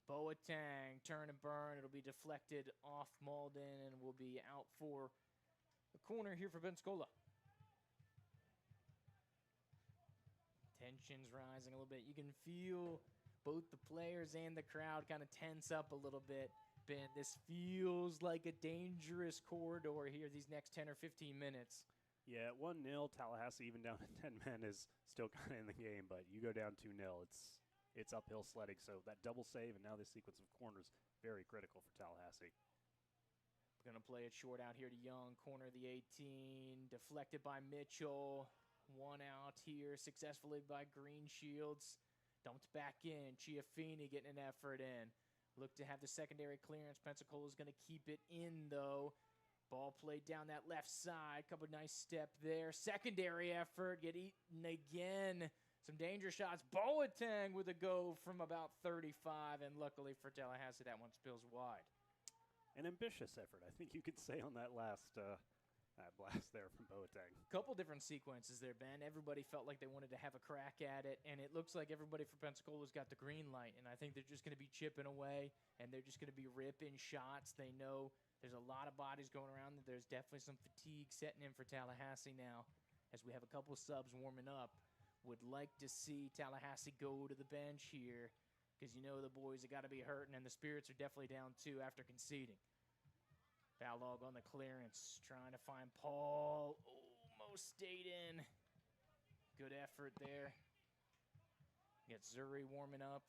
Boateng, turn and burn. It'll be deflected off Malden and will be out for the corner here for Pensacola. Tensions rising a little bit. You can feel both the players and the crowd kind of tense up a little bit. Ben, this feels like a dangerous corridor here these next 10 or 15 minutes. Yeah, 1-0, Tallahassee even down to 10 men is still kind of in the game, but you go down 2-0, it's uphill sledding. So that double save and now this sequence of corners, very critical for Tallahassee. Going to play it short out here to Young, corner of the 18, deflected by Mitchell. One out here successfully by Green Shields. Dumped back in. Chiafini getting an effort in. Look to have the secondary clearance. Pensacola is going to keep it in, though. Ball played down that left side. Couple nice step there. Secondary effort. Get eaten again. Some danger shots. Boateng with a go from about 35. And luckily for Tallahassee, that one spills wide. An ambitious effort, I think you could say, on that last that blast there from Boateng. Couple different sequences there, Ben. Everybody felt like they wanted to have a crack at it, and it looks like everybody for Pensacola's got the green light, and I think they're just going to be chipping away, and they're just going to be ripping shots. They know there's a lot of bodies going around. There's definitely some fatigue setting in for Tallahassee now, as we have a couple subs warming up. Would like to see Tallahassee go to the bench here, because you know the boys have got to be hurting, and the spirits are definitely down too after conceding. Balog on the clearance, trying to find Paul. Almost stayed in. Good effort there. Got Zuri warming up.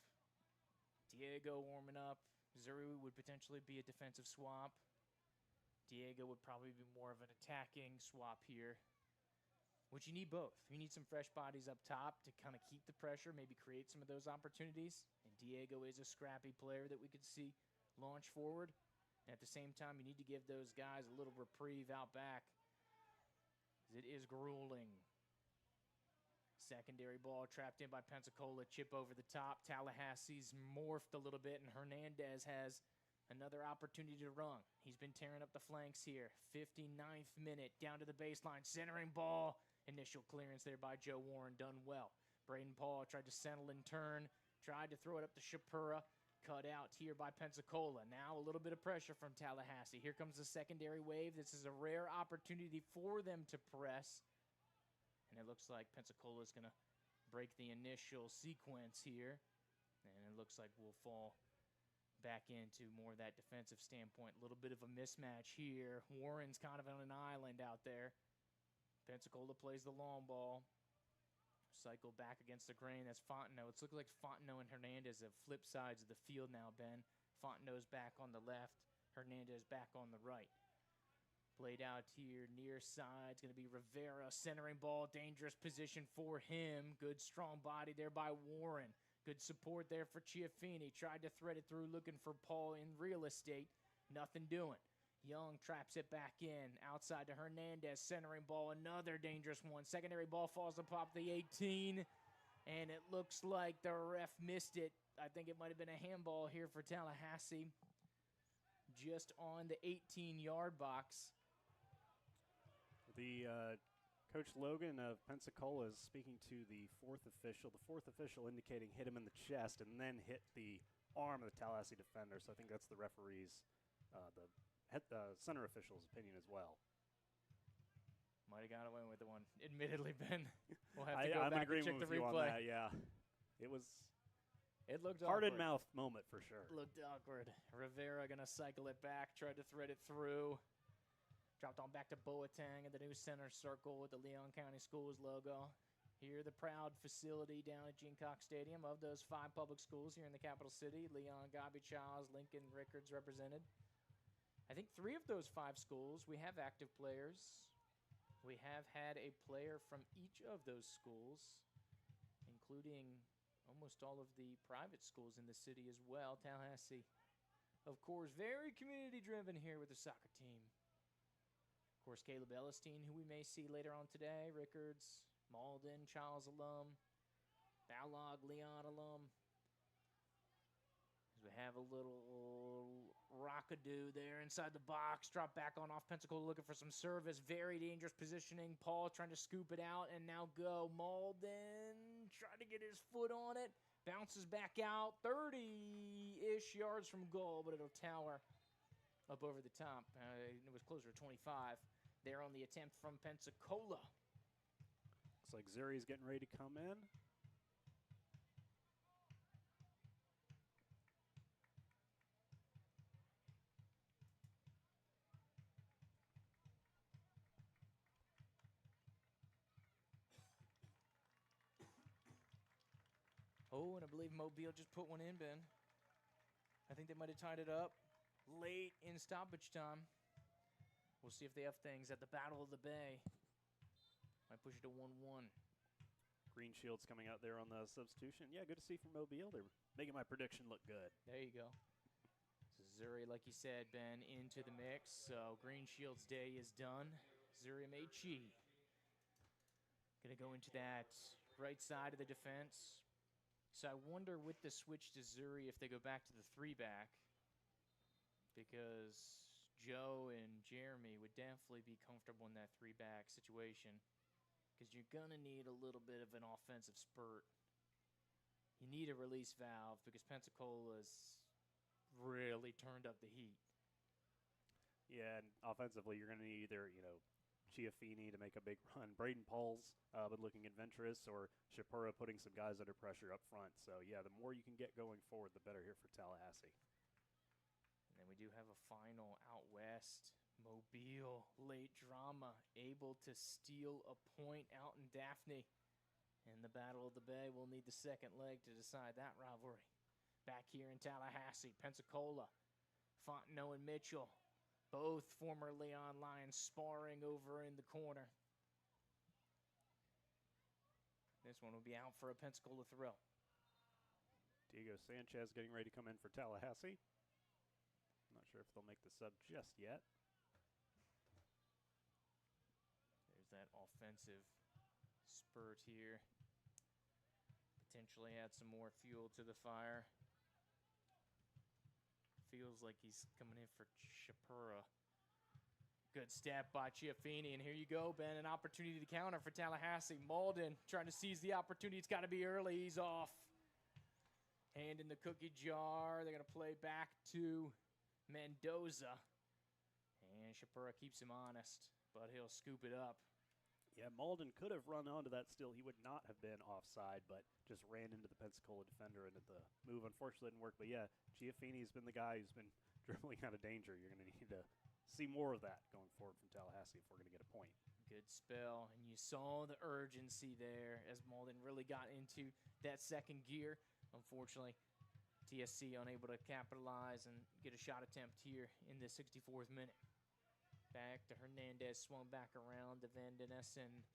Diego warming up. Zuri would potentially be a defensive swap. Diego would probably be more of an attacking swap here. Which you need both. You need some fresh bodies up top to kind of keep the pressure, maybe create some of those opportunities. And Diego is a scrappy player that we could see launch forward. And at the same time, you need to give those guys a little reprieve out back. It is grueling. Secondary ball trapped in by Pensacola. Chip over the top. Tallahassee's morphed a little bit, and Hernandez has another opportunity to run. He's been tearing up the flanks here. 59th minute, down to the baseline. Centering ball. Initial clearance there by Joe Warren, done well. Braden Paul tried to settle and turn. Tried to throw it up to Shapura. Cut out here by Pensacola. Now a little bit of pressure from Tallahassee. Here comes the secondary wave. This is a rare opportunity for them to press. And it looks like Pensacola is going to break the initial sequence here. And it looks like we'll fall back into more of that defensive standpoint. A little bit of a mismatch here. Warren's kind of on an island out there. Pensacola plays the long ball. Cycle back against the grain. That's Fontenot. It's looking like Fontenot and Hernandez have flipped sides of the field now, Ben. Fontenot's back on the left. Hernandez back on the right. Played out here near side. It's going to be Rivera. Centering ball. Dangerous position for him. Good strong body there by Warren. Good support there for Chiafini. Tried to thread it through looking for Paul in real estate. Nothing doing. Young traps it back in. Outside to Hernandez. Centering ball. Another dangerous one. Secondary ball falls upon the 18. And it looks like the ref missed it. I think it might have been a handball here for Tallahassee. Just on the 18-yard box. The Coach Logan of Pensacola is speaking to the fourth official. The fourth official indicating hit him in the chest and then hit the arm of the Tallahassee defender. So I think that's the referee's, the center official's opinion as well. Might have got away with the one. Admittedly, Ben. We'll have to go I'm back in agreement and check with the you replay. on that, yeah. It looked heart awkward. and mouth moment for sure. Looked awkward. Rivera going to cycle it back, tried to thread it through. Dropped on back to Boateng in the new center circle with the Leon County Schools logo. Here, the proud facility down at Gene Cox Stadium of those 5 public schools here in the capital city. Leon, Gabi Childs, Lincoln, Rickards represented. I think 3 of those 5 schools, we have active players. We have had a player from each of those schools, including almost all of the private schools in the city as well. Tallahassee, of course, very community-driven here with the soccer team. Of course, Caleb Ellenstein, who we may see later on today. Rickards, Malden, Charles alum. Balog, Leon alum. As we have a little rockadoo there inside the box. Drop back on off Pensacola looking for some service. Very dangerous positioning. Paul trying to scoop it out and now go. Malden trying to get his foot on it. Bounces back out 30-ish yards from goal, but it'll tower up over the top. It was closer to 25 there on the attempt from Pensacola. Looks like Zuri's getting ready to come in. Oh, and I believe Mobile just put one in, Ben. I think they might have tied it up late in stoppage time. We'll see if they have things at the Battle of the Bay. Might push it to 1-1. Green Shields coming out there on the substitution. Yeah, good to see from Mobile. They're making my prediction look good. There you go. Zuri, like you said, Ben, into the mix. So Green Shield's day is done. Zuri Mechi going to go into that right side of the defense. So I wonder with the switch to Zuri if they go back to the 3-back, because Joe and Jeremy would definitely be comfortable in that 3-back situation, because you're going to need a little bit of an offensive spurt. You need a release valve because Pensacola's really turned up the heat. Yeah, and offensively, you're going to need either, Chiafini to make a big run. Braden Paul's been looking adventurous, or Shapura putting some guys under pressure up front. So, yeah, the more you can get going forward, the better here for Tallahassee. And then we do have a final out west. Mobile, late drama, able to steal a point out in Daphne. In the Battle of the Bay, we'll need the second leg to decide that rivalry. Back here in Tallahassee, Pensacola, Fontenot and Mitchell, both former Leon Lions sparring over in the corner. This one will be out for a Pensacola throw. Diego Sanchez getting ready to come in for Tallahassee. Not sure if they'll make the sub just yet. There's that offensive spurt here. Potentially add some more fuel to the fire. Feels like he's coming in for Shapura. Good step by Chiafini, and here you go, Ben, an opportunity to counter for Tallahassee. Malden trying to seize the opportunity. It's got to be early. He's off. Hand in the cookie jar. They're going to play back to Mendoza. And Shapura keeps him honest, but he'll scoop it up. Yeah, Malden could have run onto that still. He would not have been offside, but just ran into the Pensacola defender, and the move unfortunately didn't work. But yeah, Chiafini's been the guy who's been dribbling out of danger. You're going to need to see more of that going forward from Tallahassee if we're going to get a point. Good spell, and you saw the urgency there as Malden really got into that second gear. Unfortunately, TSC unable to capitalize and get a shot attempt here in the 64th minute. Back to Hernandez, swung back around to Van Den Essen.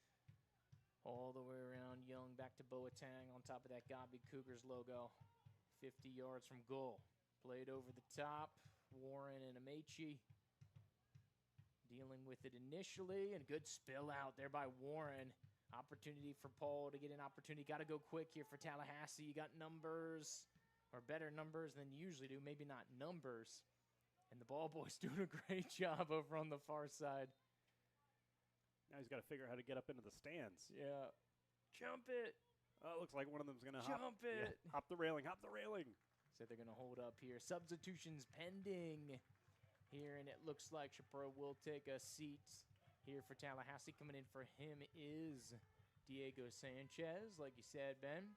All the way around Young, back to Boateng on top of that Gabi Cougars logo. 50 yards from goal. Played over the top. Warren and Amechi dealing with it initially, and good spill out there by Warren. Opportunity for Paul to get an opportunity. Got to go quick here for Tallahassee. You got numbers, or better numbers than you usually do. Maybe not numbers. And the ball boy's doing a great job over on the far side. Now he's got to figure out how to get up into the stands. Yeah. Jump it. Oh, it looks like one of them's going to Jump it. Yeah, hop the railing, hop the railing. So they're going to hold up here. Substitutions pending here, and it looks like Shapiro will take a seat here for Tallahassee. Coming in for him is Diego Sanchez, like you said, Ben.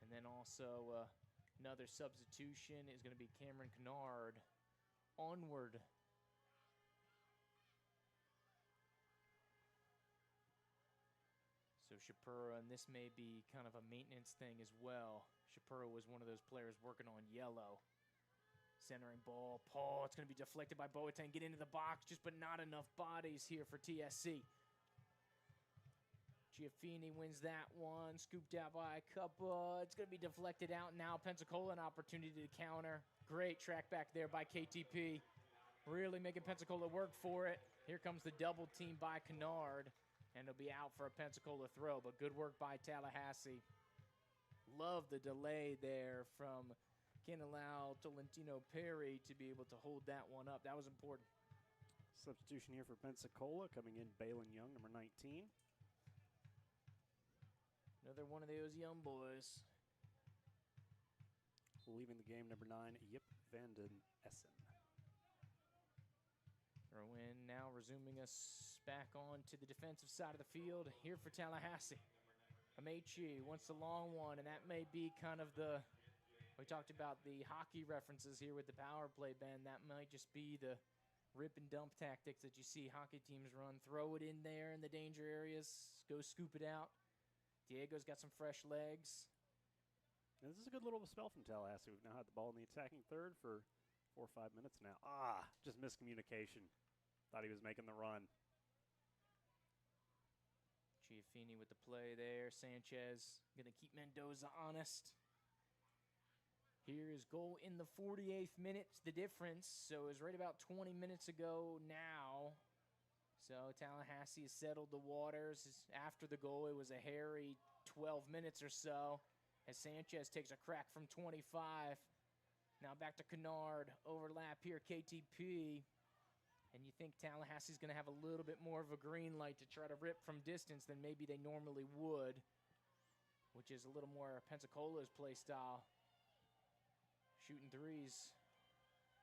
And then also another substitution is going to be Cameron Kennard. Onward. So Shapura, and this may be kind of a maintenance thing as well. Shapura was one of those players working on yellow. Centering ball. Paul, it's going to be deflected by Boateng. Get into the box, just but not enough bodies here for TSC. Giaffini wins that one. Scooped out by Cuppa. It's going to be deflected out now. Pensacola, an opportunity to counter. Great track back there by KTP. Really making Pensacola work for it. Here comes the double team by Kennard. And it'll be out for a Pensacola throw. But good work by Tallahassee. Love the delay there from can't allow Tolentino Perry to be able to hold that one up. That was important. Substitution here for Pensacola. Coming in, Balin Young, number 19. Another one of those young boys. Leaving the game, number 9, Yip Van Den Essen. Throw in now, resuming us back on to the defensive side of the field here for Tallahassee. Amechi wants the long one, and that may be kind of the, we talked about the hockey references here with the power play, Ben. That might just be the rip and dump tactics that you see hockey teams run. Throw it in there in the danger areas, go scoop it out. Diego's got some fresh legs. And this is a good little spell from Tallahassee. We've now had the ball in the attacking third for 4 or 5 minutes now. Just miscommunication. Thought he was making the run. Giaffini with the play there. Sanchez going to keep Mendoza honest. Here is goal in the 48th minute, the difference. So it was right about 20 minutes ago now. So Tallahassee has settled the waters. After the goal, it was a hairy 12 minutes or so as Sanchez takes a crack from 25. Now back to Kennard. Overlap here, KTP. And you think Tallahassee's going to have a little bit more of a green light to try to rip from distance than maybe they normally would, which is a little more Pensacola's play style. Shooting threes.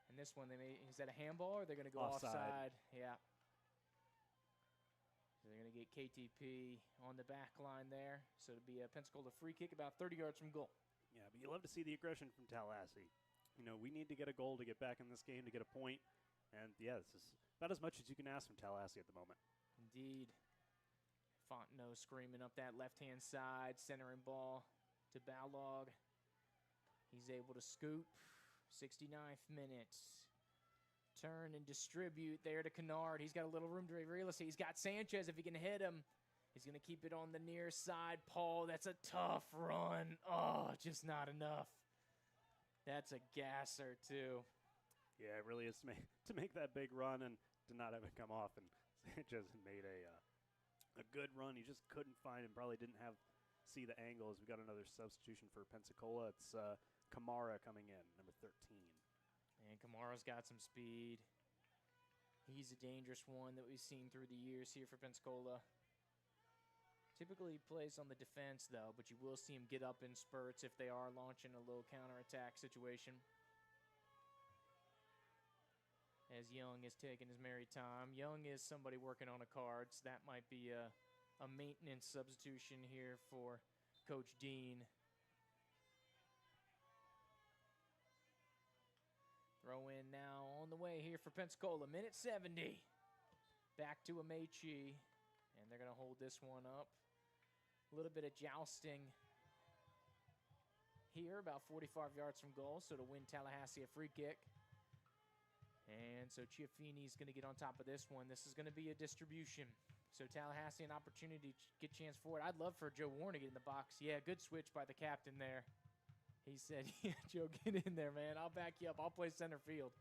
And this one, is that a handball or they're going to go offside? Yeah. So they're going to get KTP on the back line there. So it'll be a Pensacola free kick about 30 yards from goal. Yeah, but you love to see the aggression from Tallahassee. You know, we need to get a goal to get back in this game, to get a point. And, yeah, this is about as much as you can ask from Tallahassee at the moment. Indeed. Fontenot screaming up that left-hand side, centering ball to Balog. He's able to scoop. 69th minute. Turn and distribute there to Kennard. He's got a little room to real estate. He's got Sanchez if he can hit him. He's going to keep it on the near side. Paul, that's a tough run. Oh, just not enough. That's a gasser, too. Yeah, it really is to make that big run and to not have it come off. And Sanchez made a good run. He just couldn't find and probably didn't see the angles. We got another substitution for Pensacola. It's Kamara coming in, number 13. And Kamara's got some speed. He's a dangerous one that we've seen through the years here for Pensacola. Typically he plays on the defense, though, but you will see him get up in spurts if they are launching a little counterattack situation. As Young is taking his merry time. Young is somebody working on a card, so that might be a maintenance substitution here for Coach Dean. Throw in now on the way here for Pensacola. Minute 70. Back to Amechi. And they're going to hold this one up. A little bit of jousting here, about 45 yards from goal. So to win Tallahassee a free kick. And so Giaffini's going to get on top of this one. This is going to be a distribution. So Tallahassee an opportunity to get chance for it. I'd love for Joe Warren to get in the box. Yeah, good switch by the captain there. He said, yeah, Joe, get in there, man. I'll back you up. I'll play center field.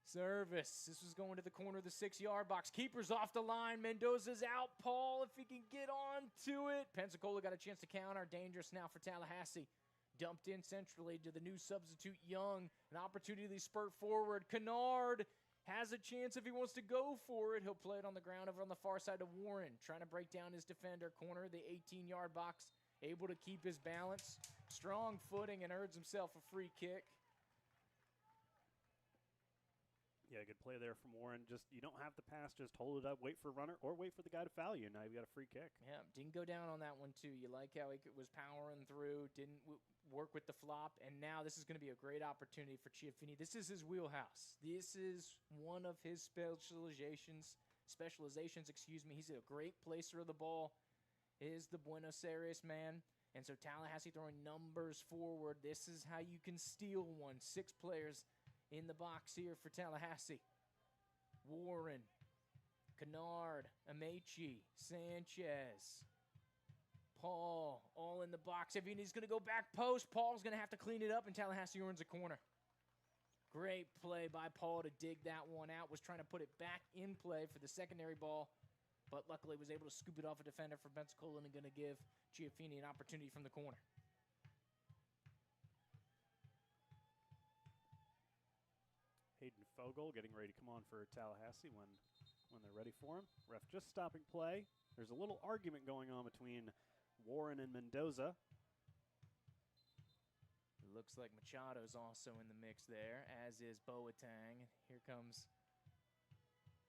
Service. This was going to the corner of the 6-yard box. Keeper's off the line. Mendoza's out. Paul, if he can get on to it. Pensacola got a chance to counter. Dangerous now for Tallahassee. Dumped in centrally to the new substitute, Young. An opportunity to spurt forward. Kennard has a chance if he wants to go for it. He'll play it on the ground over on the far side of Warren. Trying to break down his defender. Corner of the 18-yard box. Able to keep his balance. Strong footing and earns himself a free kick. Yeah, good play there from Warren. Just, you don't have to pass. Just hold it up, wait for a runner, or wait for the guy to foul you. Now you've got a free kick. Yeah, didn't go down on that one, too. You like how he was powering through, didn't work with the flop, and now this is going to be a great opportunity for Giaffini. This is his wheelhouse. This is one of his specializations, excuse me. He's a great placer of the ball. Is the Buenos Aires man. And so Tallahassee throwing numbers forward. This is how you can steal one. 6 players in the box here for Tallahassee. Warren, Kennard, Amechi, Sanchez, Paul, all in the box. If he's going to go back post, Paul's going to have to clean it up, and Tallahassee earns a corner. Great play by Paul to dig that one out. Was trying to put it back in play for the secondary ball, but luckily was able to scoop it off a defender for Pensacola and going to give Giaffini an opportunity from the corner. Hayden Fogel getting ready to come on for Tallahassee when they're ready for him. Ref just stopping play. There's a little argument going on between Warren and Mendoza. It looks like Machado's also in the mix there, as is Boateng. Here comes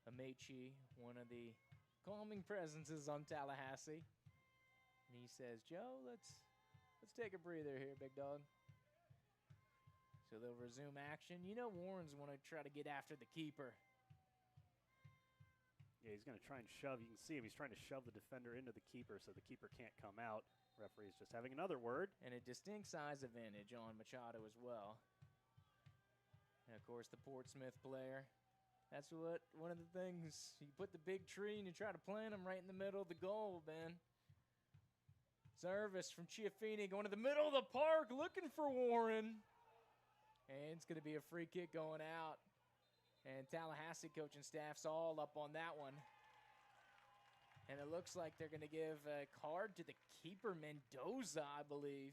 Amechi, one of the calming presences on Tallahassee. And he says, Joe, let's take a breather here, big dog. So they'll resume action. You know Warren's want to try to get after the keeper. Yeah, he's going to try and shove. You can see him. He's trying to shove the defender into the keeper so the keeper can't come out. Referee's just having another word. And a distinct size advantage on Machado as well. And, of course, the Portsmouth player That's one of the things. You put the big tree and you try to plant them right in the middle of the goal, man. Service from Chiaffini going to the middle of the park, looking for Warren. And it's going to be a free kick going out. And Tallahassee coaching staff's all up on that one. And it looks like they're going to give a card to the keeper, Mendoza, I believe.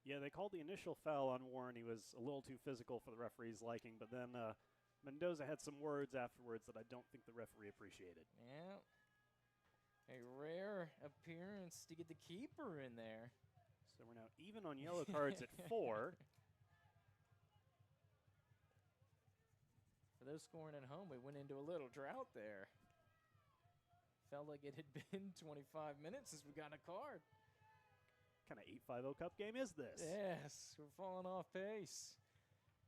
Yeah, they called the initial foul on Warren. He was a little too physical for the referee's liking, but then Mendoza had some words afterwards that I don't think the referee appreciated. Yeah. A rare appearance to get the keeper in there. So we're now even on yellow cards at 4. For those scoring at home, we went into a little drought there. Felt like it had been 25 minutes since we got a card. Kind of 8-5-0 Cup game is this? Yes, we're falling off pace.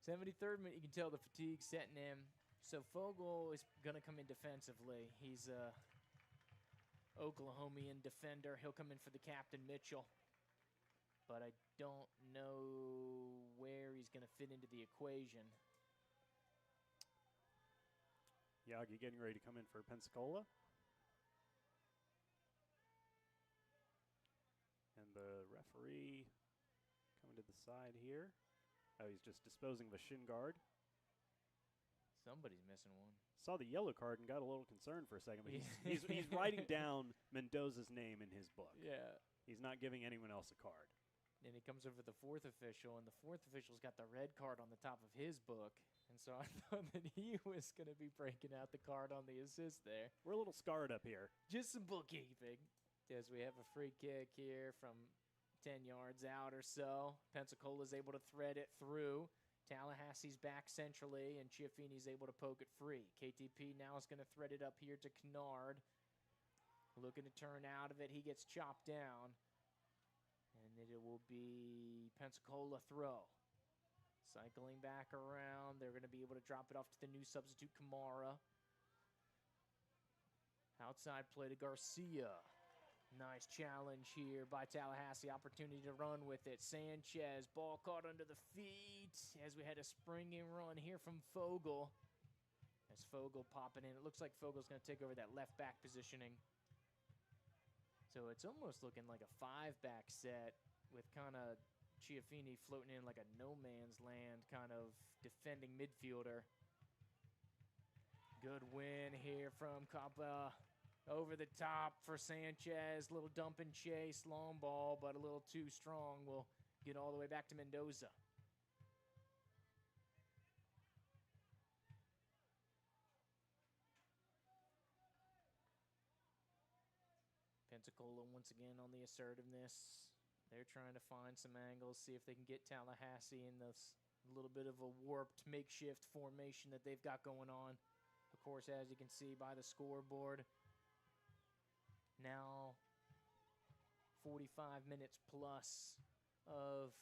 73rd minute, you can tell the fatigue setting in. So Fogel is going to come in defensively. He's a Oklahomian defender. He'll come in for the captain, Mitchell. But I don't know where he's going to fit into the equation. Yagi getting ready to come in for Pensacola. And the referee coming to the side here. Oh, he's just disposing of a shin guard. Somebody's missing one. Saw the yellow card and got a little concerned for a second, but he's writing down Mendoza's name in his book. Yeah. He's not giving anyone else a card. Then he comes over the fourth official, and the fourth official's got the red card on the top of his book. And so I thought that he was going to be breaking out the card on the assist there. We're a little scarred up here. Just some bookkeeping. As we have a free kick here from 10 yards out or so. Pensacola's able to thread it through. Tallahassee's back centrally, and Chiaffini's able to poke it free. KTP now is going to thread it up here to Kennard. Looking to turn out of it. He gets chopped down. And it will be Pensacola throw. Cycling back around. They're going to be able to drop it off to the new substitute, Kamara. Outside play to Garcia. Nice challenge here by Tallahassee. Opportunity to run with it. Sanchez, ball caught under the feet as we had a springing run here from Fogel. As Fogel popping in. It looks like Fogel's going to take over that left back positioning. So it's almost looking like a 5-back set with kind of Chiaffini floating in like a no-man's land kind of defending midfielder. Good win here from Kappa. Over the top for Sanchez. Little dump and chase. Long ball, but a little too strong. Will get all the way back to Mendoza. Pensacola once again on the assertiveness. They're trying to find some angles, see if they can get Tallahassee in this little bit of a warped makeshift formation that they've got going on. Of course, as you can see by the scoreboard, now 45 minutes plus of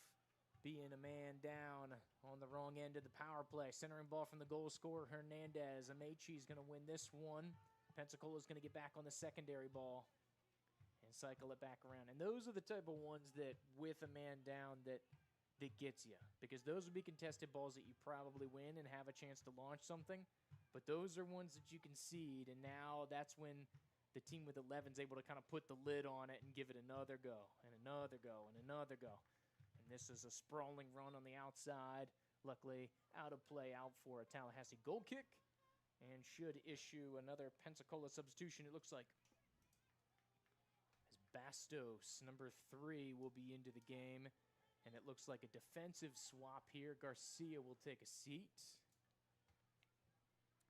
being a man down on the wrong end of the power play. Centering ball from the goal scorer, Hernandez. Amechi is going to win this one. Pensacola is going to get back on the secondary ball and cycle it back around. And those are the type of ones that, with a man down, that gets you. Because those would be contested balls that you probably win and have a chance to launch something. But those are ones that you concede, and now that's when the team with 11 is able to kind of put the lid on it and give it another go, and another go, and another go. And this is a sprawling run on the outside. Luckily, out of play, out for a Tallahassee goal kick, and should issue another Pensacola substitution, it looks like. As Bastos, number 3, will be into the game, and it looks like a defensive swap here. Garcia will take a seat.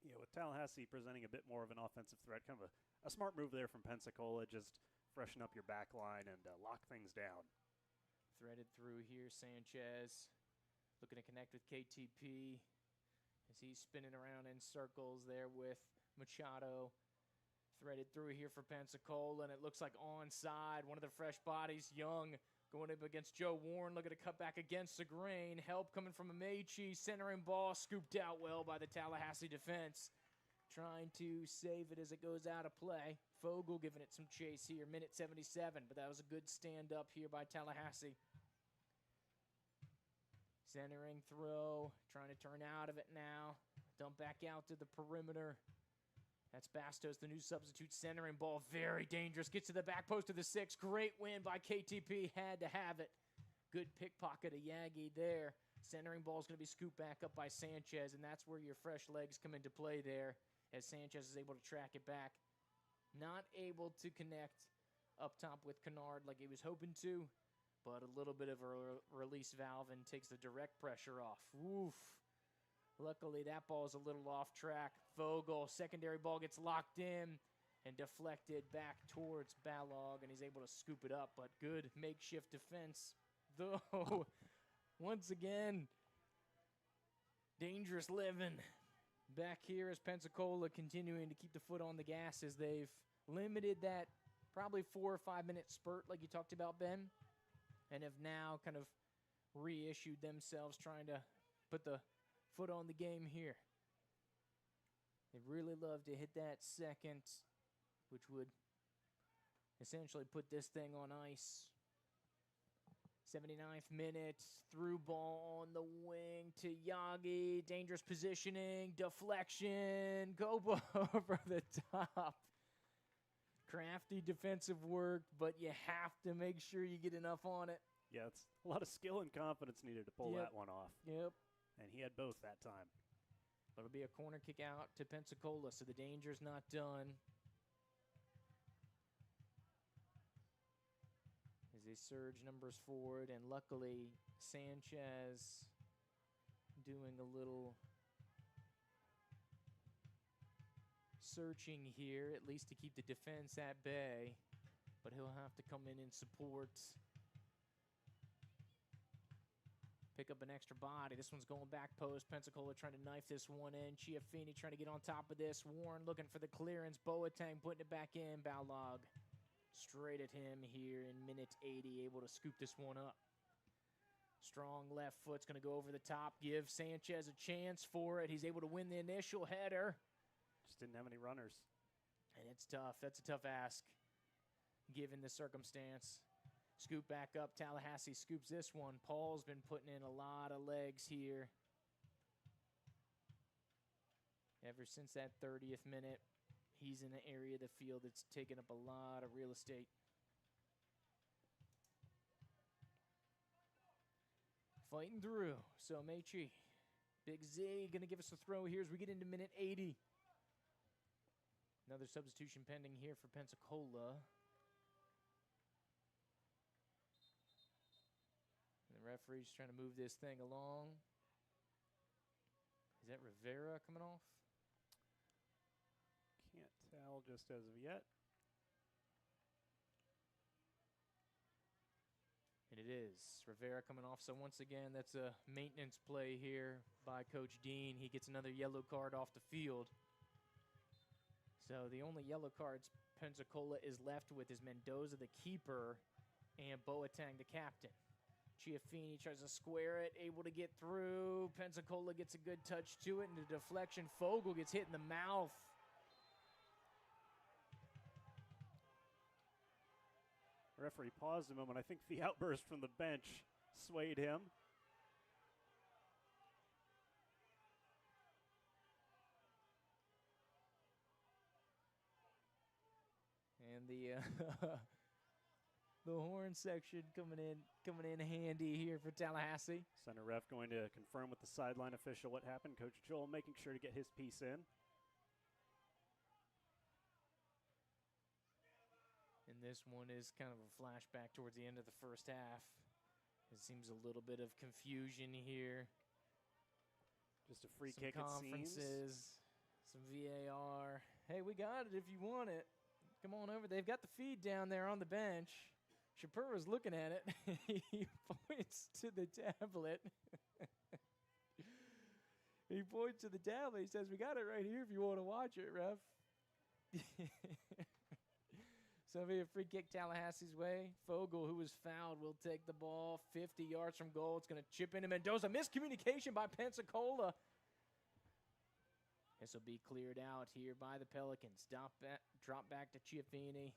Yeah, with Tallahassee presenting a bit more of an offensive threat, kind of a smart move there from Pensacola, just freshen up your back line and lock things down. Threaded through here, Sanchez looking to connect with KTP as he's spinning around in circles there with Machado. Threaded through here for Pensacola, and it looks like onside. One of the fresh bodies, Young, going up against Joe Warren, looking to cut back against the grain. Help coming from Amechi, centering ball, scooped out well by the Tallahassee defense. Trying to save it as it goes out of play. Fogel giving it some chase here, minute 77, but that was a good stand-up here by Tallahassee. Centering throw, trying to turn out of it now. Dump back out to the perimeter. That's Bastos, the new substitute centering ball. Very dangerous. Gets to the back post of the 6. Great win by KTP. Had to have it. Good pickpocket of Yagi there. Centering ball is going to be scooped back up by Sanchez, and that's where your fresh legs come into play there as Sanchez is able to track it back. Not able to connect up top with Kennard like he was hoping to, but a little bit of a release valve and takes the direct pressure off. Oof. Luckily, that ball is a little off track. Vogel, secondary ball gets locked in and deflected back towards Balog, and he's able to scoop it up, but good makeshift defense. Though, once again, dangerous living back here as Pensacola continuing to keep the foot on the gas as they've limited that probably 4 or 5 minute spurt like you talked about, Ben, and have now kind of reissued themselves trying to put the foot on the game here. They really love to hit that second, which would essentially put this thing on ice. 79th minute, through ball on the wing to Yagi. Dangerous positioning, deflection, go over the top. Crafty defensive work, but you have to make sure you get enough on it. Yeah, it's a lot of skill and confidence needed to pull Yep. that one off. Yep. And he had both that time. But it'll be a corner kick out to Pensacola, so the danger's not done. As they surge numbers forward, and luckily Sanchez doing a little searching here, at least to keep the defense at bay, but he'll have to come in and support. Pick up an extra body. This one's going back post. Pensacola trying to knife this one in. Chiafini trying to get on top of this. Warren looking for the clearance. Boateng putting it back in. Balog straight at him here in minute 80, able to scoop this one up. Strong left foot's going to go over the top. Give Sanchez a chance for it. He's able to win the initial header. Just didn't have any runners. And it's tough. That's a tough ask, given the circumstance. Scoop back up. Tallahassee scoops this one. Paul's been putting in a lot of legs here. Ever since that 30th minute, he's in an area of the field that's taken up a lot of real estate. Fighting through. So Mechi, Big Z, going to give us a throw here as we get into minute 80. Another substitution pending here for Pensacola. And the referee's trying to move this thing along. Is that Rivera coming off? Can't tell just as of yet. And it is Rivera coming off. So once again, that's a maintenance play here by Coach Dean. He gets another yellow card off the field. So the only yellow cards Pensacola is left with is Mendoza, the keeper, and Boateng, the captain. Chiafini tries to square it, able to get through. Pensacola gets a good touch to it, and the deflection. Fogel gets hit in the mouth. The referee paused a moment. I think the outburst from the bench swayed him. And the the horn section coming in handy here for Tallahassee. Center ref going to confirm with the sideline official what happened. Coach Joel making sure to get his piece in. And this one is kind of a flashback towards the end of the first half. It seems a little bit of confusion here. Just a free Some kick, it seems. conferences, some VAR. Hey, we got it if you want it. Come on over. They've got the feed down there on the bench. Shapura's looking at it. He points to the tablet. He points to the tablet. He says, we got it right here if you want to watch it, ref. So it'll be a free kick Tallahassee's way. Fogel, who was fouled, will take the ball 50 yards from goal. It's going to chip into Mendoza. Miscommunication by Pensacola. This will be cleared out here by the Pelicans. Drop back to Chiafini.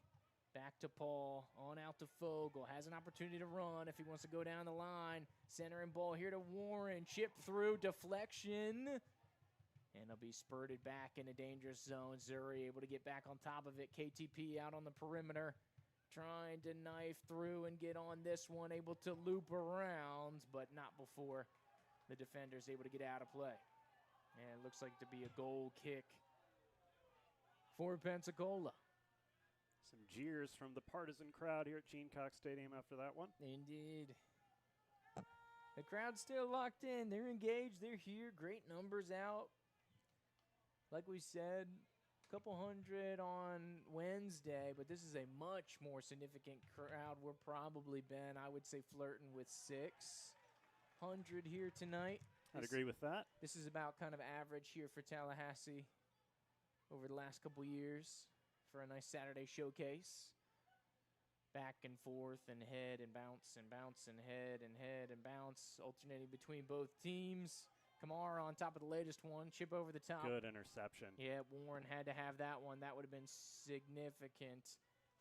Back to Paul. On out to Fogel. Has an opportunity to run if he wants to go down the line. Center and ball here to Warren. Chip through. Deflection. And it'll be spurted back in a dangerous zone. Zuri able to get back on top of it. KTP out on the perimeter, trying to knife through and get on this one. Able to loop around, but not before the defender's able to get out of play. And it looks like to be a goal kick for Pensacola. Some jeers from the partisan crowd here at Gene Cox Stadium after that one. Indeed. The crowd's still locked in. They're engaged. They're here. Great numbers out. Like we said, a couple hundred on Wednesday, but this is a much more significant crowd. We're probably been, I would say, flirting with 600 here tonight. I'd agree with that. This is about kind of average here for Tallahassee over the last couple years for a nice Saturday showcase. Back and forth and head and bounce and bounce and head and bounce, alternating between both teams. Kamara on top of the latest one, chip over the top. Good interception. Yeah, Warren had to have that one. That would have been significant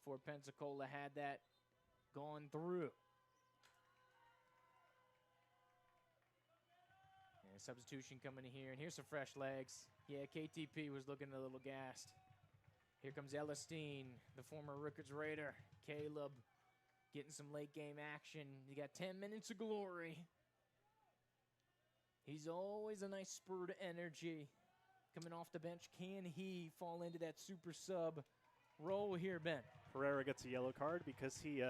for Pensacola had that gone through. And substitution coming in here, and here's some fresh legs. Yeah, KTP was looking a little gassed. Here comes Ellisteen, the former Rickards Raider. Caleb getting some late game action. You got 10 minutes of glory. He's always a nice spurt of energy. Coming off the bench, can he fall into that super sub role here, Ben? Pereira gets a yellow card because he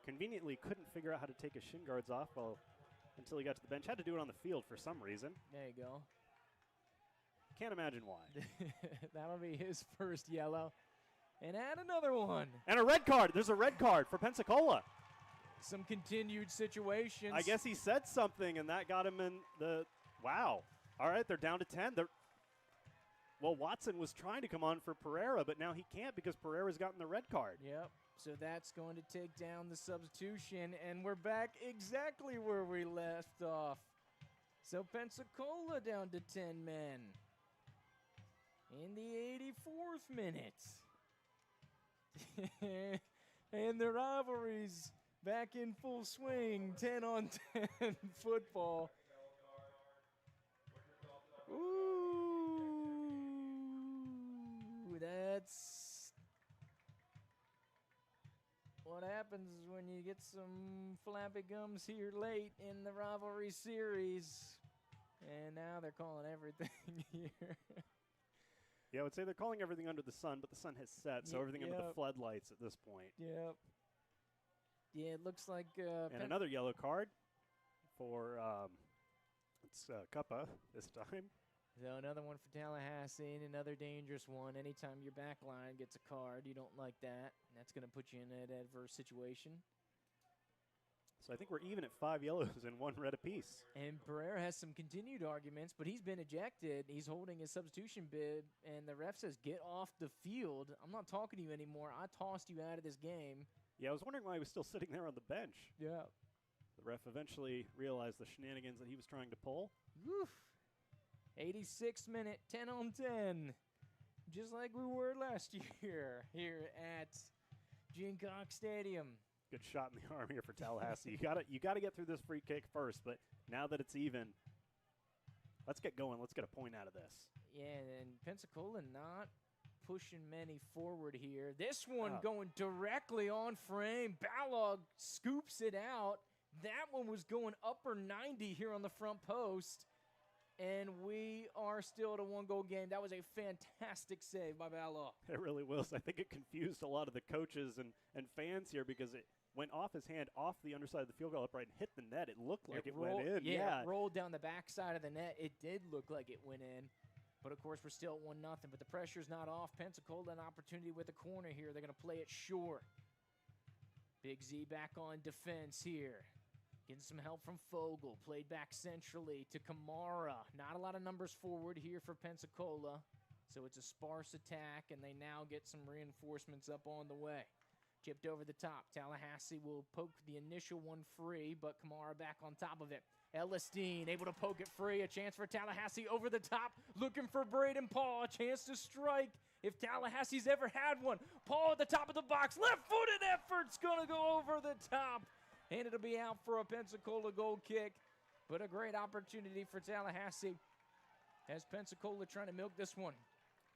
conveniently couldn't figure out how to take his shin guards off until he got to the bench. Had to do it on the field for some reason. There you go. Can't imagine why. That'll be his first yellow. And add another one. And a red card. There's a red card for Pensacola. Some continued situations. I guess he said something, and that got him in the – wow. All right, they're down to 10. Well, Watson was trying to come on for Pereira, but now he can't because Pereira's gotten the red card. Yep. So that's going to take down the substitution, and we're back exactly where we left off. So Pensacola down to 10 men in the 84th minute. And the rivalry's back in full swing, 10-on-10 football. Ooh, that's what happens when you get some flappy gums here late in the rivalry series. And now they're calling everything here. Yeah, I would say they're calling everything under the sun, but the sun has set, so everything under the floodlights at this point. Yep. Yeah, it looks like and another yellow card for it's Cuppa this time. So another one for Tallahassee, and another dangerous one. Anytime your back line gets a card, you don't like that. That's going to put you in an adverse situation. So I think we're even at 5 yellows and 1 red apiece. And Pereira has some continued arguments, but he's been ejected. He's holding his substitution bid, and the ref says, get off the field. I'm not talking to you anymore. I tossed you out of this game. Yeah, I was wondering why he was still sitting there on the bench. Yeah. The ref eventually realized the shenanigans that he was trying to pull. Woof. 86th minute, 10-on-10. Just like we were last year here at Gene Cox Stadium. Good shot in the arm here for Tallahassee. You gotta get through this free kick first, but now that it's even, let's get going. Let's get a point out of this. Yeah, and Pensacola not pushing many forward here. This one going directly on frame. Balog scoops it out. That one was going upper 90 here on the front post. And we are still at a 1-goal game. That was a fantastic save by Balog. It really was. I think it confused a lot of the coaches and fans here because it went off his hand, off the underside of the field goal upright, and hit the net. It looked like it went in. Yeah, it rolled down the backside of the net. It did look like it went in. But, of course, we're still at 1-0. But the pressure's not off. Pensacola an opportunity with a corner here. They're going to play it short. Big Z back on defense here. Getting some help from Fogel. Played back centrally to Kamara. Not a lot of numbers forward here for Pensacola. So it's a sparse attack, and they now get some reinforcements up on the way. Chipped over the top. Tallahassee will poke the initial one free, but Kamara back on top of it. Ellisteen able to poke it free. A chance for Tallahassee over the top. Looking for Braden Paul. A chance to strike if Tallahassee's ever had one. Paul at the top of the box. Left-footed effort's going to go over the top. And it'll be out for a Pensacola goal kick. But a great opportunity for Tallahassee as Pensacola trying to milk this one.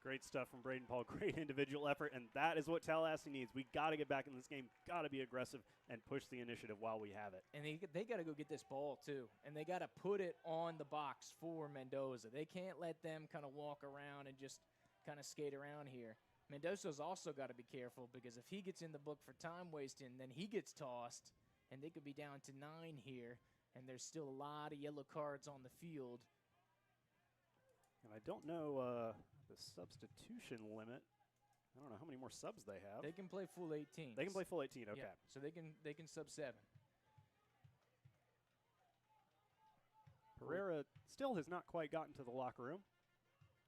Great stuff from Braden Paul. Great individual effort, and that is what Tallahassee needs. We got to get back in this game, got to be aggressive, and push the initiative while we have it. And they got to go get this ball, too. And they got to put it on the box for Mendoza. They can't let them kind of walk around and just kind of skate around here. Mendoza's also got to be careful, because if he gets in the book for time wasting, then he gets tossed, and they could be down to 9 here, and there's still a lot of yellow cards on the field. And I don't know the substitution limit. I don't know how many more subs they have. They can play full 18. They can play full 18, okay. Yeah, so they can sub 7. Pereira still has not quite gotten to the locker room.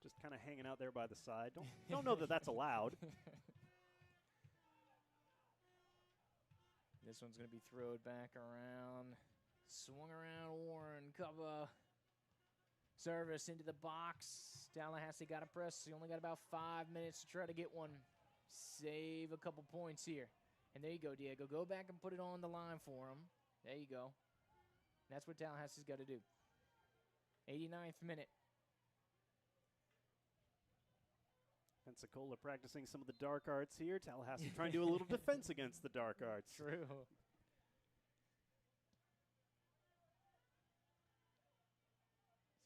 Just kind of hanging out there by the side. Don't know that that's allowed. This one's going to be thrown back around. Swung around Warren. Cover. Service into the box. Tallahassee got a press. He only got about 5 minutes to try to get one. Save a couple points here. And there you go, Diego. Go back and put it on the line for him. There you go. That's what Tallahassee's got to do. 89th minute. Pensacola practicing some of the dark arts here. Tallahassee trying to do a little defense against the dark arts. True.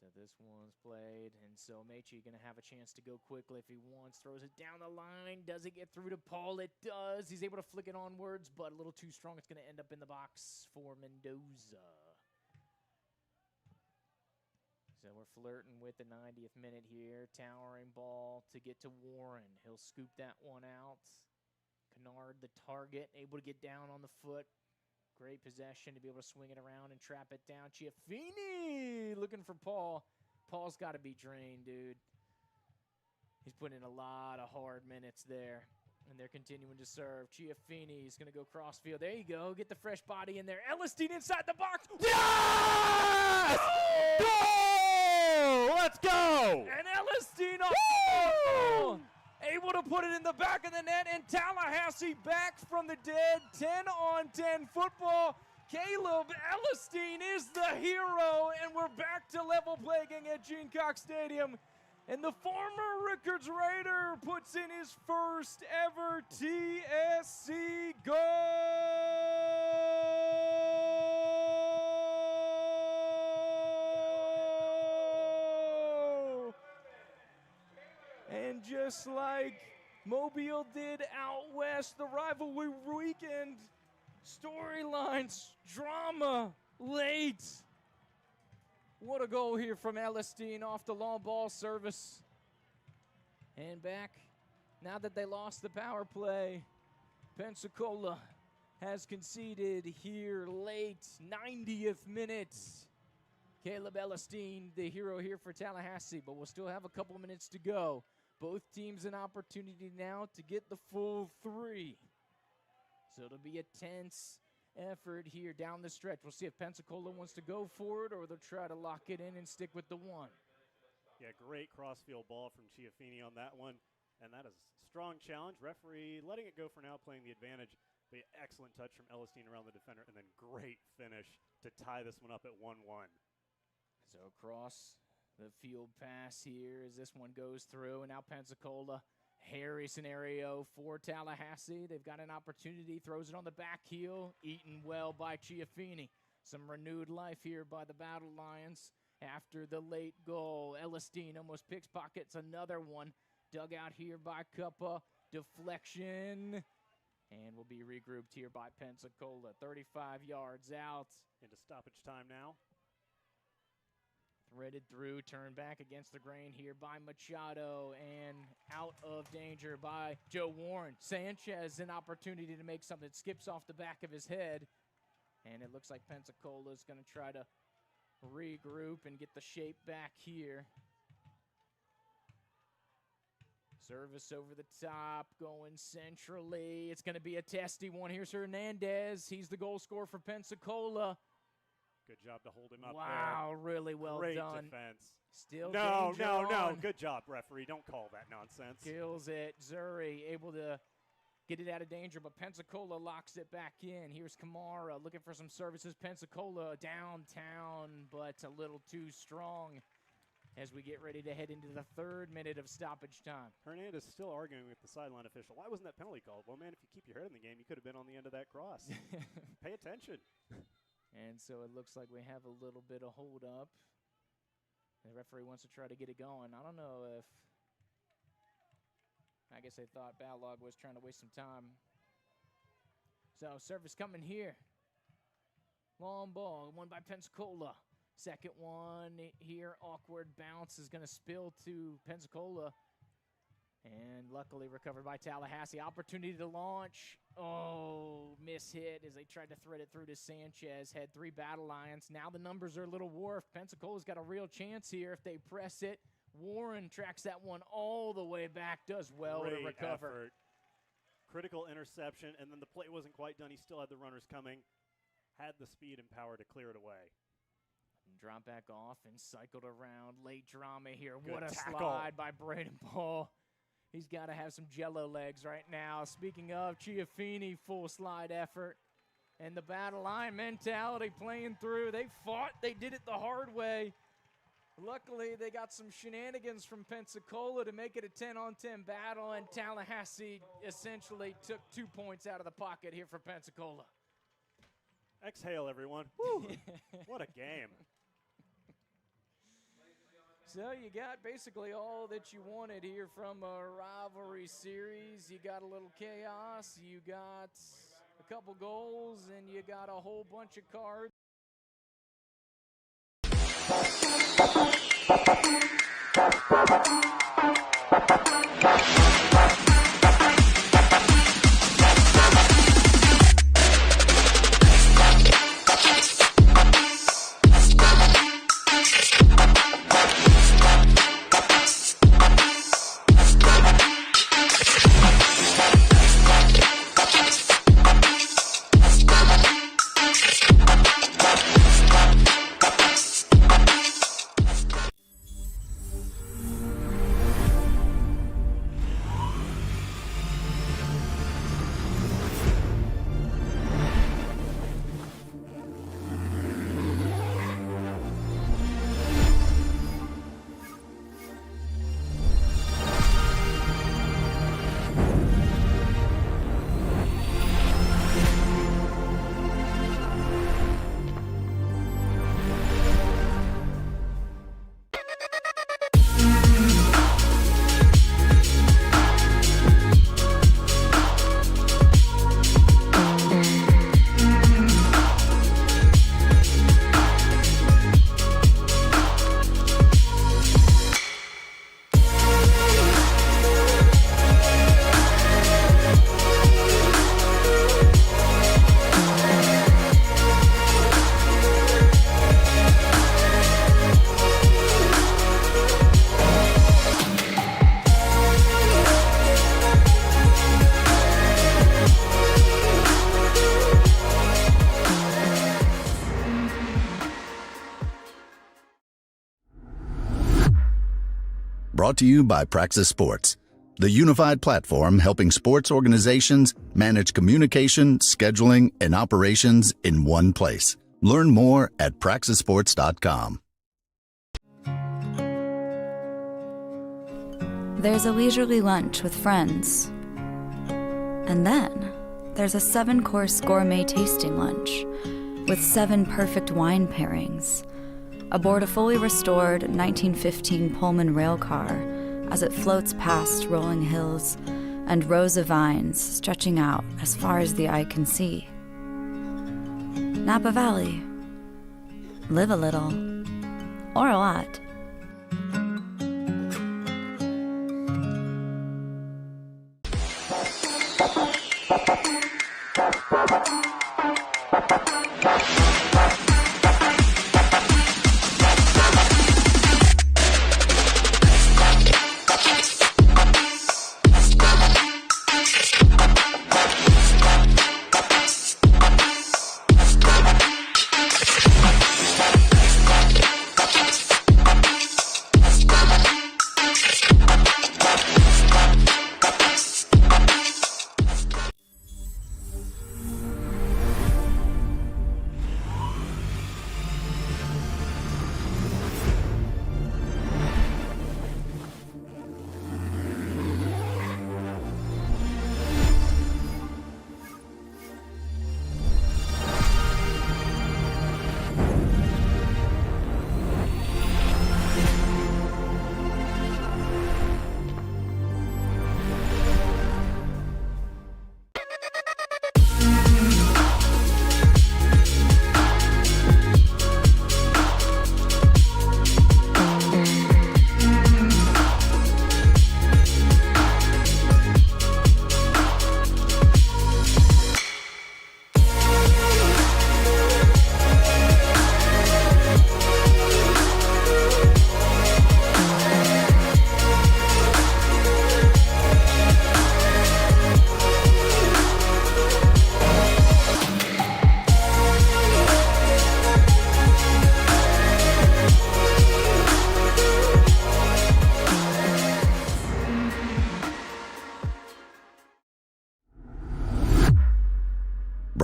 So this one's played, and so Meche going to have a chance to go quickly if he wants. Throws it down the line. Does it get through to Paul? It does. He's able to flick it onwards, but a little too strong. It's going to end up in the box for Mendoza. So we're flirting with the 90th minute here. Towering ball to get to Warren. He'll scoop that one out. Kennard, the target, able to get down on the foot. Great possession to be able to swing it around and trap it down. Chiaffini looking for Paul. Paul's got to be drained, dude. He's putting in a lot of hard minutes there. And they're continuing to serve. Chiaffini is going to go crossfield. There you go. Get the fresh body in there. Ellenstein inside the box. Yes! Goal! Let's go! And Ellenstein able to put it in the back of the net, and Tallahassee back from the dead. 10-on-10 football. Caleb Ellenstein is the hero, and we're back to level playing at Gene Cox Stadium. And the former Rickards Raider puts in his first ever TSC goal! And just like Mobile did out west, the rivalry weekend, storylines, drama, late. What a goal here from Ellenstein off the long ball service. And back, now that they lost the power play, Pensacola has conceded here late, 90th minute. Caleb Ellenstein, the hero here for Tallahassee, but we'll still have a couple minutes to go. Both teams an opportunity now to get the full 3. So it'll be a tense effort here down the stretch. We'll see if Pensacola wants to go for it or they'll try to lock it in and stick with the 1. Yeah, great crossfield ball from Chiaffini on that one. And that is a strong challenge. Referee letting it go for now, playing the advantage. But excellent touch from Ellenstein around the defender, and then great finish to tie this one up at 1-1. So across the field pass here as this one goes through, and now Pensacola, hairy scenario for Tallahassee. They've got an opportunity, throws it on the back heel, eaten well by Chiaffini. Some renewed life here by the Battle Lions after the late goal. Ellenstein almost pickpockets another one. Dug out here by Cuppa, deflection, and will be regrouped here by Pensacola. 35 yards out. Into stoppage time now. Threaded through, turned back against the grain here by Machado, and out of danger by Joe Warren. Sanchez, an opportunity to make something. Skips off the back of his head, and it looks like Pensacola is going to try to regroup and get the shape back here. Service over the top, going centrally. It's going to be a testy one. Here's Hernandez. He's the goal scorer for Pensacola. Good job to hold him up there. Wow, really well Great done. Great defense. Still No. on. Good job, referee. Don't call that nonsense. Kills it. Zuri able to get it out of danger, but Pensacola locks it back in. Here's Kamara looking for some services. Pensacola downtown, but a little too strong. as we get ready to head into the 3rd minute of stoppage time. Hernandez still arguing with the sideline official. Why wasn't that penalty called? Well, man, if you keep your head in the game, you could have been on the end of that cross. Pay attention. And so it looks like we have a little bit of hold up. The referee wants to try to get it going. I don't know if, I guess they thought Balog was trying to waste some time. So service coming here. Long ball, one by Pensacola. Second one here, awkward bounce is going to spill to Pensacola. And luckily recovered by Tallahassee. Opportunity to launch. Oh, miss hit as they tried to thread it through to Sanchez. Had 3 battle lines. Now the numbers are a little warped. Pensacola's got a real chance here if they press it. Warren tracks that one all the way back. Does well Great to recover. Effort. Critical interception, and then the play wasn't quite done. He still had the runners coming. Had the speed and power to clear it away. Drop back off and cycled around. Late drama here. Good What a tackle. slide by Braden Paul. He's got to have some jello legs right now. Speaking of, Chiafini, full slide effort. And the battle line mentality playing through. They fought. They did it the hard way. Luckily, they got some shenanigans from Pensacola to make it a 10-on-10 battle, and Tallahassee essentially took 2 points out of the pocket here for Pensacola. Exhale, everyone. Woo! What a game. So you got basically all that you wanted here from a rivalry series. You got a little chaos, you got a couple goals, and you got a whole bunch of cards. Brought to you by Praxis Sports, the unified platform helping sports organizations manage communication, scheduling, and operations in one place. Learn more at praxisports.com. There's a leisurely lunch with friends. And then there's a 7-course gourmet tasting lunch with 7 perfect wine pairings aboard a fully restored 1915 Pullman rail car as it floats past rolling hills and rows of vines stretching out as far as the eye can see. Napa Valley. Live a little, or a lot.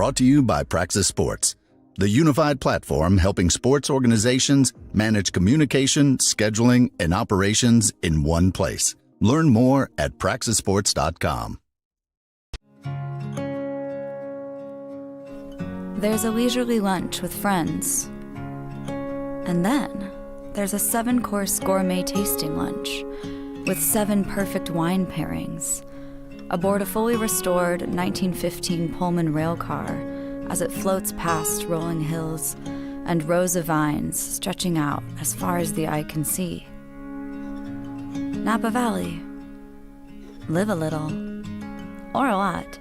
Brought to you by Praxis Sports, the unified platform helping sports organizations manage communication, scheduling, and operations in one place. Learn more at praxisports.com. There's a leisurely lunch with friends. And then there's a 7-course gourmet tasting lunch with 7 perfect wine pairings aboard a fully restored 1915 Pullman rail car as it floats past rolling hills and rows of vines stretching out as far as the eye can see. Napa Valley. Live a little, or a lot.